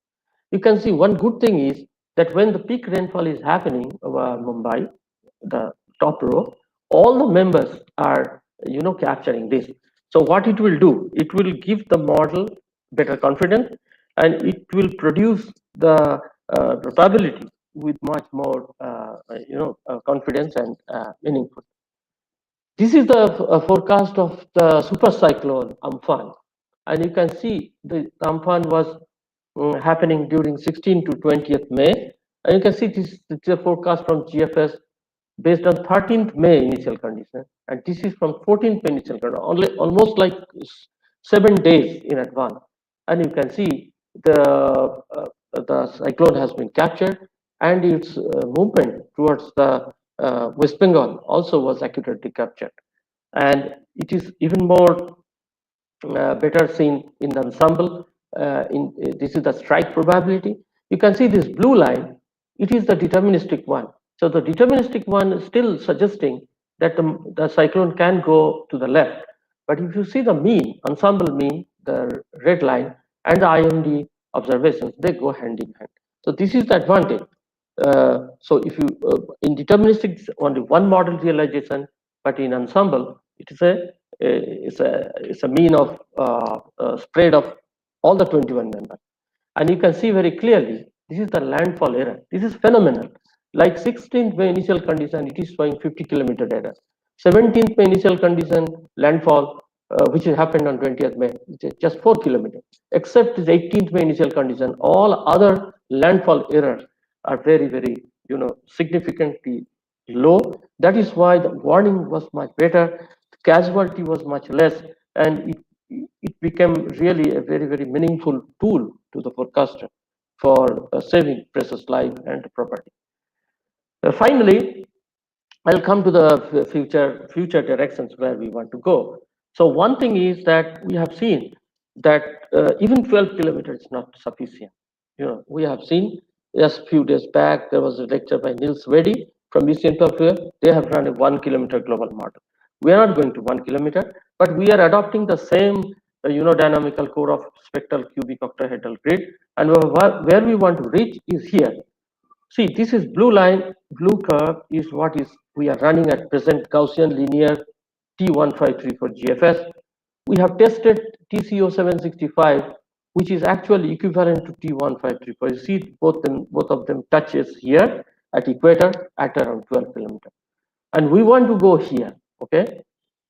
You can see one good thing is that when the peak rainfall is happening over Mumbai, the top row, all the members are capturing this. So what it will do, it will give the model better confidence, and it will produce the probability with much more confidence and meaningful. This is the forecast of the super cyclone Amphan, and you can see the Amphan was happening during 16th to 20th May, and you can see this is a forecast from GFS based on 13th May initial condition, and this is from 14th May initial condition, only almost like 7 days in advance. And you can see the cyclone has been captured, and its movement towards the West Bengal also was accurately captured. And it is even more better seen in the ensemble. This is the strike probability. You can see this blue line, it is the deterministic one. So the deterministic one is still suggesting that the cyclone can go to the left. But if you see the mean, ensemble mean, the red line, and the IMD observations, they go hand in hand. So this is the advantage. So if you, in deterministic, only one model realization, but in ensemble, it is a mean of spread of all the 21 members. And you can see very clearly, this is the landfall error. This is phenomenal. Like 16th May initial condition, it is showing 50-kilometer error. 17th May initial condition, landfall, which happened on 20th May, just 4 kilometers. Except this 18th May initial condition, all other landfall errors are very, very, significantly low. That is why the warning was much better, casualty was much less, and it became really a very, very meaningful tool to the forecaster for saving precious life and property. Finally, I'll come to the future directions where we want to go. So one thing is that we have seen that even 12 kilometers is not sufficient. We have seen just a few days back, there was a lecture by Nils Wedi from UC Software. They have run a 1 kilometer global model. We are not going to 1 kilometer, but we are adopting the same dynamical core of spectral cubic octahedral grid. And where we want to reach is here. See, this is blue line, blue curve is what is we are running at present Gaussian linear T153 for GFS. We have tested TCO 765, which is actually equivalent to T153. You see both of them touches here at equator at around 12 kilometers. And we want to go here, okay?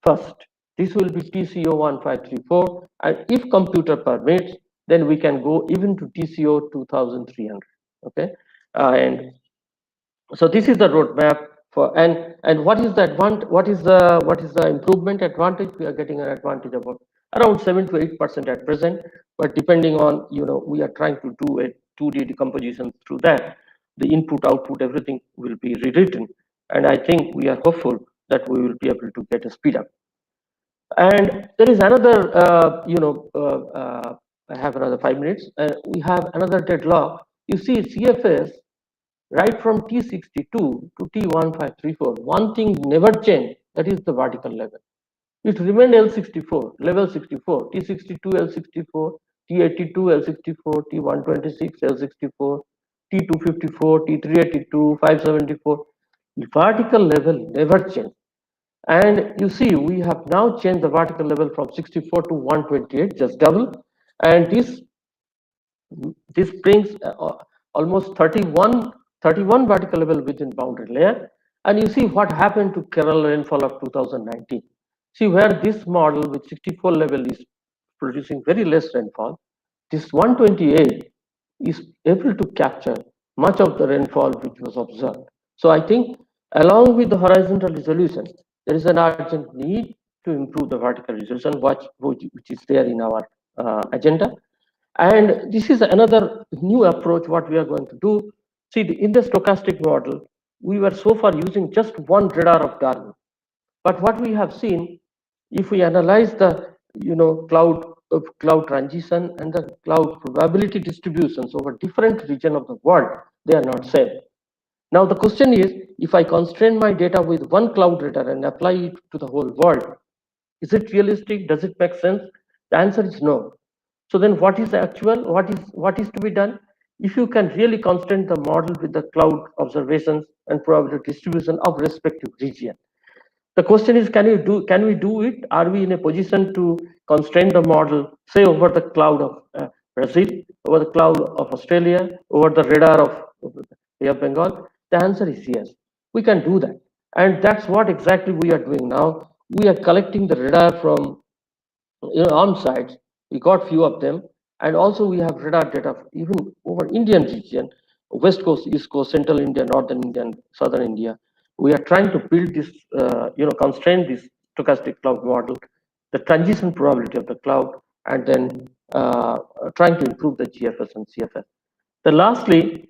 First, this will be TCO 1534, and if computer permits, then we can go even to TCO 2300, okay? And so this is the roadmap for, and what is the what is the improvement advantage? We are getting an advantage about around 7 to 8% at present, but depending on we are trying to do a 2D decomposition through that, the input output everything will be rewritten, and I think we are hopeful that we will be able to get a speed up. And there is another I have another 5 minutes. We have another deadlock. You see, CFS right from T62 to T1534, one thing never changed, that is the vertical level. It remained L64, level 64, T62 L64, T82 L64, T126 L64, T254, T382, 574. The vertical level never changed. And you see, we have now changed the vertical level from 64 to 128, just double. And this brings almost 31 vertical level within boundary layer. And you see what happened to Kerala rainfall of 2019. See where this model with 64 level is producing very less rainfall, this 128 is able to capture much of the rainfall which was observed. So I think along with the horizontal resolution, there is an urgent need to improve the vertical resolution, which is there in our agenda. And this is another new approach what we are going to do. See, in the stochastic model, we were so far using just one radar of Darwin. But what we have seen, if we analyze the cloud transition and the cloud probability distributions over different regions of the world, they are not same. Now the question is, if I constrain my data with one cloud radar and apply it to the whole world, is it realistic? Does it make sense? The answer is no. So then what is actual? What is to be done? If you can really constrain the model with the cloud observations and probability distribution of respective region. The question is, can we do it? Are we in a position to constrain the model, say over the cloud of Brazil, over the cloud of Australia, over the radar of Bay of Bengal? The answer is yes. We can do that. And that's what exactly we are doing now. We are collecting the radar from armed sites. We got few of them, and also we have radar data even over Indian region, West Coast, East Coast, Central India, Northern India, and Southern India. We are trying to build this, constrain this stochastic cloud model, the transition probability of the cloud, and then trying to improve the GFS and CFS. Then lastly,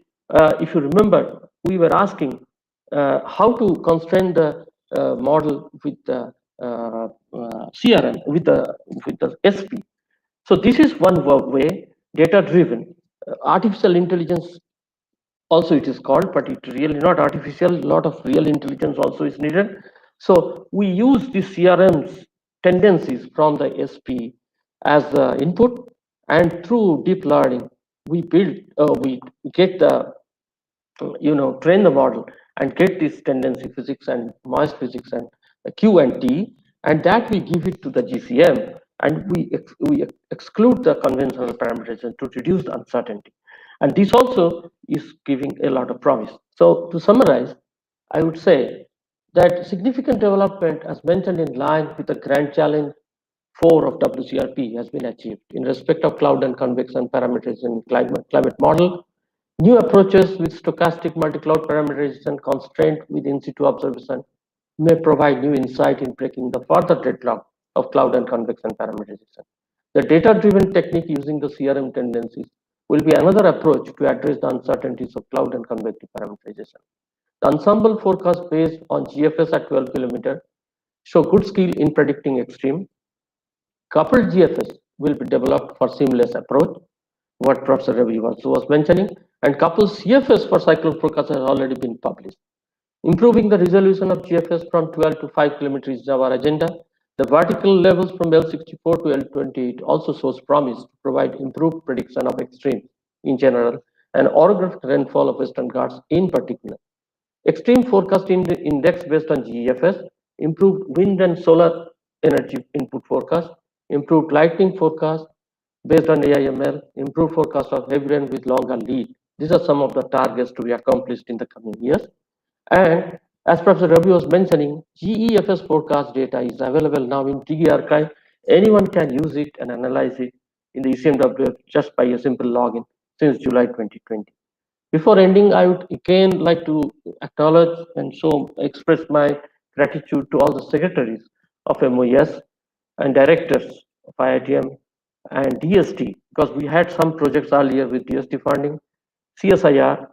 if you remember, we were asking how to constrain the model with the CRM, with the SP. So this is one way, data-driven. Artificial intelligence also it is called, but it really not artificial. A lot of real intelligence also is needed. So we use the CRM's tendencies from the SP as the input, and through deep learning, we get the train the model and get this tendency physics and noise physics and Q and T, and that we give it to the GCM, and we exclude the conventional parameterization to reduce the uncertainty. And this also is giving a lot of promise. So to summarize, I would say that significant development, as mentioned in line with the grand challenge 4 of WCRP, has been achieved in respect of cloud and convection parameters in climate model. New approaches with stochastic multi-cloud parameterization constraint with in-situ observation may provide new insight in breaking the further deadlock of cloud and convection parameterization. The data-driven technique using the CRM tendencies will be another approach to address the uncertainties of cloud and convective parameterization. The ensemble forecast based on GFS at 12 km show good skill in predicting extreme. Coupled GFS will be developed for seamless approach, what Professor Ravi was mentioning, and coupled CFS for cyclone forecast has already been published. Improving the resolution of GFS from 12 to 5 km is our agenda. The vertical levels from L64 to L28 also shows promise to provide improved prediction of extremes in general and orographic rainfall of Western Ghats in particular. Extreme forecast index based on GFS, improved wind and solar energy input forecast, improved lightning forecast based on AIML, improved forecast of heavy rain with longer lead. These are some of the targets to be accomplished in the coming years. And as Professor Ravi was mentioning, GEFS forecast data is available now in TG archive. Anyone can use it and analyze it in the ECMWF just by a simple login since July 2020. Before ending, I would again like to acknowledge and express my gratitude to all the secretaries of MOES and directors of IITM and DST, because we had some projects earlier with DST funding, CSIR,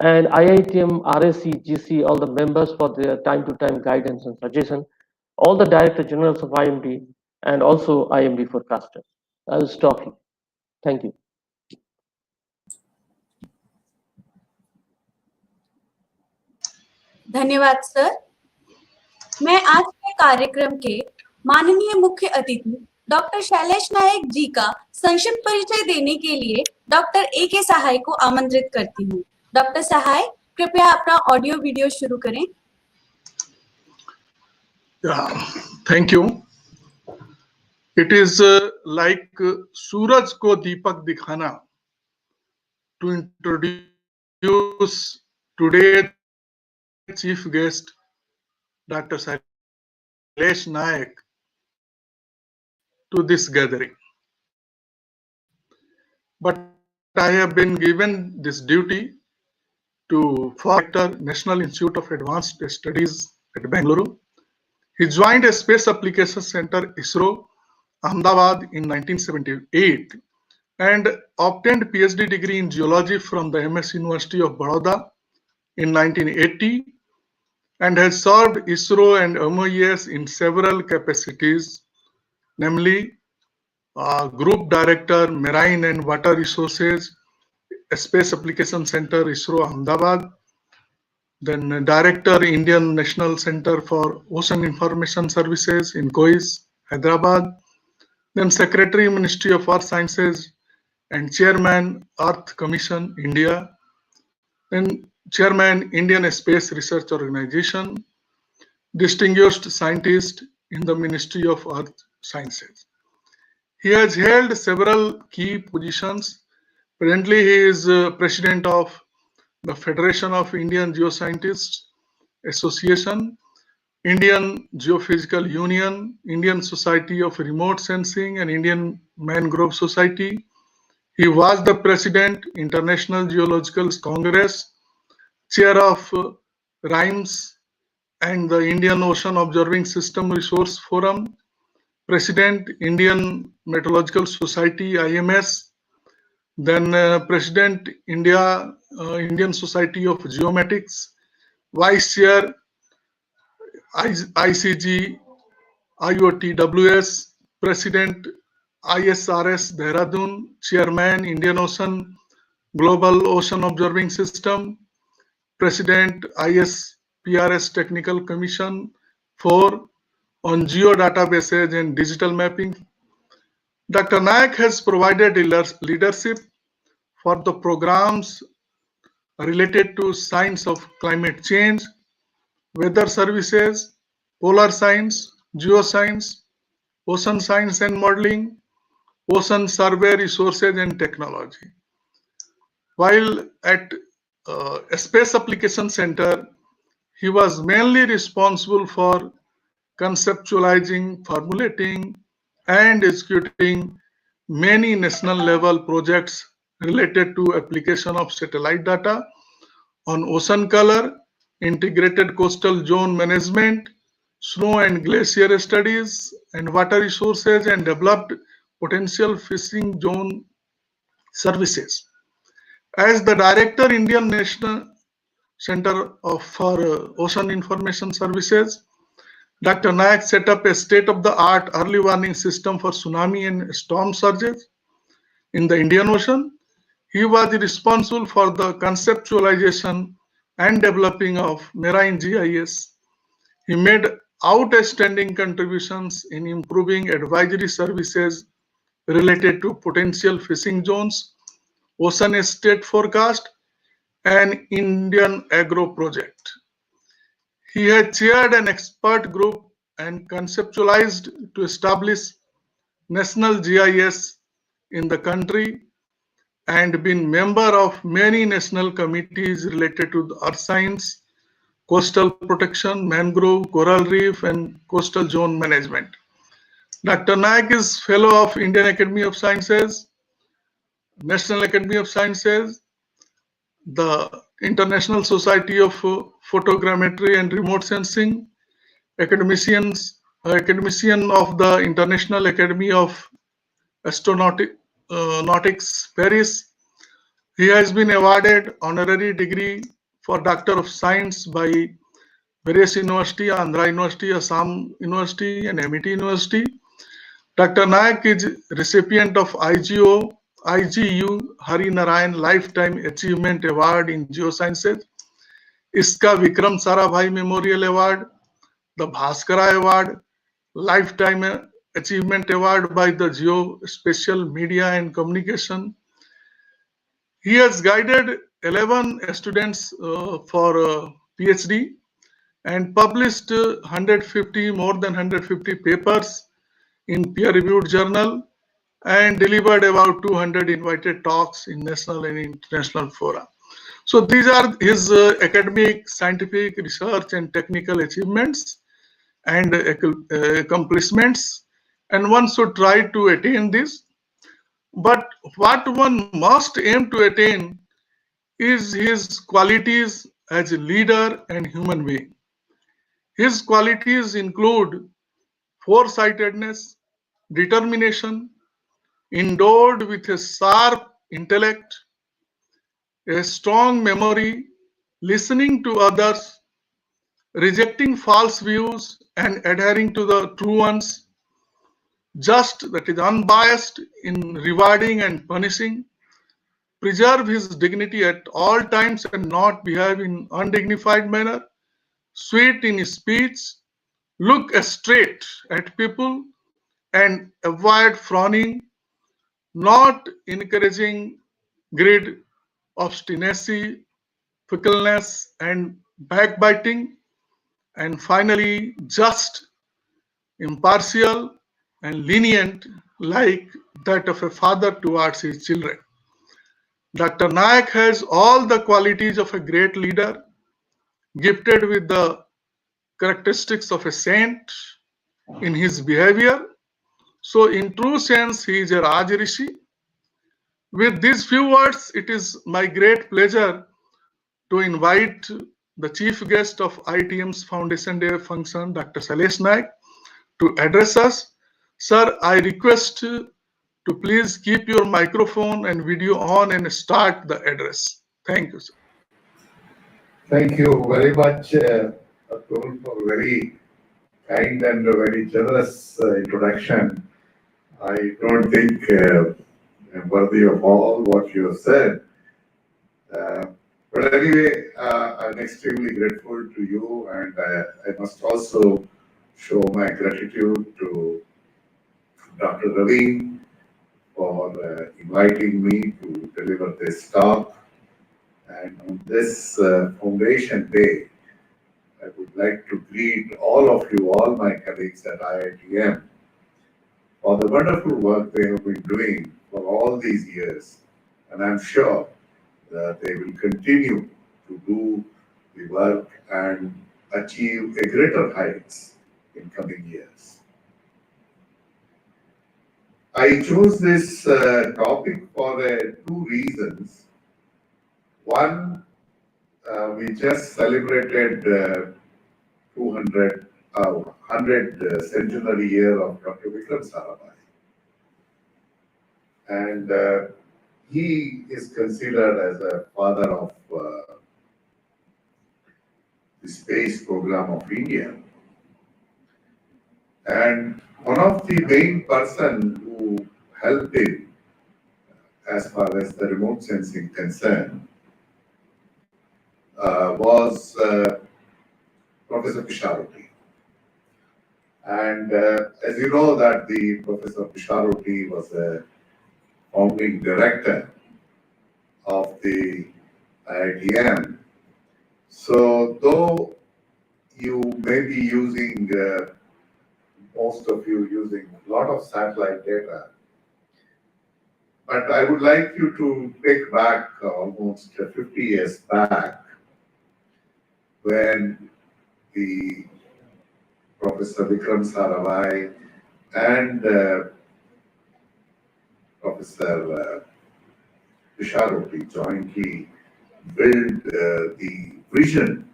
and IITM, RSC, GC, all the members for their time-to-time guidance and suggestion, all the Director Generals of IMD, and also IMD forecasters. I will stop here. Thank you. धन्यवाद sir. मैं आज के कार्यक्रम के माननीय मुख्य अतिथि doctor Shailesh नायक जी का संक्षिप्त परिचय देने के लिए डॉक्टर A.K. सहाय को आमंत्रित करती हूँ। डॉक्टर सहाय, कृपया अपना ऑडियो वीडियो शुरू करें। Thank you. It is like सूरज को दीपक दिखाना to introduce today chief guest doctor Shailesh Nayak to this gathering. But I have been given this duty to Director National Institute of Advanced Studies at Bangalore. He joined a Space Applications Center ISRO Ahmedabad in 1978 and obtained PhD degree in geology from the MS University of Baroda in 1980 and has served ISRO and MOES in several capacities, namely Group Director, Marine and Water Resources, Space Application Center, ISRO Ahmedabad. Then Director, Indian National Center for Ocean Information Services in Kois, Hyderabad. Then Secretary, Ministry of Earth Sciences and Chairman, Earth Commission, India. Then Chairman, Indian Space Research Organization. Distinguished Scientist in the Ministry of Earth Sciences. He has held several key positions. Presently, he is president of the Federation of Indian Geoscientists Association, Indian Geophysical Union, Indian Society of Remote Sensing, and Indian Mangrove Society. He was the president, International Geological Congress, chair of RIMES and the Indian Ocean Observing System Resource Forum, President, Indian Meteorological Society, IMS, then President, Indian Society of Geomatics, Vice Chair, ICG, IOTWS, President, ISRS, Dehradun, Chairman, Indian Ocean, Global Ocean Observing System, President, ISPRS Technical Commission 4, on geodatabases and digital mapping. Dr. Nayak has provided leadership for the programs related to science of climate change, weather services, polar science, geoscience, ocean science and modeling, ocean survey resources and technology. While at Space Application Center, he was mainly responsible for conceptualizing, formulating, and executing many national level projects related to application of satellite data on ocean color, integrated coastal zone management, snow and glacier studies, and water resources, and developed potential fishing zone services. As the director, Indian National Center for Ocean Information Services, Dr. Nayak set up a state-of-the-art early warning system for tsunami and storm surges in the Indian Ocean. He was responsible for the conceptualization and developing of marine GIS. He made outstanding contributions in improving advisory services related to potential fishing zones, ocean state forecast, and Indian agro project. He had chaired an expert group and conceptualized to establish national GIS in the country and been member of many national committees related to earth science, coastal protection, mangrove, coral reef, and coastal zone management. Dr. Nayak is fellow of Indian Academy of Sciences, National Academy of Sciences, the International Society of Photogrammetry and Remote Sensing, academician of the International Academy of Astronautics, Paris. He has been awarded honorary degree for Doctor of Science by various university, Andhra University, Assam University, and MIT University. Dr. Nayak is recipient of IGU Hari Narayan Lifetime Achievement Award in Geosciences. Iska Vikram Sarabhai Memorial Award, the Bhaskara Award, Lifetime Achievement Award by the Geospatial Media and Communication. He has guided 11 students for PhD and published more than 150 papers in peer-reviewed journal and delivered about 200 invited talks in national and international fora. So these are his academic, scientific, research and technical achievements and accomplishments, and one should try to attain this. But what one must aim to attain is his qualities as a leader and human being. His qualities include foresightedness, determination, endowed with a sharp intellect, a strong memory, listening to others, rejecting false views and adhering to the true ones, just, that is unbiased in rewarding and punishing, preserve his dignity at all times and not behave in undignified manner, sweet in his speech, look straight at people and avoid frowning, not encouraging greed, obstinacy, fickleness, and backbiting, and finally, just, impartial, and lenient, like that of a father towards his children. Dr. Nayak has all the qualities of a great leader, gifted with the characteristics of a saint in his behavior. So, in true sense, he is a Raj Rishi. With these few words, it is my great pleasure to invite the chief guest of IITM's Foundation Day function, Dr. Salesh Naik, to address us. Sir, I request to please keep your microphone and video on and start the address. Thank you, sir. Thank you very much, Atul, for very kind and very generous introduction. I don't think I'm worthy of all what you have said. But anyway, I'm extremely grateful to you, and I must also show my gratitude to Dr. Ravi for inviting me to deliver this talk. And on this Foundation Day, I would like to greet all of you, all my colleagues at IITM, for the wonderful work they have been doing for all these years. And I'm sure that they will continue to do the work and achieve a greater heights in coming years. I chose this topic for two reasons. One, we just celebrated 100 centenary year of Dr. Vikram Sarabhai. And he is considered as a father of the space program of India. And one of the main person who helped him as far as the remote sensing concerned was Professor Pisharuti. And as you know that the Professor Pisharuti was a founding director of the IITM. So though you may be using, most of you using a lot of satellite data, but I would like you to take back almost 50 years back when the Professor Vikram Sarabhai and Professor Pisharuti jointly built the vision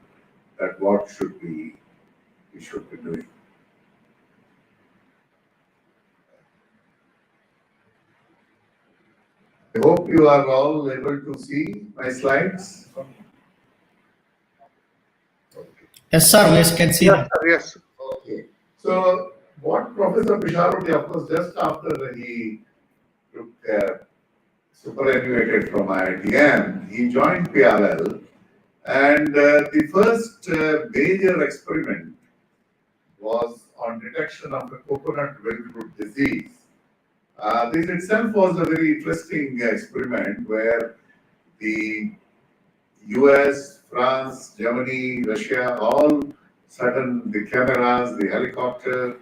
that what we should be doing. I hope you are all able to see my slides. Yes, sir. We can see them. Yes. Okay. So what Professor Pisharuti, of course, just after he took superannuated from IITM, he joined PRL And the first major experiment was on detection of the coconut wiltroot disease. This itself was a very interesting experiment where the US, France, Germany, Russia, all sudden the cameras, the helicopter,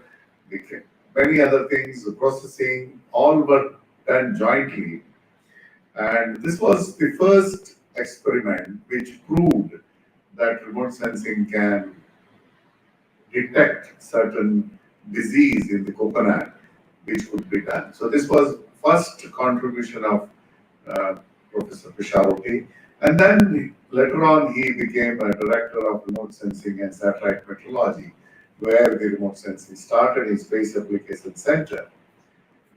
many other things, the processing, all were done jointly. And this was the first experiment which proved that remote sensing can detect certain disease in the coconut, which could be done. So this was first contribution of Professor Pisharoti. And then later on, he became a director of remote sensing and satellite metrology, where the remote sensing started in Space Application Center.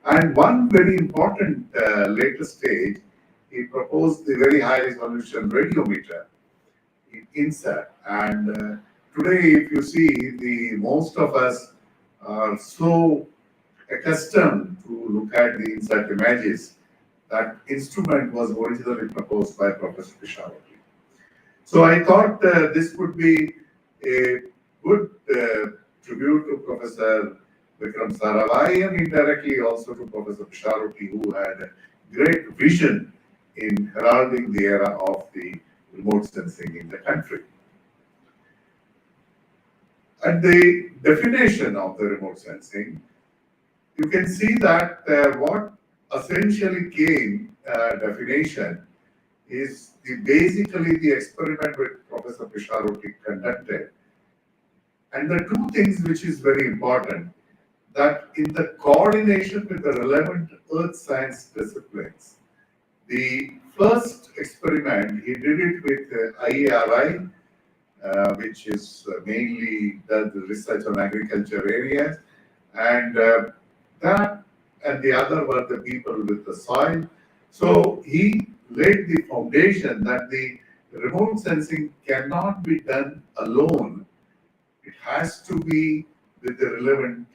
And one very important later stage, he proposed the very high resolution radiometer in INSAT. And today, if you see, the most of us are so accustomed to look at the INSAT images. That instrument was originally proposed by Professor Pisharoti. So I thought this would be a good tribute to Professor Vikram Sarabhai and indirectly also to Professor Pisharoti, who had a great vision in heralding the era of the remote sensing in the country. At the definition of the remote sensing, you can see that what essentially came definition is basically the experiment which Professor Pisharoti conducted. And the two things which is very important, that in the coordination with the relevant earth science disciplines, the first experiment, he did it with IIRI, which is mainly does the research on agriculture areas, and that and the other were the people with the soil. So he laid the foundation that the remote sensing cannot be done alone. It has to be with the relevant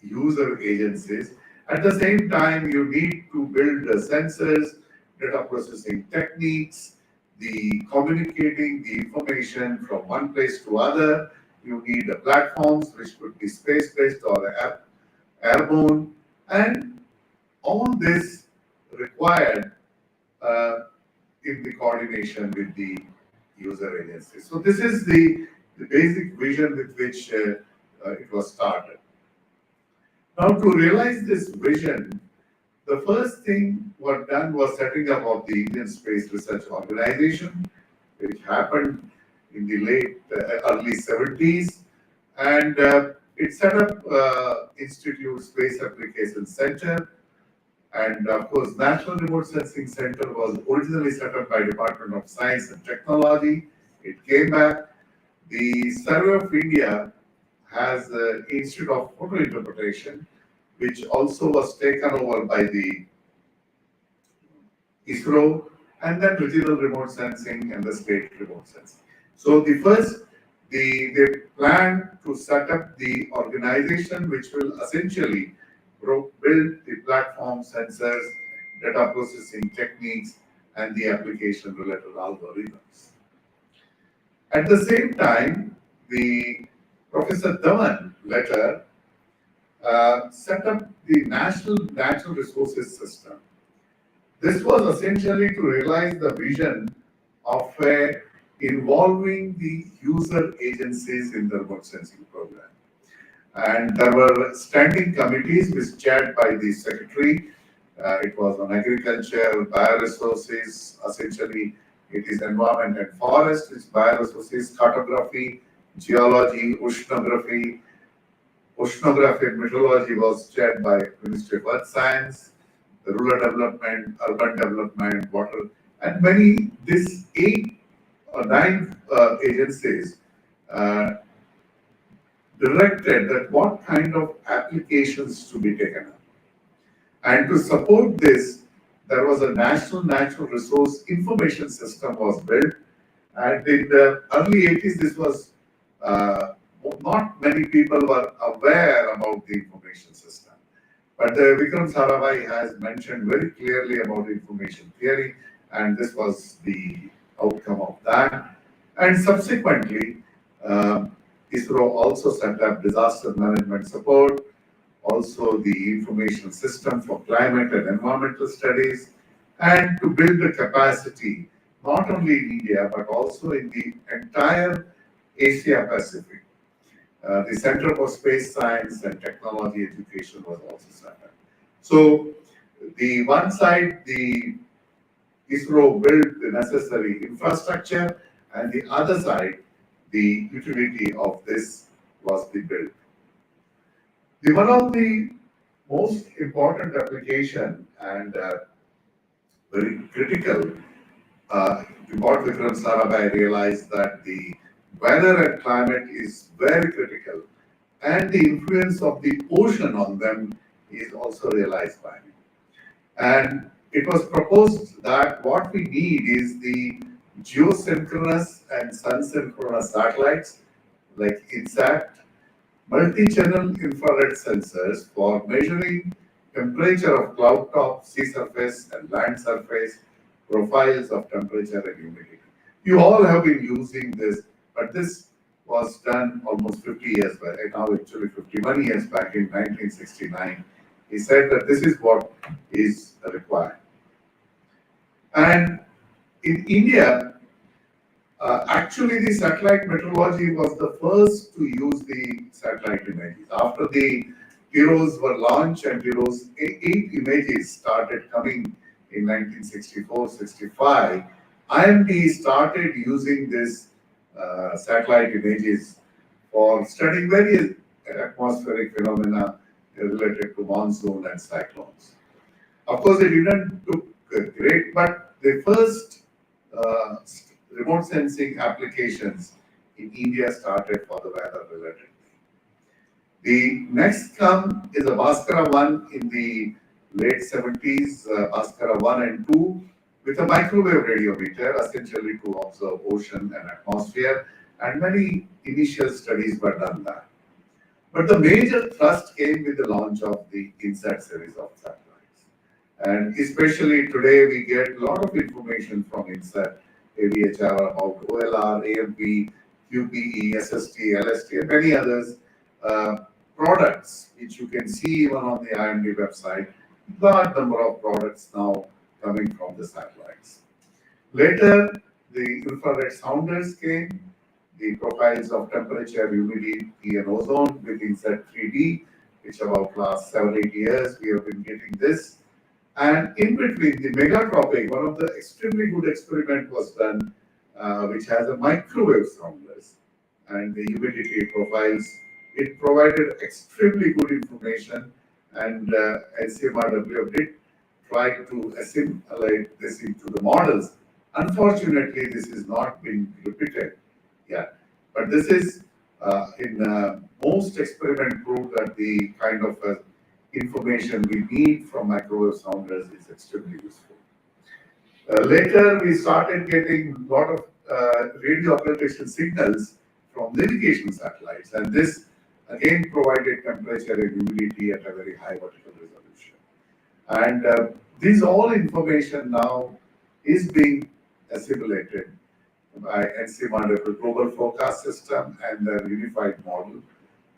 user agencies. At the same time, you need to build the sensors, data processing techniques, the communicating the information from one place to other. You need the platforms which could be space-based or airborne, and all this required in the coordination with the user agencies. So this is the basic vision with which it was started. Now to realize this vision, the first thing what done was setting up of the Indian Space Research Organization, which happened in the late early 70s, and it set up Institute Space Application Center, and of course National Remote Sensing Center was originally set up by Department of Science and Technology. It came back. The Survey of India has the Institute of Photo Interpretation, which also was taken over by the ISRO, and then regional remote sensing and the state remote sensing. So the first, they plan to set up the organization which will essentially build the platform sensors, data processing techniques, and the application related algorithms. At the same time, the Professor Dhawan later set up the National Natural Resources System. This was essentially to realize the vision of involving the user agencies in the remote sensing program. And there were standing committees which chaired by the secretary. It was on agriculture, bioresources, essentially it is environment and forest, it's bioresources, cartography, geology, oceanography. Oceanography and meteorology was chaired by Ministry of Earth Science, the rural development, urban development, water, and many, these 8 or 9 agencies directed that what kind of applications to be taken up. And to support this, there was a National Natural Resource Information System was built. And in the early 80s, this was not many people were aware about the information system. But Vikram Sarabhai has mentioned very clearly about information theory, and this was the outcome of that. And subsequently, ISRO also set up disaster management support, also the information system for climate and environmental studies, and to build the capacity not only in India but also in the entire Asia Pacific. The Center for Space Science and Technology Education was also set up. So, the one side, the ISRO built the necessary infrastructure, and the other side, the utility of this was the built. The one of the most important application and very critical, what Vikram Sarabhai realized that the weather and climate is very critical, and the influence of the ocean on them is also realized by him. And it was proposed that what we need is the geosynchronous and sun-synchronous satellites like INSAT, multi-channel infrared sensors for measuring temperature of cloud top, sea surface and land surface, profiles of temperature and humidity. You all have been using this, but this was done almost 50 years back, now actually 51 years back in 1969. He said that this is what is required. And in India, actually the satellite meteorology was the first to use the satellite images. After the heroes were launched and heroes 8 images started coming in 1964-65, IMD started using this satellite images for studying various atmospheric phenomena related to monsoon and cyclones. Of course, they didn't look great, but the first remote sensing applications in India started for the weather related. The next come is a Bhaskara 1 in the late 70s, Bhaskara 1 and 2, with a microwave radiometer, essentially to observe ocean and atmosphere, and many initial studies were done there. But the major thrust came with the launch of the INSAT series of satellites. And especially today, we get a lot of information from INSAT, AVHR, about OLR, AMP, QPE, SST, LST, and many others products, which you can see even on the IMD website. Large number of products now coming from the satellites. Later, the infrared sounders came, the profiles of temperature, humidity, and ozone with INSAT 3D, which about last 7-8 years we have been getting this. And in between, the megatropic, one of the extremely good experiment was done, which has a microwave sounders and the humidity profiles. It provided extremely good information, and LCMRW did try to assimilate this into the models. Unfortunately, this is not being repeated yet, but this is in most experiment proved that the kind of information we need from microwave sounders is extremely useful. Later, we started getting a lot of radio occultation signals from navigation satellites, and this again provided temperature and humidity at a very high vertical resolution. And this all information now is being assimilated by NCMRW Global Forecast System and the unified model,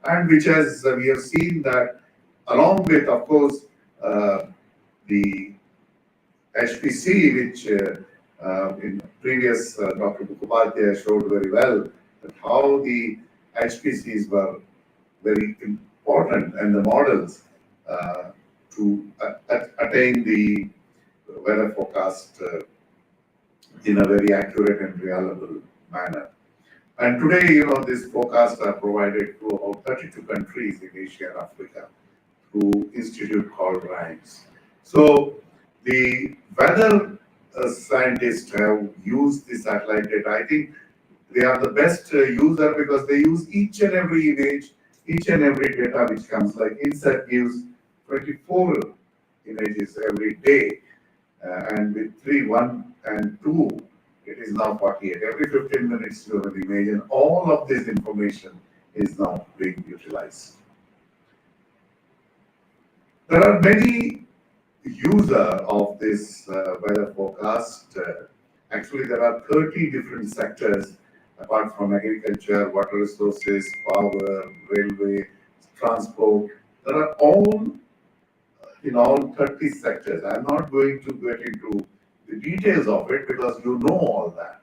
and which has we have seen that along with, of course, the HPC, which in previous Dr. Mukhopadhyay showed very well that how the HPCs were very important and the models to attain the weather forecast in a very accurate and reliable manner. And today, you know, these forecasts are provided to about 32 countries in Asia and Africa through institute called RIMES. So the weather scientists have used the satellite data. I think they are the best user because they use each and every image, each and every data which comes. Like INSAT gives 24 images every day, and with 3, 1, and 2, it is now 48. Every 15 minutes you have an image, and all of this information is now being utilized. There are many users of this weather forecast. Actually, there are 30 different sectors apart from agriculture, water resources, power, railway, transport. There are all in all 30 sectors. I'm not going to get into the details of it because you know all that.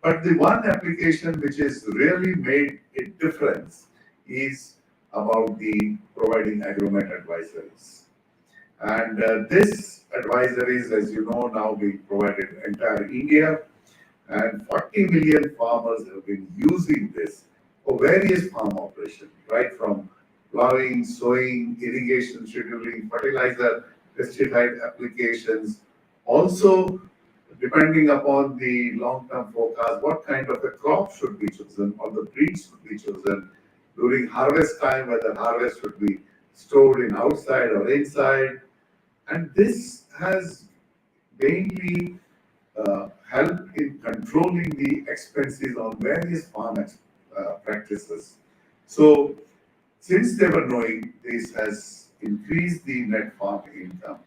But the one application which has really made a difference is about the providing agreement advisories. And this advisories, as you know, now being provided in entire India, and 40 million farmers have been using this for various farm operations, right from plowing, sowing, irrigation, scheduling, fertilizer, pesticide applications. Also, depending upon the long-term forecast, what kind of a crop should be chosen or the breed should be chosen during harvest time, whether harvest should be stored in outside or inside. And this has mainly help in controlling the expenses on various farm practices. So, since they were knowing, this has increased the net farm income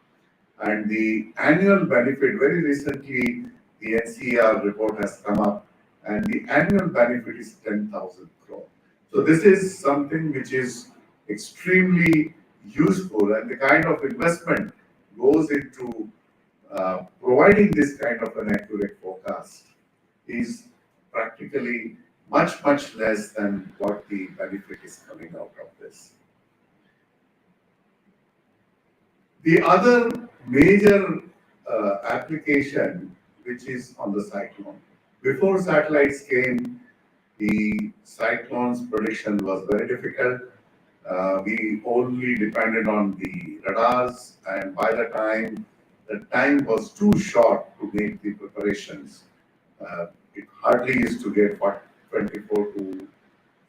and the annual benefit. Very recently, the NCR report has come up, and the annual benefit is 10,000 crore. So, this is something which is extremely useful, and the kind of investment goes into providing this kind of an accurate forecast is practically much less than what the benefit is coming out of this. The other major application, which is on the cyclone. Before satellites came, the cyclone's prediction was very difficult. We only depended on the radars, and by the time was too short to make the preparations. It hardly used to get 24 to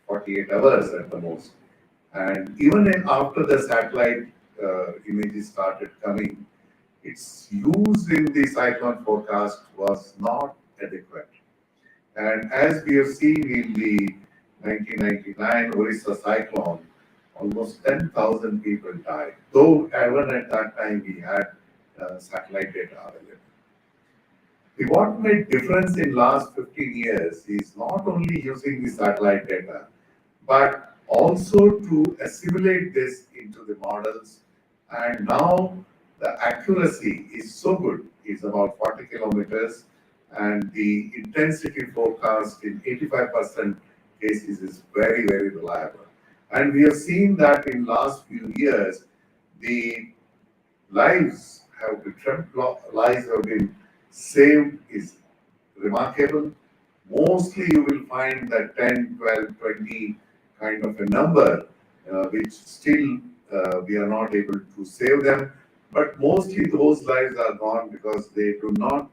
48 hours at the most. And even after the satellite images started coming, its use in the cyclone forecast was not adequate. And as we have seen in the 1999 Orissa cyclone, almost 10,000 people died, though even at that time we had satellite data available. What made difference in last 15 years is not only using the satellite data, but also to assimilate this into the models. And now the accuracy is so good, it's about 40 kilometers, and the intensity forecast in 85% cases is very reliable. And we have seen that in last few years, the lives have been saved is remarkable. Mostly you will find that 10, 12, 20 kind of a number, which still we are not able to save them. But mostly those lives are gone because they do not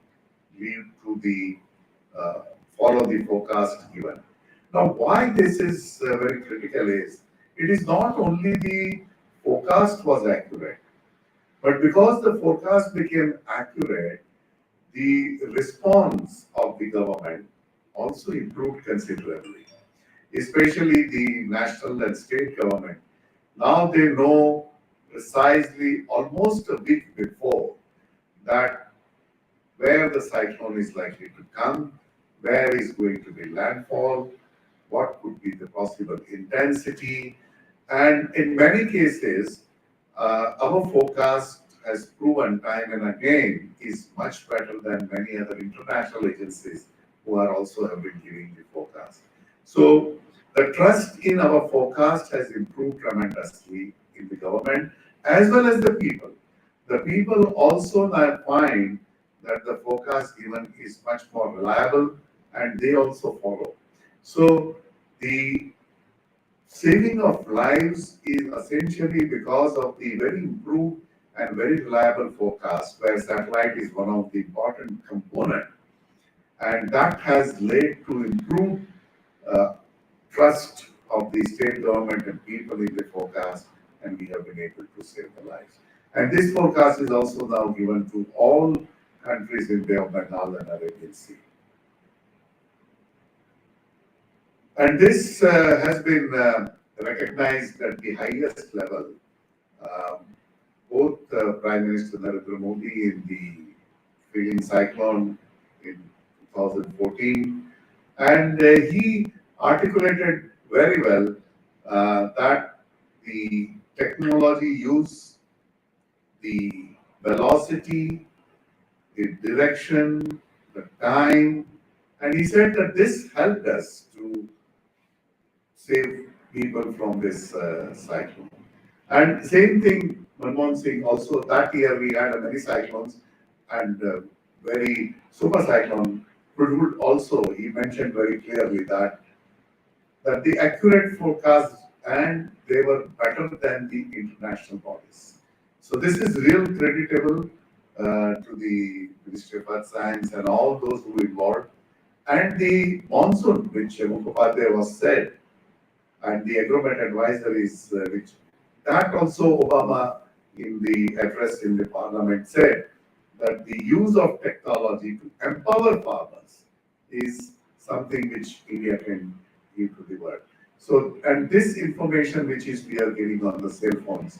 lead to the follow the forecast given. Now, why this is very critical is it is not only the forecast was accurate, but because the forecast became accurate, the response of the government also improved considerably, especially the national and state government. Now they know precisely almost a week before that where the cyclone is likely to come, where is going to be landfall, what could be the possible intensity, and in many cases, our forecast has proven time and again is much better than many other international agencies who are also have been giving the forecast. So the trust in our forecast has improved tremendously in the government as well as the people. The people also now find that the forecast given is much more reliable and they also follow. So the saving of lives is essentially because of the very improved and very reliable forecast, where satellite is one of the important components, and that has led to improved trust of the state government and people in the forecast, and we have been able to save the lives. And this forecast is also now given to all countries in Bay of Bengal and Arabian Sea. And this has been recognized at the highest level. Both Prime Minister Narendra Modi in the Feeling Cyclone in 2014, And he articulated very well that the technology use, the velocity, the direction, the time, and he said that this helped us to save people from this cyclone. And same thing, Manmohan Singh, also that year we had many cyclones and very super cyclone. Hudhud also, he mentioned very clearly that the accurate forecast and they were better than the international bodies. So this is real creditable to the Ministry of Earth Science and all those who involved. And the monsoon, which Mukhopadhyay was said, and the agromet advisories, which that also Obama in the address in the parliament said that the use of technology to empower farmers is something which India can give to the world. So, and this information which is we are getting on the cell phones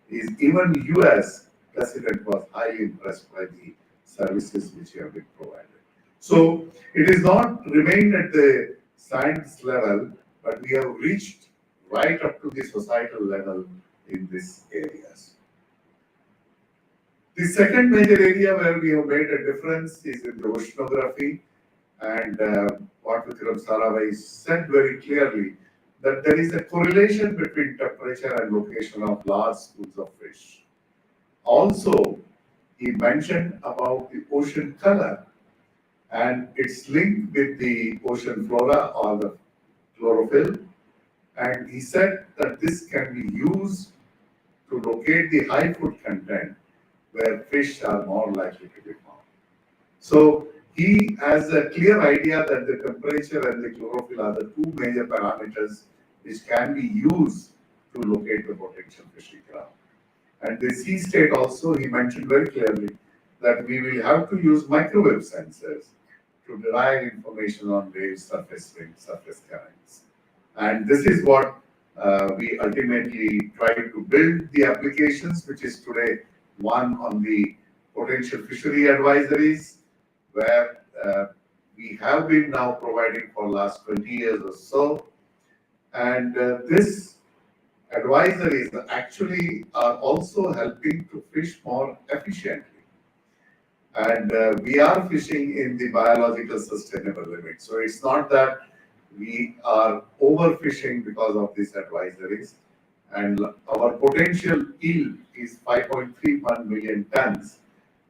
is even US president was highly impressed by the services which have been provided. So it is not remained at the science level, but we have reached right up to the societal level in these areas. The second major area where we have made a difference is in the oceanography, and what Vikram Sarabhai said very clearly that there is a correlation between temperature and location of large schools of fish. Also, he mentioned about the ocean color and its linked with the ocean flora or the chlorophyll. And he said that this can be used to locate the high food content where fish are more likely to be found. So he has a clear idea that the temperature and the chlorophyll are the two major parameters which can be used to locate the potential fishing ground. And the sea state also, he mentioned very clearly that we will have to use microwave sensors to derive information on waves, surface winds, surface currents. And this is what we ultimately try to build the applications, which is today one on the potential fishery advisories, where we have been now providing for last 20 years or so. And this advisories actually are also helping to fish more efficiently. And we are fishing in the biological sustainable limit. So it's not that we are overfishing because of these advisories. And our potential yield is 5.31 million tons,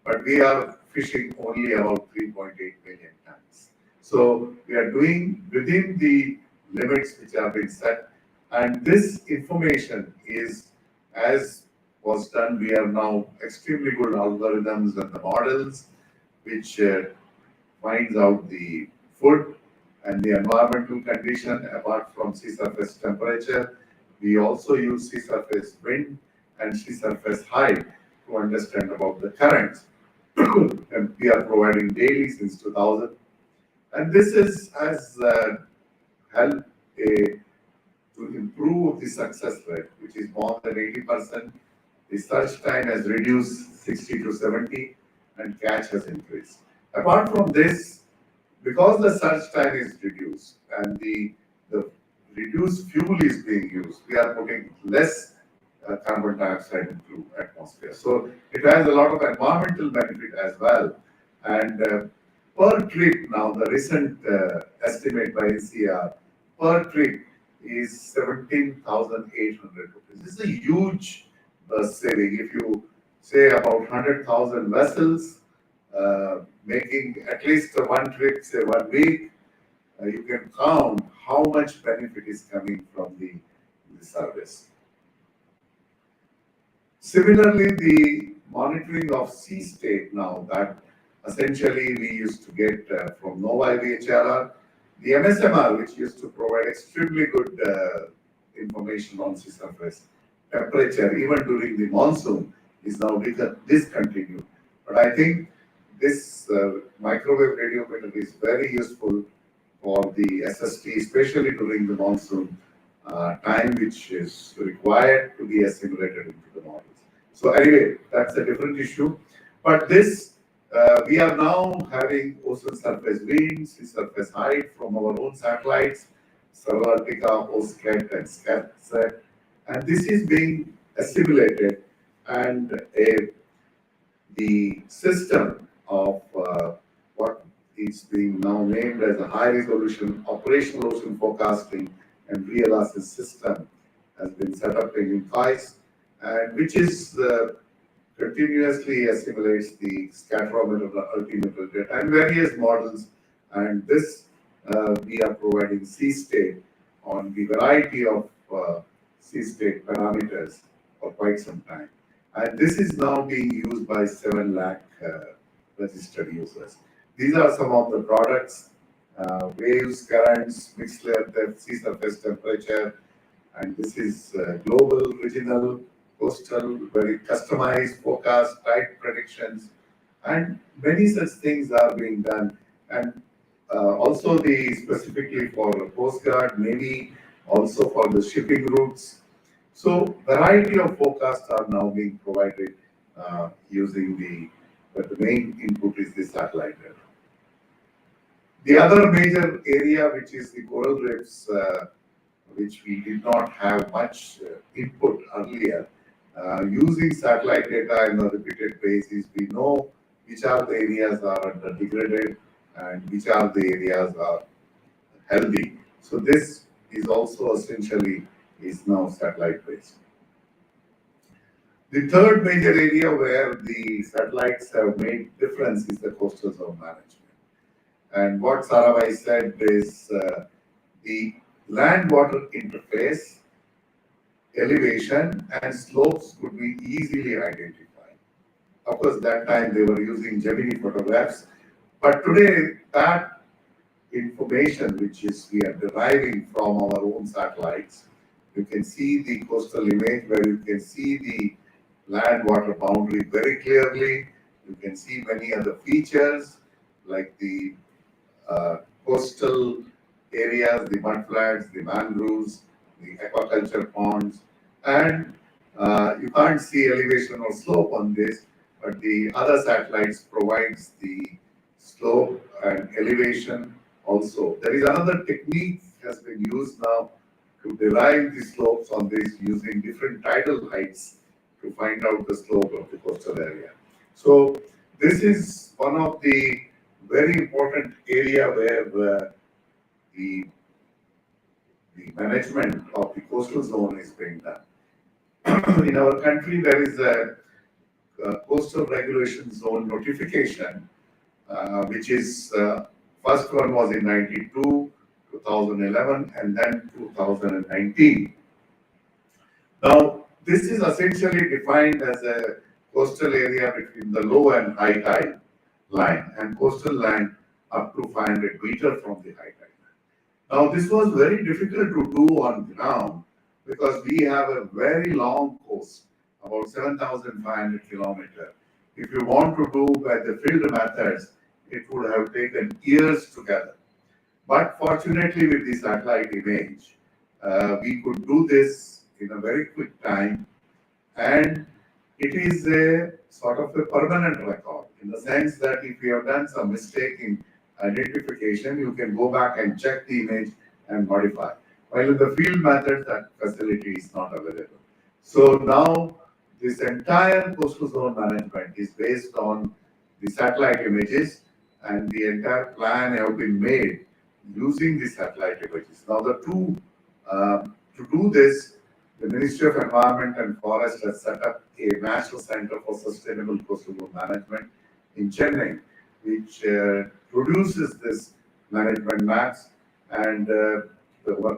but we are fishing only about 3.8 million tons. So we are doing within the limits which have been set. And this information is, as was done, we have now extremely good algorithms and the models which finds out the food and the environmental condition apart from sea surface temperature. We also use sea surface wind and sea surface height to understand about the currents. And we are providing daily since 2000. And this has helped to improve the success rate, which is more than 80%. The search time has reduced 60 to 70 and catch has increased. Apart from this, because the search time is reduced and the reduced fuel is being used, we are putting less carbon dioxide into atmosphere. So it has a lot of environmental benefit as well. And per trip now, the recent estimate by NCR, per trip is 17,800 rupees. This is a huge saving. If you say about 100,000 vessels, making at least one trip, say 1 week, you can count how much benefit is coming from the service. Similarly, the monitoring of sea state now that essentially we used to get from NOVA VHRR, the MSMR, which used to provide extremely good information on sea surface temperature, even during the monsoon, is now discontinued. But I think this microwave radiometer is very useful for the SST, especially during the monsoon time, which is required to be assimilated into the models. So anyway, that's a different issue. But this We are now having ocean surface wind, sea surface height from our own satellites, Sarvatika, OSCAT, and SCATSAT, and this is being assimilated, and the system of what is being now named as a high resolution operational ocean forecasting and reanalysis system has been set up in IITM, and which is continuously assimilates the scatterometer, the altimeter data, and various models. And this we are providing sea state on the variety of sea state parameters for quite some time. And this is now being used by 7 lakh registered users. These are some of the products: waves, currents, mixed layer depth, sea surface temperature, and this is global, regional, coastal, very customized forecast, tide predictions, and many such things are being done. And also the specifically for Coast Guard, Navy, also for the shipping routes. So variety of forecasts are now being provided using but the main input is the satellite data. The other major area, which is the coral reefs, which we did not have much input earlier, using satellite data on a repeated basis, we know which are the areas are under degraded and which are the areas are healthy. So this is also essentially is now satellite based. The third major area where the satellites have made difference is the coastal zone management. And what Sarabhai said is the land-water interface, elevation, and slopes could be easily identified. Of course, that time they were using Jubilee photographs, but today that information which is we are deriving from our own satellites, you can see the coastal image where you can see the land-water boundary very clearly. You can see many other features like the coastal areas, the mudflats, the mangroves, the aquaculture ponds, and you can't see elevation or slope on this, but the other satellites provides the slope and elevation also. There is another technique has been used now to derive the slopes on this using different tidal heights to find out the slope of the coastal area. So this is one of the very important area where the management of the coastal zone is being done. In our country, there is a coastal regulation zone notification, which is first one was in 92, 2011, and then 2019. Now, this is essentially defined as a coastal area between the low and high tide line and coastal land up to 500 meters from the high tide line. Now, this was very difficult to do on ground because we have a very long coast, about 7,500 kilometers. If you want to do by the field methods, it would have taken years together. But fortunately, with the satellite image, we could do this in a very quick time, and it is a sort of a permanent record in the sense that if you have done some mistake in identification, you can go back and check the image and modify. While in the field method, that facility is not available. So now this entire coastal zone management is based on the satellite images, and the entire plan have been made using the satellite images. Now to do this, the Ministry of Environment and Forest has set up a National Center for Sustainable Coastal Zone Management in Chennai, which produces this management maps, and the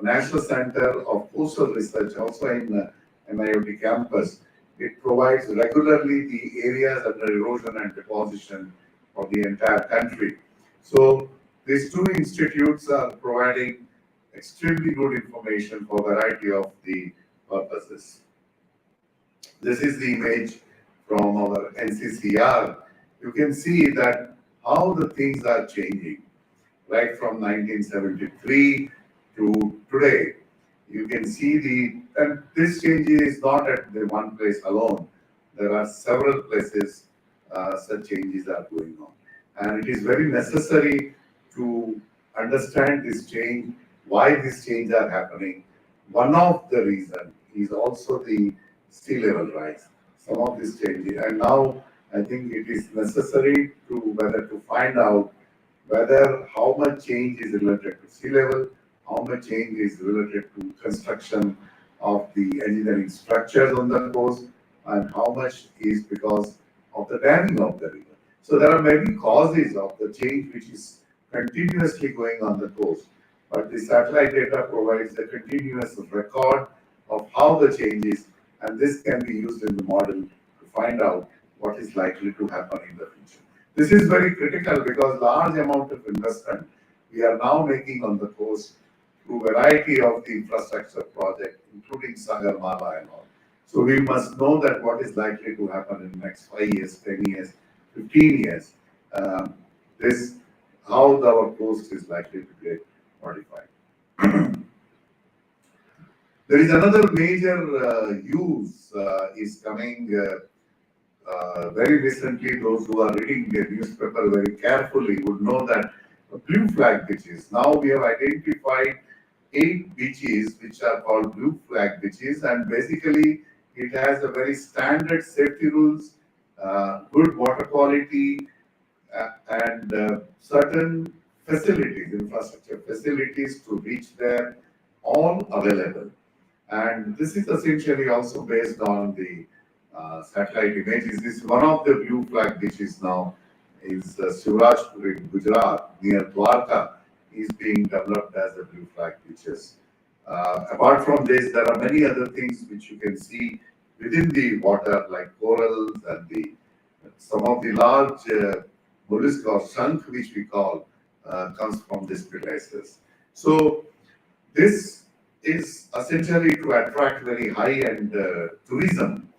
National Center of Coastal Research also in NIOT campus. It provides regularly the areas under erosion and deposition for the entire country. So these two institutes are providing extremely good information for a variety of the purposes. This is the image from our NCCR. You can see that how the things are changing, right from 1973 to today. You can see and this change is not at the one place alone. There are several places such changes are going on. And it is very necessary to understand this change, why these changes are happening. One of the reasons is also the sea level rise, some of these changes. And now I think it is necessary to find out whether how much change is related to sea level, how much change is related to construction of the engineering structures on the coast, and how much is because of the damming of the river. So there are many causes of the change which is continuously going on the coast. But the satellite data provides a continuous record of how the change is, and this can be used in the model to find out what is likely to happen in the future. This is very critical because large amount of investment we are now making on the coast through variety of the infrastructure project, including Sagarmala and all. So we must know that what is likely to happen in the next 5 years, 10 years, 15 years. This how our coast is likely to get modified. There is another major use is coming very recently. Those who are reading the newspaper very carefully would know that blue flag beaches. Now we have identified 8 beaches which are called blue flag beaches, and basically it has a very standard safety rules, good water quality, and certain facilities, infrastructure facilities to reach there, all available. And this is essentially also based on the satellite images. This is one of the blue flag beaches now is Shivrajpur in Gujarat near Dwarka is being developed as a blue flag beaches. Apart from this, there are many other things which you can see within the water, like corals and some of the large mollusk or shank, which we call, comes from these places. So this is essentially to attract very high-end tourism.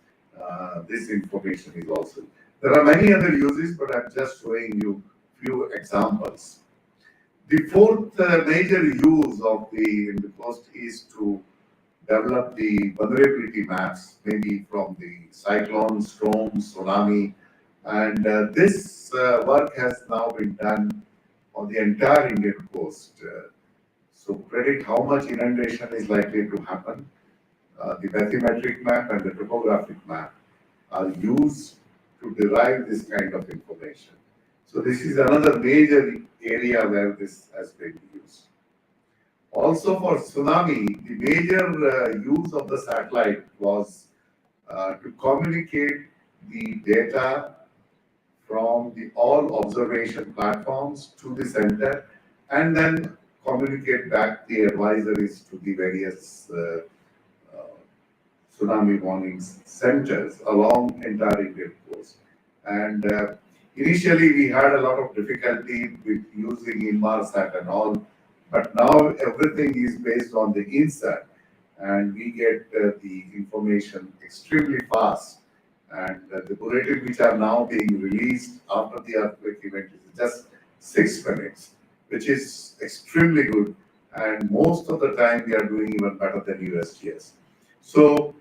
This information is also. There are many other uses, but I'm just showing you few examples. The fourth major use of in the coast is to develop the vulnerability maps, maybe from the cyclone, storm, tsunami, and this work has now been done on the entire Indian coast. So predict how much inundation is likely to happen. The bathymetric map and the topographic map are used to derive this kind of information. So this is another major area where this has been used. Also for tsunami, the major use of the satellite was to communicate the data from all observation platforms to the center, and then communicate back the advisories to the various tsunami warning centers along entire Indian coast. And initially we had a lot of difficulty with using Inmarsat and all, but now everything is based on the INSAT, and we get the information extremely fast. And the bulletin which are now being released after the earthquake event is just 6 minutes, which is extremely good. And most of the time we are doing even better than USGS. So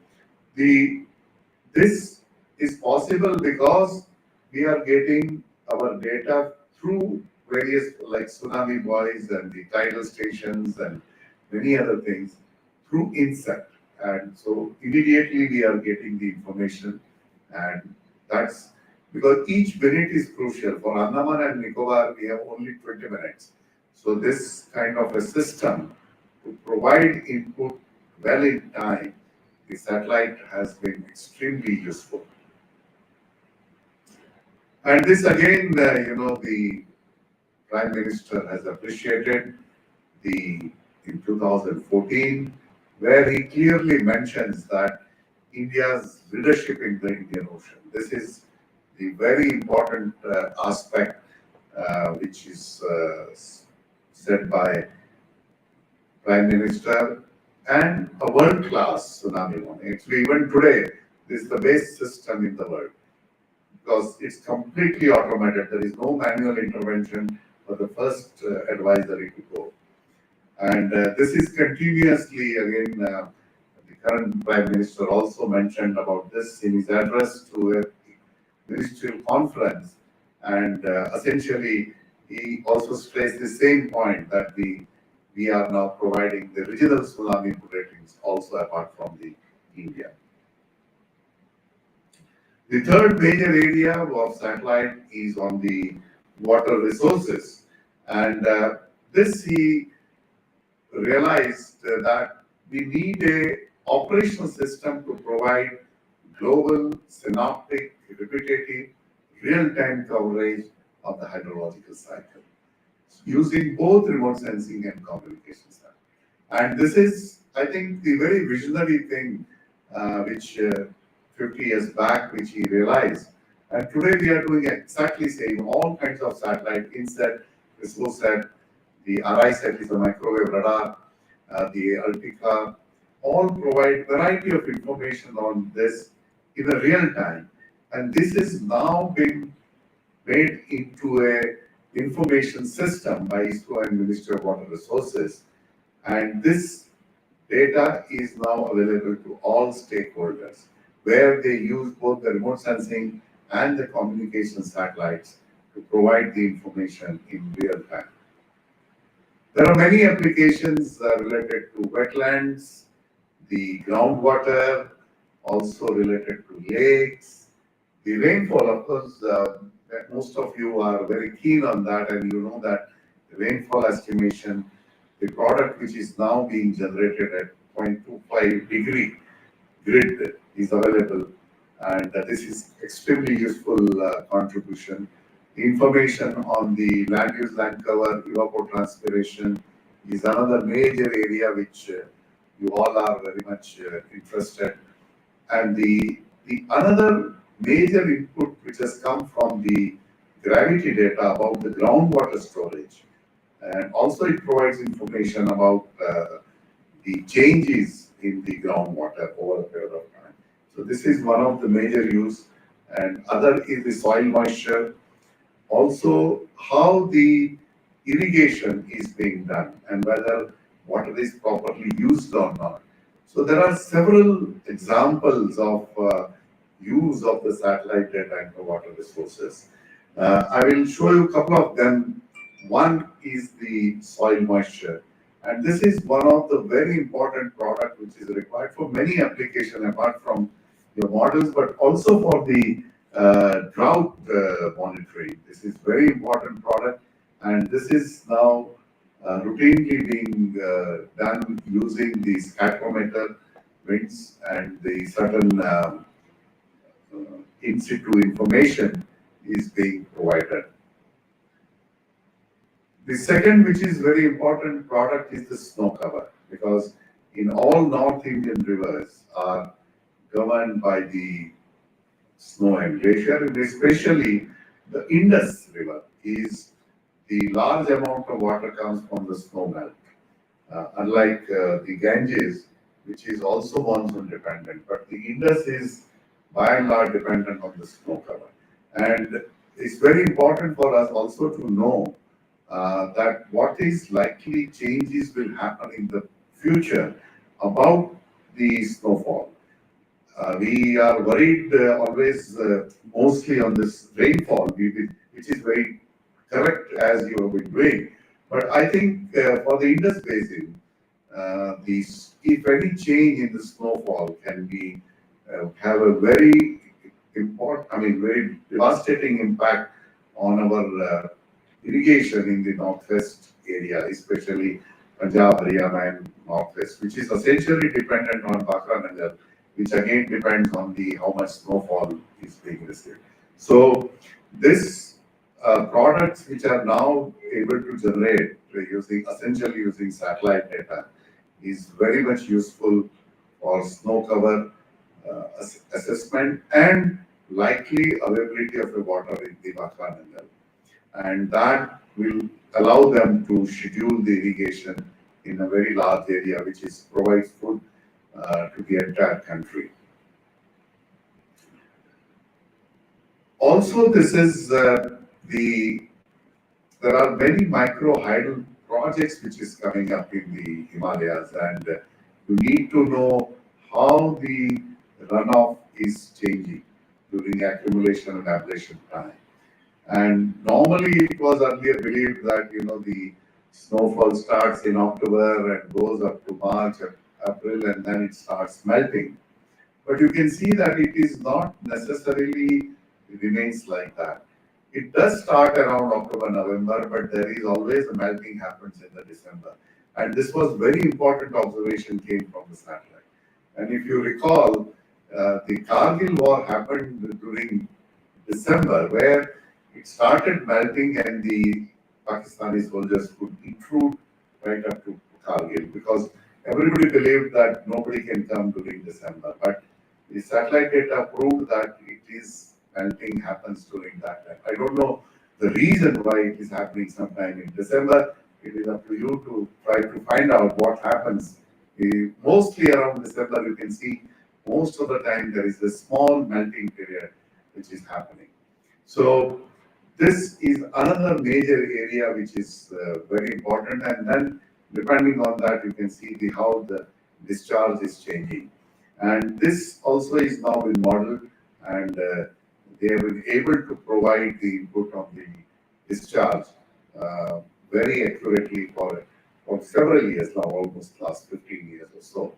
this is possible because we are getting our data through various like tsunami buoys and the tidal stations and many other things through INSAT. And so immediately we are getting the information, and that's because each minute is crucial. For Andaman and Nicobar, we have only 20 minutes. So this kind of a system to provide input well in time, the satellite has been extremely useful. And this again, the Prime Minister has appreciated in 2014, where he clearly mentions that India's leadership in the Indian Ocean. This is the very important aspect which is said by Prime Minister, and a world-class tsunami warning. Actually, even today, this is the best system in the world because it's completely automated. There is no manual intervention for the first advisory to go. And this is continuously, again, the current Prime Minister also mentioned about this in his address to ministerial conference, and essentially he also stressed the same point that we are now providing the regional tsunami ratings also apart from the India. The third major area of satellite is on the water resources, and this he realized that we need a operational system to provide global, synoptic, repetitive, real-time coverage of the hydrological cycle using both remote sensing and communications. And this is, I think, the very visionary thing which 50 years back, which he realized. And today we are doing exactly same, all kinds of satellite, INSAT, RISCOSAT, the RISAT is a microwave radar, the Altica, all provide variety of information on this in a real time. And this is now being made into a information system by ISRO and Ministry of Water Resources. And this data is now available to all stakeholders, where they use both the remote sensing and the communication satellites to provide the information in real time. There are many applications related to wetlands, the groundwater, also related to lakes, the rainfall. Of course, most of you are very keen on that, and you know that the rainfall estimation, the product which is now being generated at 0.25 degree grid is available, and this is extremely useful contribution. The information on the land use, land cover, evapotranspiration is another major area which you all are very much interested. And the another major input which has come from the gravity data about the groundwater storage, and also it provides information about the changes in the groundwater over a period of time. So this is one of the major use, and other is the soil moisture. Also, how the irrigation is being done and whether water is properly used or not. So there are several examples of use of the satellite data into water resources. I will show you a couple of them. One is the soil moisture, and this is one of the very important product which is required for many applications apart from your models, but also for the drought monitoring. This is very important product, and this is now routinely being done using the scatometer winds and the certain in situ information is being provided. The second, which is very important product, is the snow cover, because in all North Indian rivers are governed by the snow and glacier, and especially the Indus River is the large amount of water comes from the snow melt. Unlike the Ganges, which is also monsoon dependent, but the Indus is by and large dependent on the snow cover. And it's very important for us also to know that what is likely changes will happen in the future about the snowfall. We are worried always mostly on this rainfall, which is very correct as you have been doing. But I think for the Indus Basin, if any change in the snowfall can be have a very important, very devastating impact on our irrigation in the northwest area, especially Punjab, Haryana, and northwest, which is essentially dependent on Bakra Nangal, which again depends on the how much snowfall is being received. So this products which are now able to generate essentially using satellite data is very much useful for snow cover assessment and likely availability of the water in the Bakra Nangal. And that will allow them to schedule the irrigation in a very large area, which provides food to the entire country. Also, this is there are many micro hydro projects which is coming up in the Himalayas, and you need to know how the runoff is changing. during accumulation and ablation time. And normally it was earlier believed that, the snowfall starts in October and goes up to March, April, and then it starts melting. But you can see that it is not necessarily remains like that. It does start around October, November, but there is always a melting happens in the December. And this was very important observation came from the satellite. And if you recall, the Kargil war happened during December, where it started melting and the Pakistani soldiers could intrude right up to Kargil because everybody believed that nobody can come during December. But the satellite data proved that it is melting happens during that time. I don't know the reason why it is happening sometime in December. It is up to you to try to find out what happens. Mostly around December, you can see most of the time there is a small melting period which is happening. So this is another major area which is very important, and then depending on that you can see how the discharge is changing. And this also is now been modeled, and they have been able to provide the input on the discharge very accurately for several years now, almost last 15 years or so.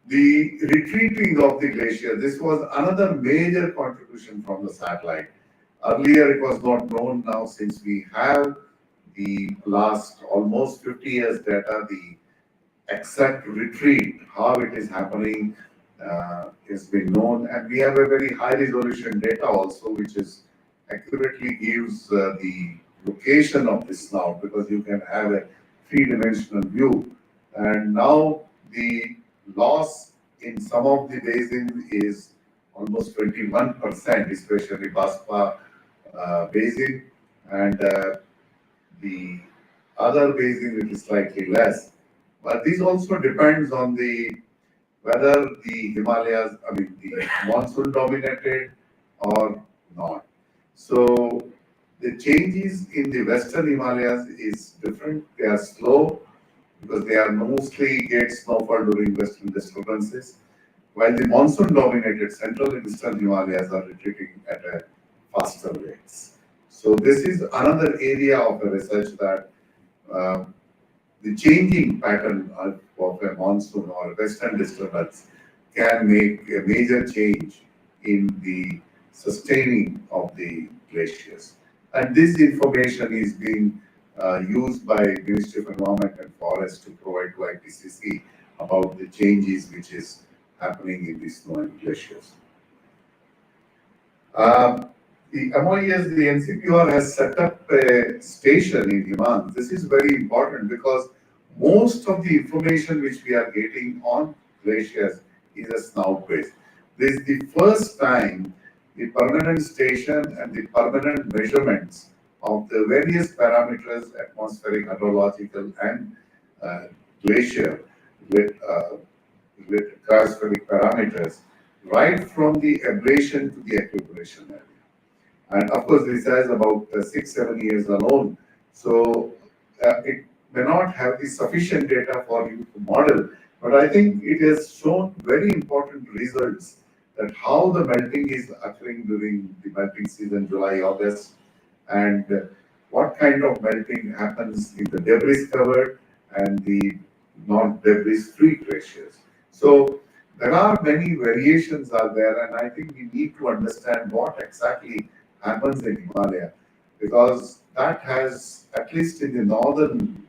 The retreating of the glacier, this was another major contribution from the satellite. Earlier it was not known. Now since we have the last almost 50 years data, the exact retreat, how it is happening has been known, and we have a very high resolution data also which is accurately gives the location of the snout, because you can have a three-dimensional view. And now the loss in some of the basins is almost 21%, especially Baspa basin, and the other basin it is slightly less. But this also depends on whether the Himalayas, the monsoon dominated or not. So the changes in the western Himalayas is different. They are slow because they are mostly get snowfall during western disturbances, while the monsoon dominated central and eastern Himalayas are retreating at a faster rates. So this is another area of the research that the changing pattern of a monsoon or a western disturbance can make a major change in the sustaining of the glaciers. And this information is being used by Ministry of Environment and Forest to provide to IPCC about the changes which is happening in the snow and glaciers. The MOES, the NCPR has set up a station in Himans. This is very important because most of the information which we are getting on glaciers is a snout based. This is the first time the permanent station and the permanent measurements of the various parameters, atmospheric, hydrological, and glacier cryospheric parameters, right from the ablation to the accumulation area. And of course, this has about 6-7 years alone. So it may not have the sufficient data for you to model, but I think it has shown very important results that how the melting is occurring during the melting season, July, August, and what kind of melting happens in the debris covered and the non-debris free glaciers. So there are many variations are there, and I think we need to understand what exactly happens in Himalaya, because that has, at least in the northern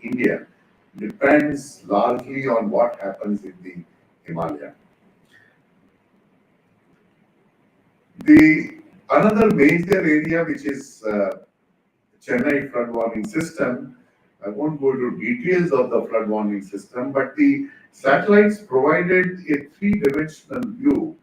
India, depends largely on what happens in the Himalaya. Another major area which is Chennai flood warning system. I won't go into details of the flood warning system, but the satellites provided a three-dimensional view,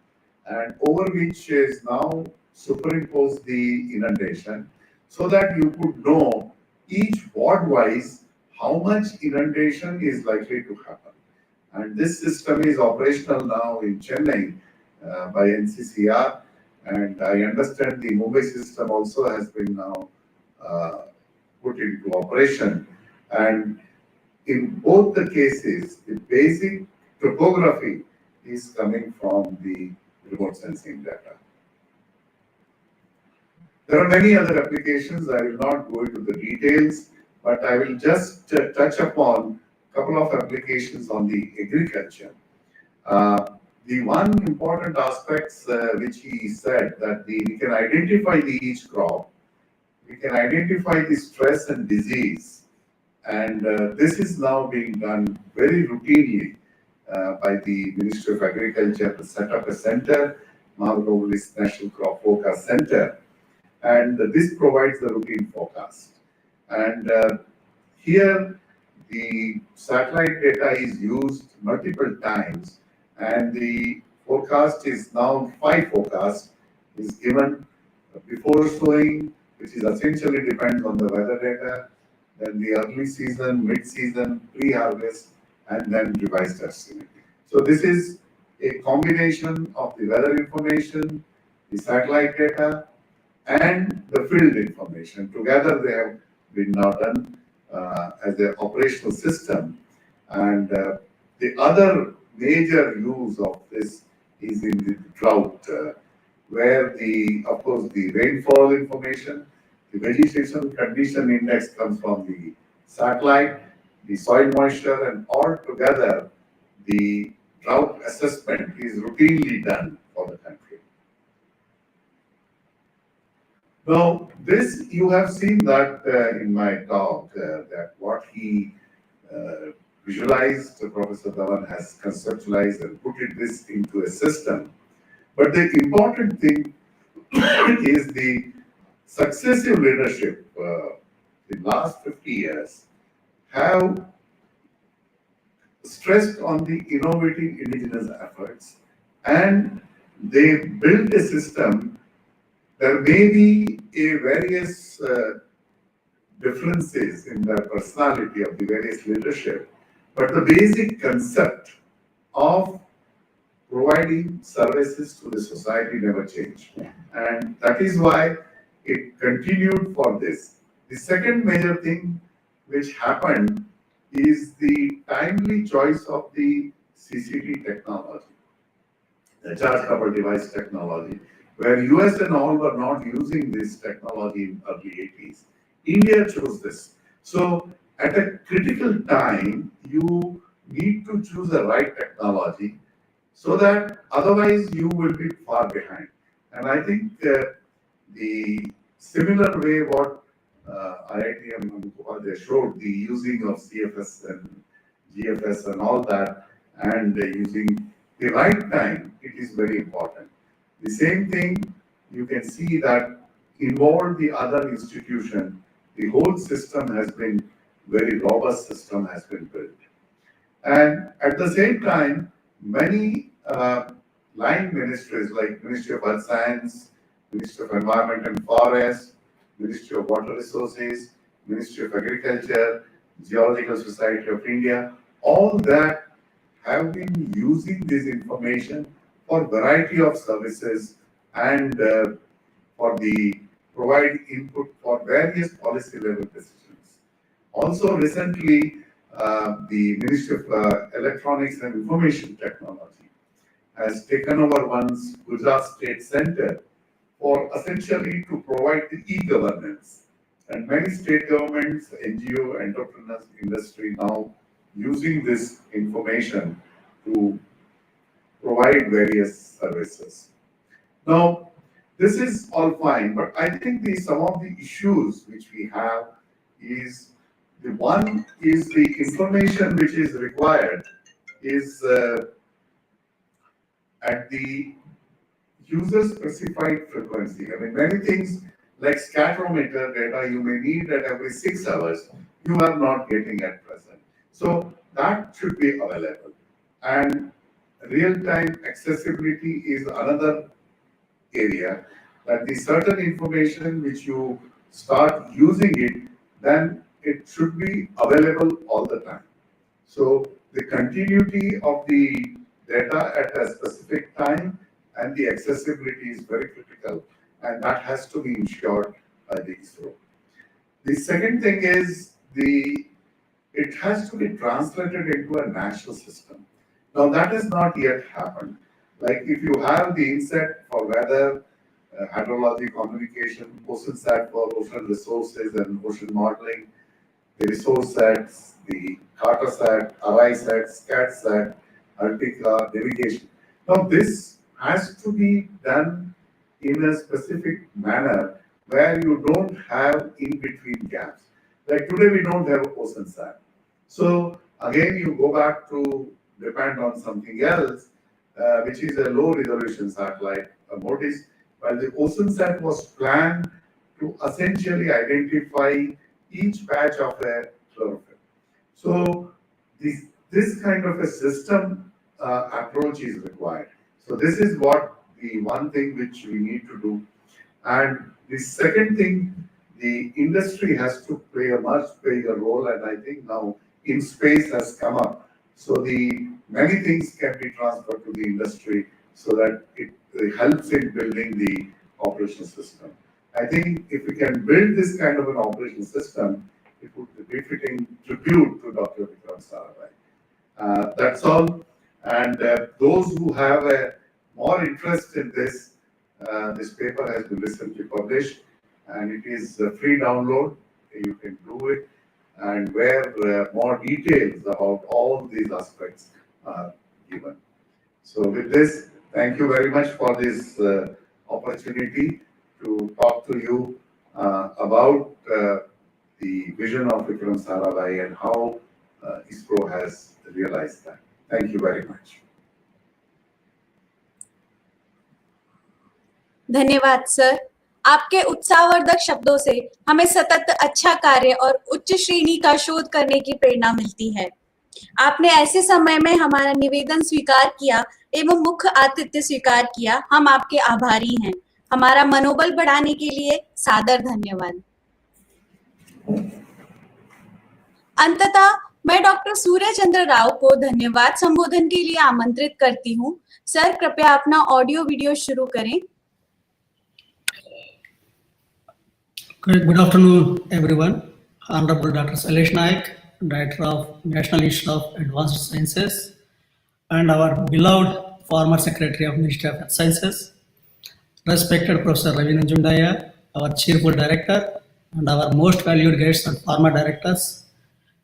and over which is now superimposed the inundation, so that you could know each ward-wise how much inundation is likely to happen. And this system is operational now in Chennai by NCCR, and I understand the Mumbai system also has been now put into operation. And in both the cases, the basic topography is coming from the remote sensing data. There are many other applications. I will not go into the details, but I will just touch upon a couple of applications on the agriculture. The one important aspects which he said that we can identify each crop, we can identify the stress and disease, and this is now being done very routinely by the Ministry of Agriculture to set up a center, Margolis National Crop Forecast Center, and this provides the routine forecast. And here the satellite data is used multiple times, and the forecast is now 5 forecasts is given before sowing, which is essentially depends on the weather data, then the early season, mid-season, pre-harvest, and then revised estimate. So this is a combination of the weather information, the satellite data, and the field information. Together they have been now done as an operational system. And the other major use of this is in the drought, where of course, the rainfall information, the vegetation condition index comes from the satellite, the soil moisture, and all together, the drought assessment is routinely done for the country. Now, this, you have seen that in my talk, that what he visualized, Professor Dhawan has conceptualized and put this into a system. But the important thing is the successive leadership in the last 50 years have stressed on the innovative indigenous efforts, and they built a system. There may be various differences in the personality of the various leadership, but the basic concept of providing services to the society never changed. And that is why it continued for this. The second major thing which happened is the timely choice of the CCT technology, the charge coupled device technology, where US and all were not using this technology in early 80s. India chose this. So at a critical time, you need to choose the right technology so that otherwise you will be far behind. And I think the similar way what IITM they showed the using of CFS and GFS and all that, and using the right time, it is very important. The same thing you can see that involved the other institution, the whole system has been very robust system has been built. And at the same time, many line ministries like Ministry of Earth Science, Ministry of Environment and Forest, Ministry of Water Resources, Ministry of Agriculture, Geological Society of India, all that have been using this information for a variety of services and for the provide input for various policy level decisions. Also recently, the Ministry of Electronics and Information Technology has taken over one's Gujarat State Center for essentially to provide the e-governance. And many state governments, NGO, entrepreneurs, industry now using this information to provide various services. Now, this is all fine, but I think some of the issues which we have is the one is the information which is required is at the user specified frequency. I mean, many things like scatterometer data you may need at every 6 hours, you are not getting at present. So that should be available. And real-time accessibility is another area that the certain information which you start using it, then it should be available all the time. So the continuity of the data at a specific time and the accessibility is very critical, and that has to be ensured by the ISRO. The second thing is it has to be translated into a national system. Now that has not yet happened. Like if you have the inset for weather, hydrology, communication, OceanSat for ocean resources and ocean modeling, the resource sets, the Cartosat, ARISAT, SCATSat, Altica, navigation. Now this has to be done in a specific manner where you don't have in-between gaps. Like today we don't have OceanSat. So again you go back to depend on something else, which is a low resolution satellite, MODIS, while the OceanSat was planned to essentially identify each patch of a chlorophyll. So this kind of a system approach is required. So this is what the one thing which we need to do. And the second thing, the industry has to play a much bigger role, and I think now in space has come up. So the many things can be transferred to the industry so that it helps in building the operational system. I think if we can build this kind of an operational system, it would be befitting tribute to Dr. Vikram Sarabhai. That's all. And those who have a more interest in this, this paper has been recently published, and it is a free download. You can do it, and where more details about all these aspects are given. So with this, thank you very much for this opportunity to talk to you about the vision of Vikram Sarabhai and how ISRO has realized that. Thank you very much. धन्यवाद sir. आपके उत्साहवर्धक शब्दों से हमें सतत अच्छा कार्य और उच्च श्रेणी का शोध करने की प्रेरणा मिलती है। आपने ऐसे समय में हमारा निवेदन स्वीकार किया एवं मुख्य आतिथ्य स्वीकार किया। हम आपके आभारी हैं। हमारा मनोबल बढ़ाने के लिए सादर धन्यवाद। अंततः मैं डॉक्टर सूर्य चंद्र राव को धन्यवाद संबोधन के लिए आमंत्रित करती हूँ। सर, कृपया अपना ऑडियो वीडियो शुरू करें। Good afternoon, everyone. Honorable Dr. Sailesh Naik, Director of National Institute of Advanced Sciences, and our beloved former Secretary of Ministry of Earth Sciences, respected Professor Ravi Nanjundaya, our cheerful Director, and our most valued guests and former directors,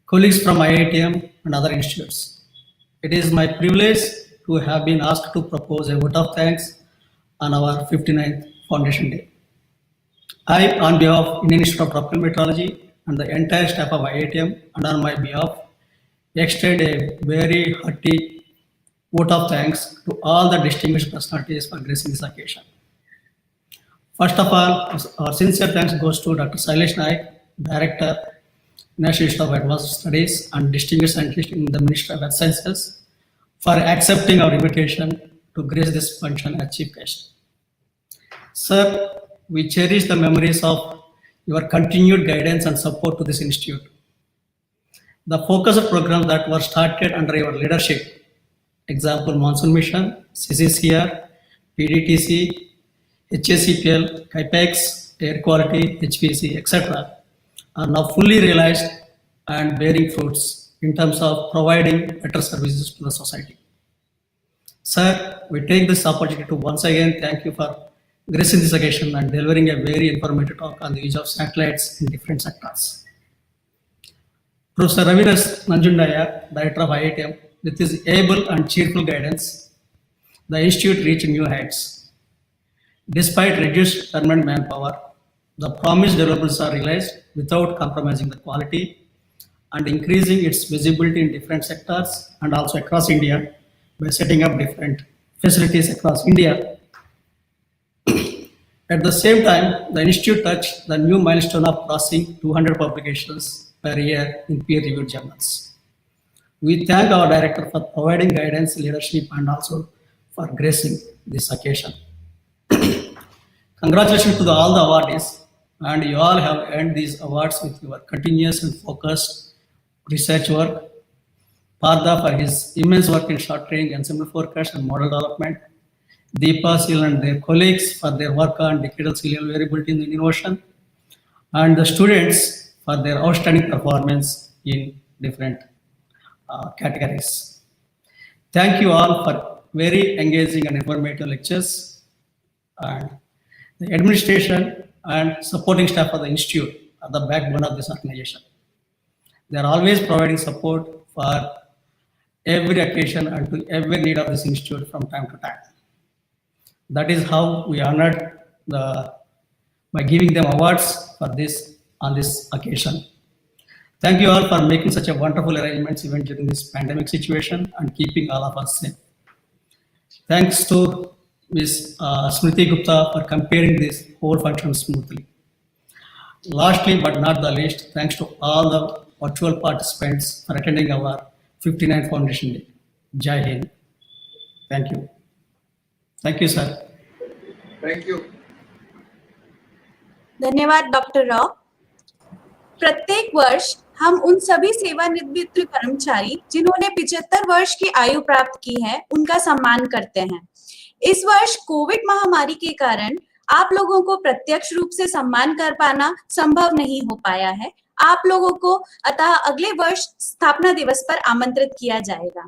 colleagues from IITM and other institutes. It is my privilege to have been asked to propose a vote of thanks on our 59th Foundation Day. I, on behalf of Indian Institute of Tropical Meteorology and the entire staff of IITM, and on my behalf, extend a very hearty vote of thanks to all the distinguished personalities for gracing this occasion. First of all, our sincere thanks goes to Dr. Sailesh Naik, Director, National Institute of Advanced Studies and Distinguished Scientist in the Ministry of Earth Sciences, for accepting our invitation to grace this function as Chief Guest. Sir, we cherish the memories of your continued guidance and support to this institute. The focus of programs that were started under your leadership, example Monsoon Mission, CCCR, PDTC, HACPL, CAPEX, Air Quality, HPC, etc., are now fully realized and bearing fruits in terms of providing better services to the society. Sir, we take this opportunity to once again thank you for gracing this occasion and delivering a very informative talk on the use of satellites in different sectors. Professor Ravi Nanjundaya, Director of IITM, with his able and cheerful guidance, the institute reached new heights. Despite reduced permanent manpower, the promised deliverables are realized without compromising the quality and increasing its visibility in different sectors and also across India by setting up different facilities across India. At the same time, the institute touched the new milestone of crossing 200 publications per year in peer-reviewed journals. We thank our director for providing guidance, leadership, and also for gracing this occasion. Congratulations to all the awardees, and you all have earned these awards with your continuous and focused research work. Partha for his immense work in short range ensemble forecast and model development. Deepa, Sil, and their colleagues for their work on decadal serial variability in the Indian Ocean, and the students for their outstanding performance in different categories. Thank you all for very engaging and informative lectures, and the administration and supporting staff of the institute are the backbone of this organization. They are always providing support for every occasion and to every need of this institute from time to time. That is how we honored by giving them awards for this on this occasion. Thank you all for making such a wonderful arrangements even during this pandemic situation and keeping all of us safe. Thanks to Ms. Smriti Gupta for comparing this whole function smoothly. Lastly, but not the least, thanks to all the virtual participants for attending our 59th Foundation Day. Jai Hind. Thank you. Thank you, sir. Thank you. धन्यवाद doctor Rao. प्रत्येक वर्ष हम उन सभी सेवानिवृत्त कर्मचारी जिन्होंने 75 वर्ष की आयु प्राप्त की है उनका सम्मान करते हैं। इस वर्ष कोविड महामारी के कारण आप लोगों को प्रत्यक्ष रूप से सम्मान कर पाना संभव नहीं हो पाया है। आप लोगों को अतः अगले वर्ष स्थापना दिवस पर आमंत्रित किया जाएगा।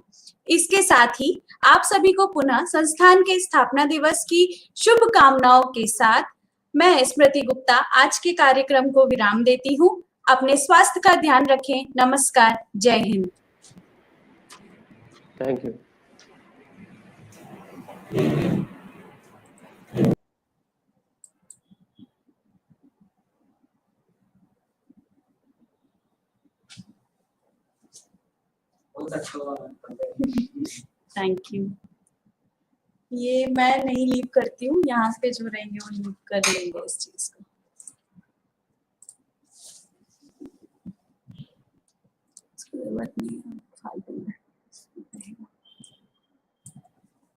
इसके साथ ही आप सभी को पुनः संस्थान के स्थापना दिवस की शुभकामनाओं के साथ मैं स्मृति गुप्ता आज के कार्यक्रम को विराम देती हूँ। अपने स्वास्थ्य का ध्यान रखें। नमस्कार। जय Hind. Thank you. Thank you. ये मैं नहीं लीव करती हूँ, यहाँ पे जो रहेंगे वो लीव कर लेंगे इस चीज को। जरूरत नहीं है फालतू में।